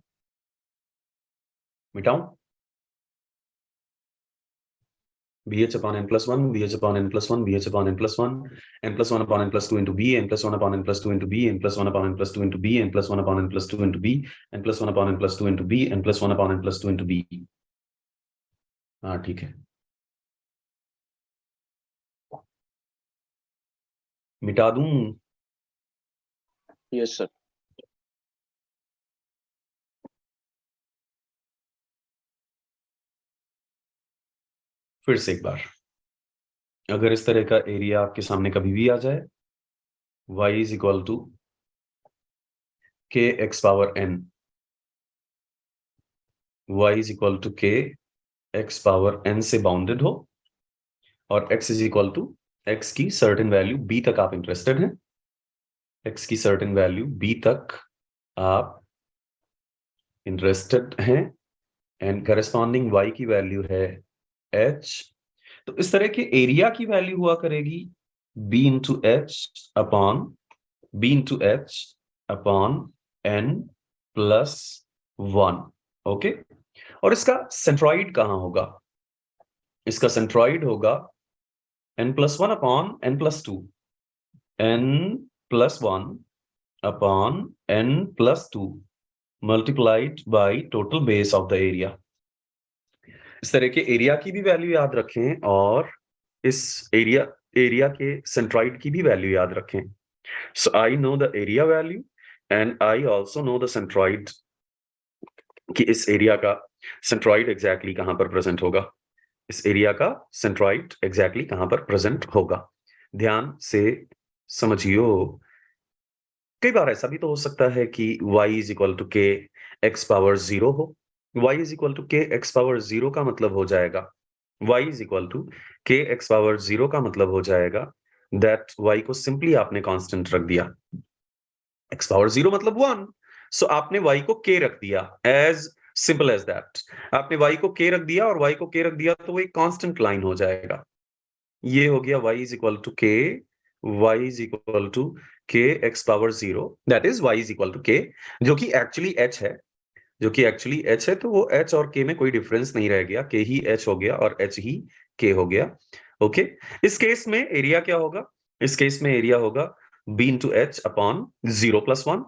मिटाऊं? BH upon n+1, BH upon n+1, BH upon n+1, n+1 upon n+2 into B, n+1 upon n+2 into B, n+1 upon n+2 into B, n+1 upon n+2 into B, n+1 upon n+2 into B, n+1 upon n+2 into B. हाँ ठीक है, मिटा दूं? Yes sir. फिर से एक बार, अगर इस तरह का एरिया आपके सामने कभी भी आ जाए, y is equal to k x power n, y is equal to k x power n से बाउंडेड हो और x is equal to x की सर्टेन वैल्यू b तक आप इंटरेस्टेड हैं, x की सर्टेन वैल्यू b तक आप इंटरेस्टेड हैं एंड करस्पॉन्डिंग y की वैल्यू है h। तो इस तरह के एरिया की वैल्यू हुआ करेगी b into H upon n+1। Okay, और इसका सेंट्रॉइड कहां होगा? इसका सेंट्रॉइड होगा n+1 upon n+2, n+1 upon n+2 multiplied by total base of the area. इस तरह के एरिया की भी वैल्यू याद रखें और इस एरिया के सेंट्रॉइड की भी वैल्यू याद रखें। So I know the area value and I also know the centroid, कि इस एरिया का सेंट्रॉइड एग्जैक्टली कहां पर प्रेजेंट होगा, इस एरिया का सेंट्रॉइड एग्जैक्टली कहां पर प्रेजेंट होगा। ध्यान से समझियो। कई बार ऐसा भी तो हो सकता है कि y is equal to k x power 0 हो। y is equal to k x power 0 का मतलब हो जाएगा, y is equal to k x power 0 का मतलब हो जाएगा that y को सिंपली आपने कांस्टेंट रख दिया, x power 0 मतलब 1, सो आपने y को k रख दिया, एज सिंपल एज दैट। आपने y को k रख दिया और y को k रख दिया तो वो एक कांस्टेंट लाइन हो जाएगा। ये हो गया y is equal to k, y is equal to k x power 0, that is y is equal to k, जो कि एक्चुअली h है, तो वो h और k में कोई डिफरेंस नहीं रह गया, k ही h हो गया और h ही k हो गया। ओके, इस केस में एरिया क्या होगा? इस केस में एरिया होगा b into h upon 0 plus 1,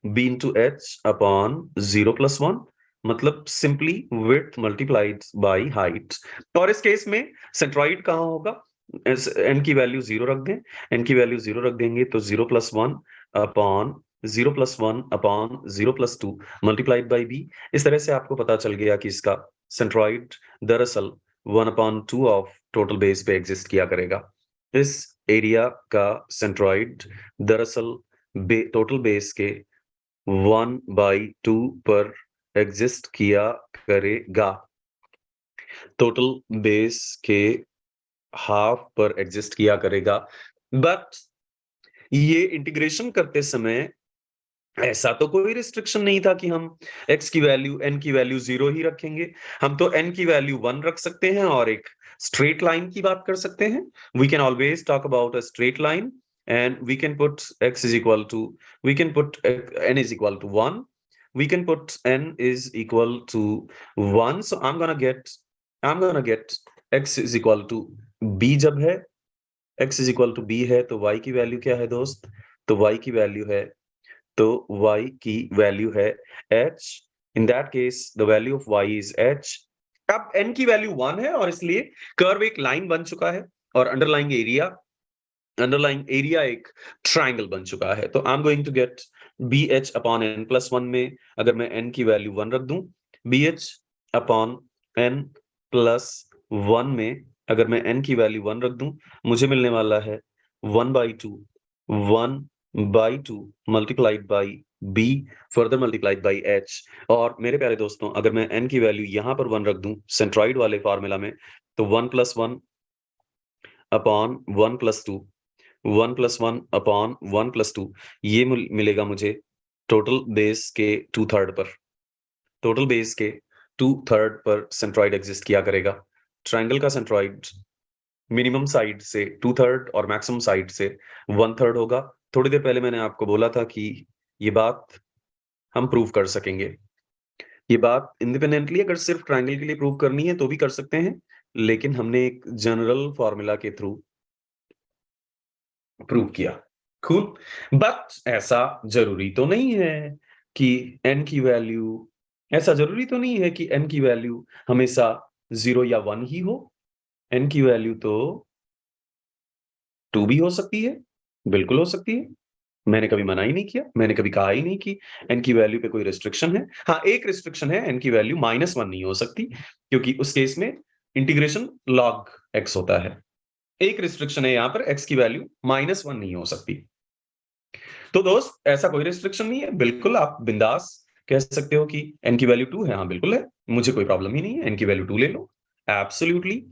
b into h upon 0 plus 1, मतलब simply width multiplied by height. और इस केस में सेंट्रॉइड कहां होगा? n की वैल्यू 0 रख दें, n की वैल्यू 0 रख देंगे तो 0 plus 1 upon 0 plus 1 upon 0 plus 2 multiplied by b। इस तरह से आपको पता चल गया कि इसका सेंट्रॉइड दरअसल 1/2 ऑफ टोटल बेस पे एग्जिस्ट किया करेगा। इस एरिया का सेंट्रॉइड दरअसल टोटल बेस के 1/2 पर एग्जिस्ट किया करेगा, टोटल बेस के हाफ पर एग्जिस्ट किया करेगा। बट ये इंटीग्रेशन करते समय ऐसा तो कोई रिस्ट्रिक्शन नहीं था कि हम x की वैल्यू n की वैल्यू 0 ही रखेंगे, हम तो n की वैल्यू 1 रख सकते हैं और एक स्ट्रेट लाइन की बात कर सकते हैं। We can always talk about a straight line and we can put x is equal to, we can put n is equal to 1, we can put n is equal to 1, so I'm gonna get x is equal to b। जब है x is equal to b है तो y की value क्या है दोस्त? तो y की वैल्यू है h। in that case the value of y is h। अब n की वैल्यू 1 है और इसलिए कर्व एक लाइन बन चुका है और अंडरलाइंग एरिया एक ट्रायंगल बन चुका है। तो I am going to get bh upon n+1 में अगर मैं n की वैल्यू 1 रख दूं, bh अपॉन n+1 में अगर मैं n की वैल्यू 1 रख दूं, मुझे मिलने वाला है 1/2 multiplied by b further multiplied by h। और मेरे प्यारे दोस्तों, अगर मैं n की वैल्यू यहां पर 1 रख दूं सेंट्रॉइड वाले फॉर्मूला में, तो 1+1 अपॉन 1 + 2, 1 + 1 अपॉन 1 + 2, ये मिलेगा मुझे टोटल बेस के 2/3 पर। टोटल बेस के 2/3 पर सेंट्रॉइड एग्जिस्ट किया करेगा। ट्रायंगल का सेंट्रॉइड मिनिमम साइड से 2/3 और मैक्सिमम साइड से 1/3 होगा। थोड़ी देर पहले मैंने आपको बोला था कि ये बात हम प्रूव कर सकेंगे। ये बात इंडिपेंडेंटली अगर सिर्फ ट्रायंगल के लिए प्रूव करनी है तो भी कर सकते हैं, लेकिन हमने एक जनरल फॉर्मूला के थ्रू प्रूव किया। कूल। बट ऐसा जरूरी तो नहीं है कि n की वैल्यू, ऐसा जरूरी तो नहीं है कि n की वैल्यू हमेशा 0 या 1 ही हो। n की वैल्यू तो 2 भी हो सकती है, बिल्कुल हो सकती है। मैंने कभी मना ही नहीं किया, मैंने कभी कहा ही नहीं कि n की वैल्यू पे कोई रिस्ट्रिक्शन है। हाँ, एक रिस्ट्रिक्शन है, n की वैल्यू -1 नहीं हो सकती, क्योंकि उस केस में इंटीग्रेशन log x होता है। एक रिस्ट्रिक्शन है यहाँ पर, x की वैल्यू -1 नहीं हो सकती। तो दोस्त ऐसा कोई रिस्ट्रिक्शन नहीं है, बिल्कुल आप बिंदास कह सकते हो कि n की वैल्यू 2 है। हाँ बिल्कुल है, मुझे कोई प्रॉब्लम ही नहीं है, n की वैल्यू 2 ले लो, एब्सोल्युटली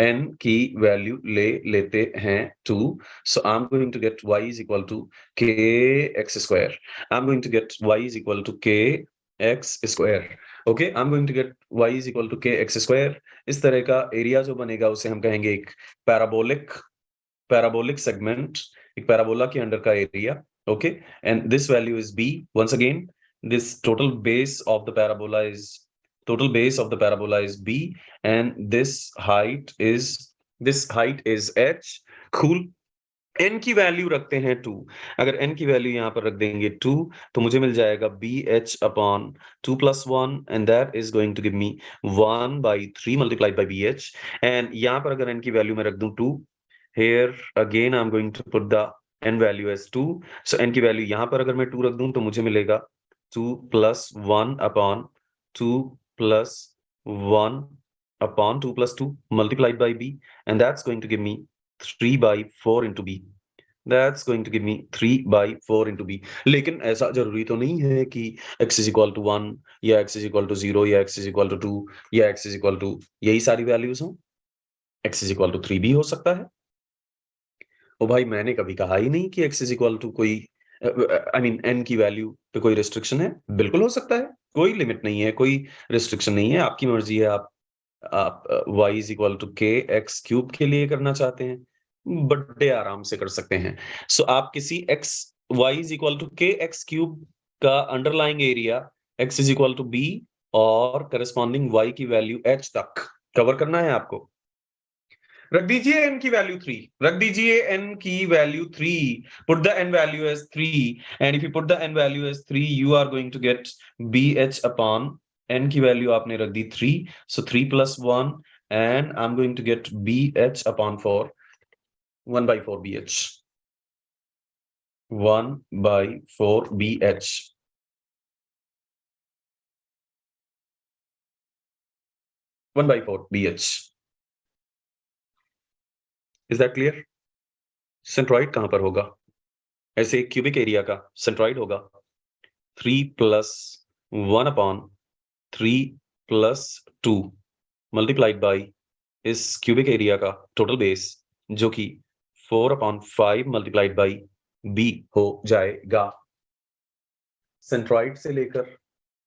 n की वैल्यू ले लेते हैं 2। So I'm going to get y is equal to kx square. I'm going to get y is equal to kx square. Okay, I'm going to get y is equal to kx square. इस तरह का area जो बनेगा उसे हम कहेंगे एक parabolic segment, एक पैराबोला के अंडर का area. Okay, and this value is b. Once again, this total base of the parabola is b, and this height is h. Cool. n की वैल्यू रखते हैं 2। अगर n की वैल्यू यहाँ पर रख देंगे 2, तो मुझे मिल जाएगा bh upon 2 + 1, and that is going to give me 1/3 multiplied by bh। and यहाँ पर अगर n की वैल्यू मैं रख दूं 2, here again I'm going to put the n value as 2। so n की वैल्यू यहाँ पर अगर मैं 2 रख दूं तो मुझे मिलेगा 2 + 1 upon 2 + 1 upon 2 + 2 multiplied by b, and that's going to give me 3/4 into b। That's going to give me 3/4 into b। लेकिन ऐसा जरूरी तो नहीं है कि x is equal to 1 या x is equal to 0 या x is equal to 2 या x is equal to यही सारी वैल्यूज हों। x is equal to 3 भी हो सकता है। ओ भाई, मैंने कभी कहा ही नहीं कि x is equal to कोई n की वैल्यू पे कोई रिस्ट्रिक्शन है। बिल्कुल हो सकता है, कोई लिमिट नहीं है, कोई रिस्ट्रिक्शन नहीं है, आपकी मर्जी है। आप y is equal to kx³ के लिए करना चाहते हैं, बड़े आराम से कर सकते हैं। सो आप किसी y is equal to kx³ का underlying area x is equal to b और करस्पॉन्डिंग y की वैल्यू h तक कवर करना है आपको। रख दीजिए n की वैल्यू 3, रख दीजिए n की value 3, put the n value as 3, and if you put the n value as 3, you are going to get bh upon n की वैल्यू आपने रख दी 3, so 3 + 1, and I'm going to get bh upon 4, 1/4 bh, 1/4 bh, 1/4 bh। Is that clear? Centroid कहां पर होगा? ऐसे cubic area का centroid होगा 3 + 1 upon 3 + 2 multiplied by इस क्यूबिक एरिया का टोटल बेस, जो कि 4/5 मल्टीप्लाइड बाई b हो जाएगा। सेंट्रॉइड से लेकर,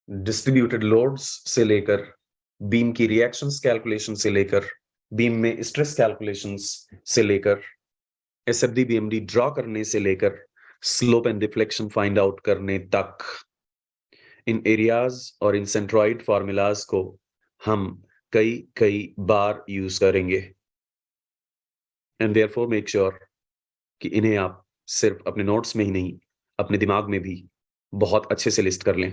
डिस्ट्रीब्यूटेड लोड्स से लेकर, बीम की रिएक्शंस कैलकुलेशन से लेकर, बीम में स्ट्रेस कैलकुलेशंस से लेकर, एसएफडी बीएमडी ड्रॉ करने से लेकर, slope and deflection find out करने तक, इन एरियाज और इन सेंट्रॉइड फॉर्मूलाज को हम कई बार यूज करेंगे। एंड देयरफॉर मेक श्योर कि इन्हें आप सिर्फ अपने नोट्स में ही नहीं, अपने दिमाग में भी बहुत अच्छे से लिस्ट कर लें।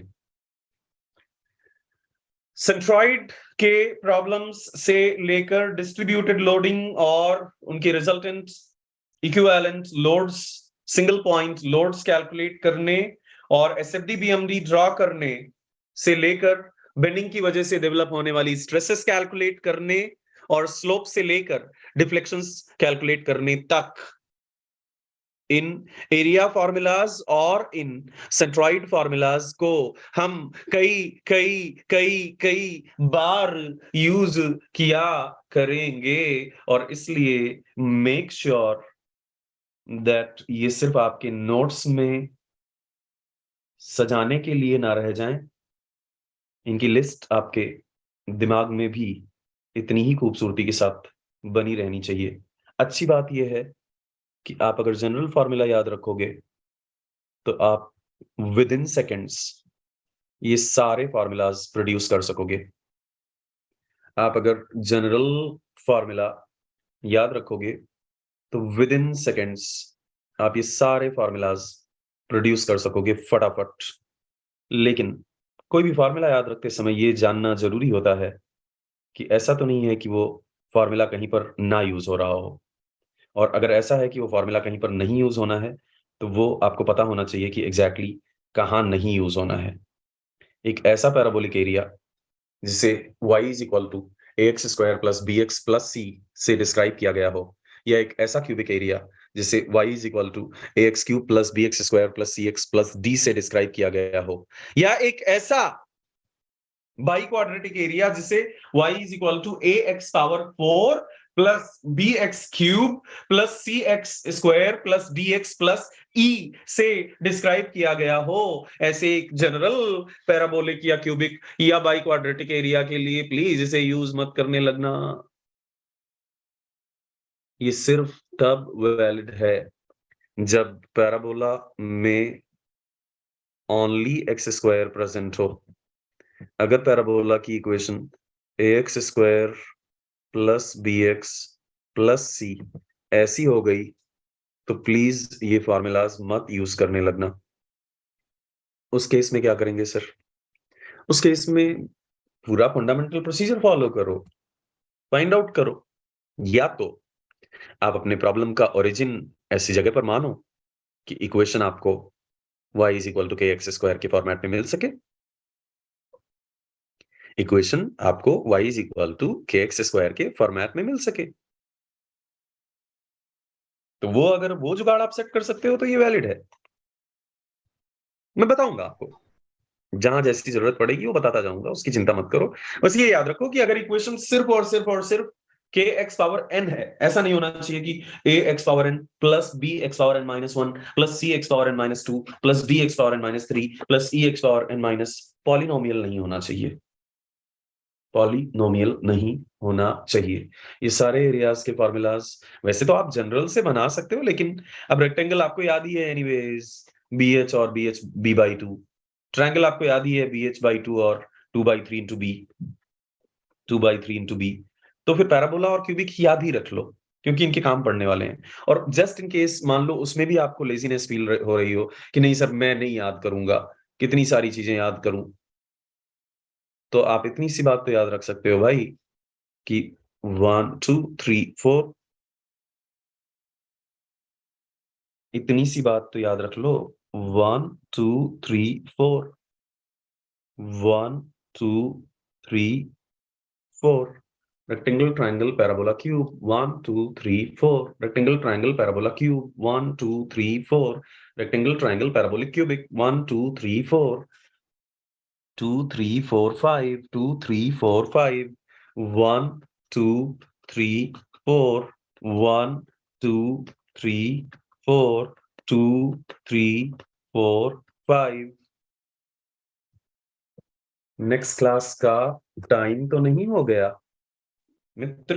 सेंट्रॉइड के प्रॉब्लम्स से लेकर डिस्ट्रीब्यूटेड लोडिंग और उनके resultant equivalent loads, single point loads calculate करने और एसएफडी बीएमडी ड्रॉ करने से लेकर बेंडिंग की वजह से डेवलप होने वाली स्ट्रेसेस कैलकुलेट करने और स्लोप से लेकर डिफ्लेक्शंस कैलकुलेट करने तक इन एरिया फॉर्मूलाज और इन सेंट्रॉइड फॉर्मूलाज को हम कई कई कई कई बार यूज किया करेंगे, और इसलिए मेक श्योर दैट ये सिर्फ आपके नोट्स में सजाने के लिए ना रह जाएं, इनकी लिस्ट आपके दिमाग में भी इतनी ही खूबसूरती के साथ बनी रहनी चाहिए। अच्छी बात यह है कि आप अगर जनरल फॉर्मूला याद रखोगे तो आप विद इन सेकेंड्स ये सारे फॉर्मूलाज प्रोड्यूस कर सकोगे। आप अगर जनरल फॉर्मूला याद रखोगे तो विद इन सेकेंड्स आप ये सारे फॉर्मूलाज प्रोड्यूस कर सकोगे फटाफट। लेकिन कोई भी फॉर्मूला याद रखते समय ये जानना जरूरी होता है कि ऐसा तो नहीं है कि वो फॉर्मूला कहीं पर ना यूज हो रहा हो, और अगर ऐसा है कि वो फॉर्मूला कहीं पर नहीं यूज होना है तो वो आपको पता होना चाहिए कि एग्जैक्टली कहाँ नहीं यूज होना है। एक ऐसा पैराबोलिक एरिया जिसे y is equal to ax square plus bx plus c से डिस्क्राइब किया गया हो, या एक ऐसा क्यूबिक एरिया जिसे y is equal to ax cube plus bx square plus cx plus d से डिस्क्राइब किया गया हो, या एक ऐसा बाई क्वाड्रेटिक एरिया जिसे y is equal to ax power 4 plus bx cube plus cx square plus dx plus e से describe किया गया हो। ऐसे एक जनरल पैराबोलिक या क्यूबिक या बाई क्वाड्रेटिक एरिया के लिए प्लीज इसे यूज मत करने लगना। ये सिर्फ तब वैलिड है जब पैराबोला में ओनली एक्स स्क्वायर प्रेजेंट हो। अगर पैराबोला की equation ax square plus bx plus c ऐसी हो गई तो प्लीज ये फॉर्मूलाज मत यूज करने लगना। उस केस में क्या करेंगे सर? उस केस में पूरा फंडामेंटल प्रोसीजर फॉलो करो, फाइंड आउट करो, या तो आप अपने प्रॉब्लम का ओरिजिन ऐसी जगह पर मानो कि इक्वेशन आपको y इज इक्वल टू के एक्स स्क्वायर के फॉर्मेट में मिल सके, इक्वेशन आपको y इज इक्वल टू के एक्स स्क्वायर के फॉर्मेट में मिल सके, तो वो अगर वो जुगाड़ आप सेट कर सकते हो तो ये वैलिड है। मैं बताऊंगा आपको, जहां जैसी जरूरत पड़ेगी वो बताता जाऊंगा, उसकी चिंता मत करो। बस ये याद रखो कि अगर इक्वेशन सिर्फ और सिर्फ और सिर्फ के एक्स पावर एन है, ऐसा नहीं होना चाहिए कि A X power N plus B X power N minus 1 plus C X power N minus 2 plus D X power N minus 3 plus E X power N minus, polynomial नहीं होना चाहिए, polynomial नहीं होना चाहिए। ये सारे एरियाज के formulas वैसे तो आप जनरल से बना सकते हो, लेकिन अब रेक्टेंगल आपको याद ही है एनीवेज, बी एच और b h b by 2, triangle आपको याद ही है BH/2 और 2/3 इंटू बी, 2/3 इंटू बी। तो फिर पैराबोला और क्यूबिक याद ही रख लो क्योंकि इनके काम पड़ने वाले हैं। और जस्ट इन केस मान लो उसमें भी आपको लेजीनेस फील हो रही हो कि नहीं सर मैं नहीं याद करूंगा, कितनी सारी चीजें याद करूं, तो आप इतनी सी बात तो याद रख सकते हो भाई कि 1 2 3 4, इतनी सी बात तो याद रख लो, 1 2 3 4, 1 2 3 4, rectangle triangle parabola cube 1 2 3 4, rectangle triangle parabola cube 1 2 3 4, rectangle triangle parabolic cubic 1 2 3 4, 2 3 4 5, 2 3 4 5, 1 2 3 4, 1 2 3 4, 2 3 4 5। Next class का टाइम तो नहीं हो गया मित्र?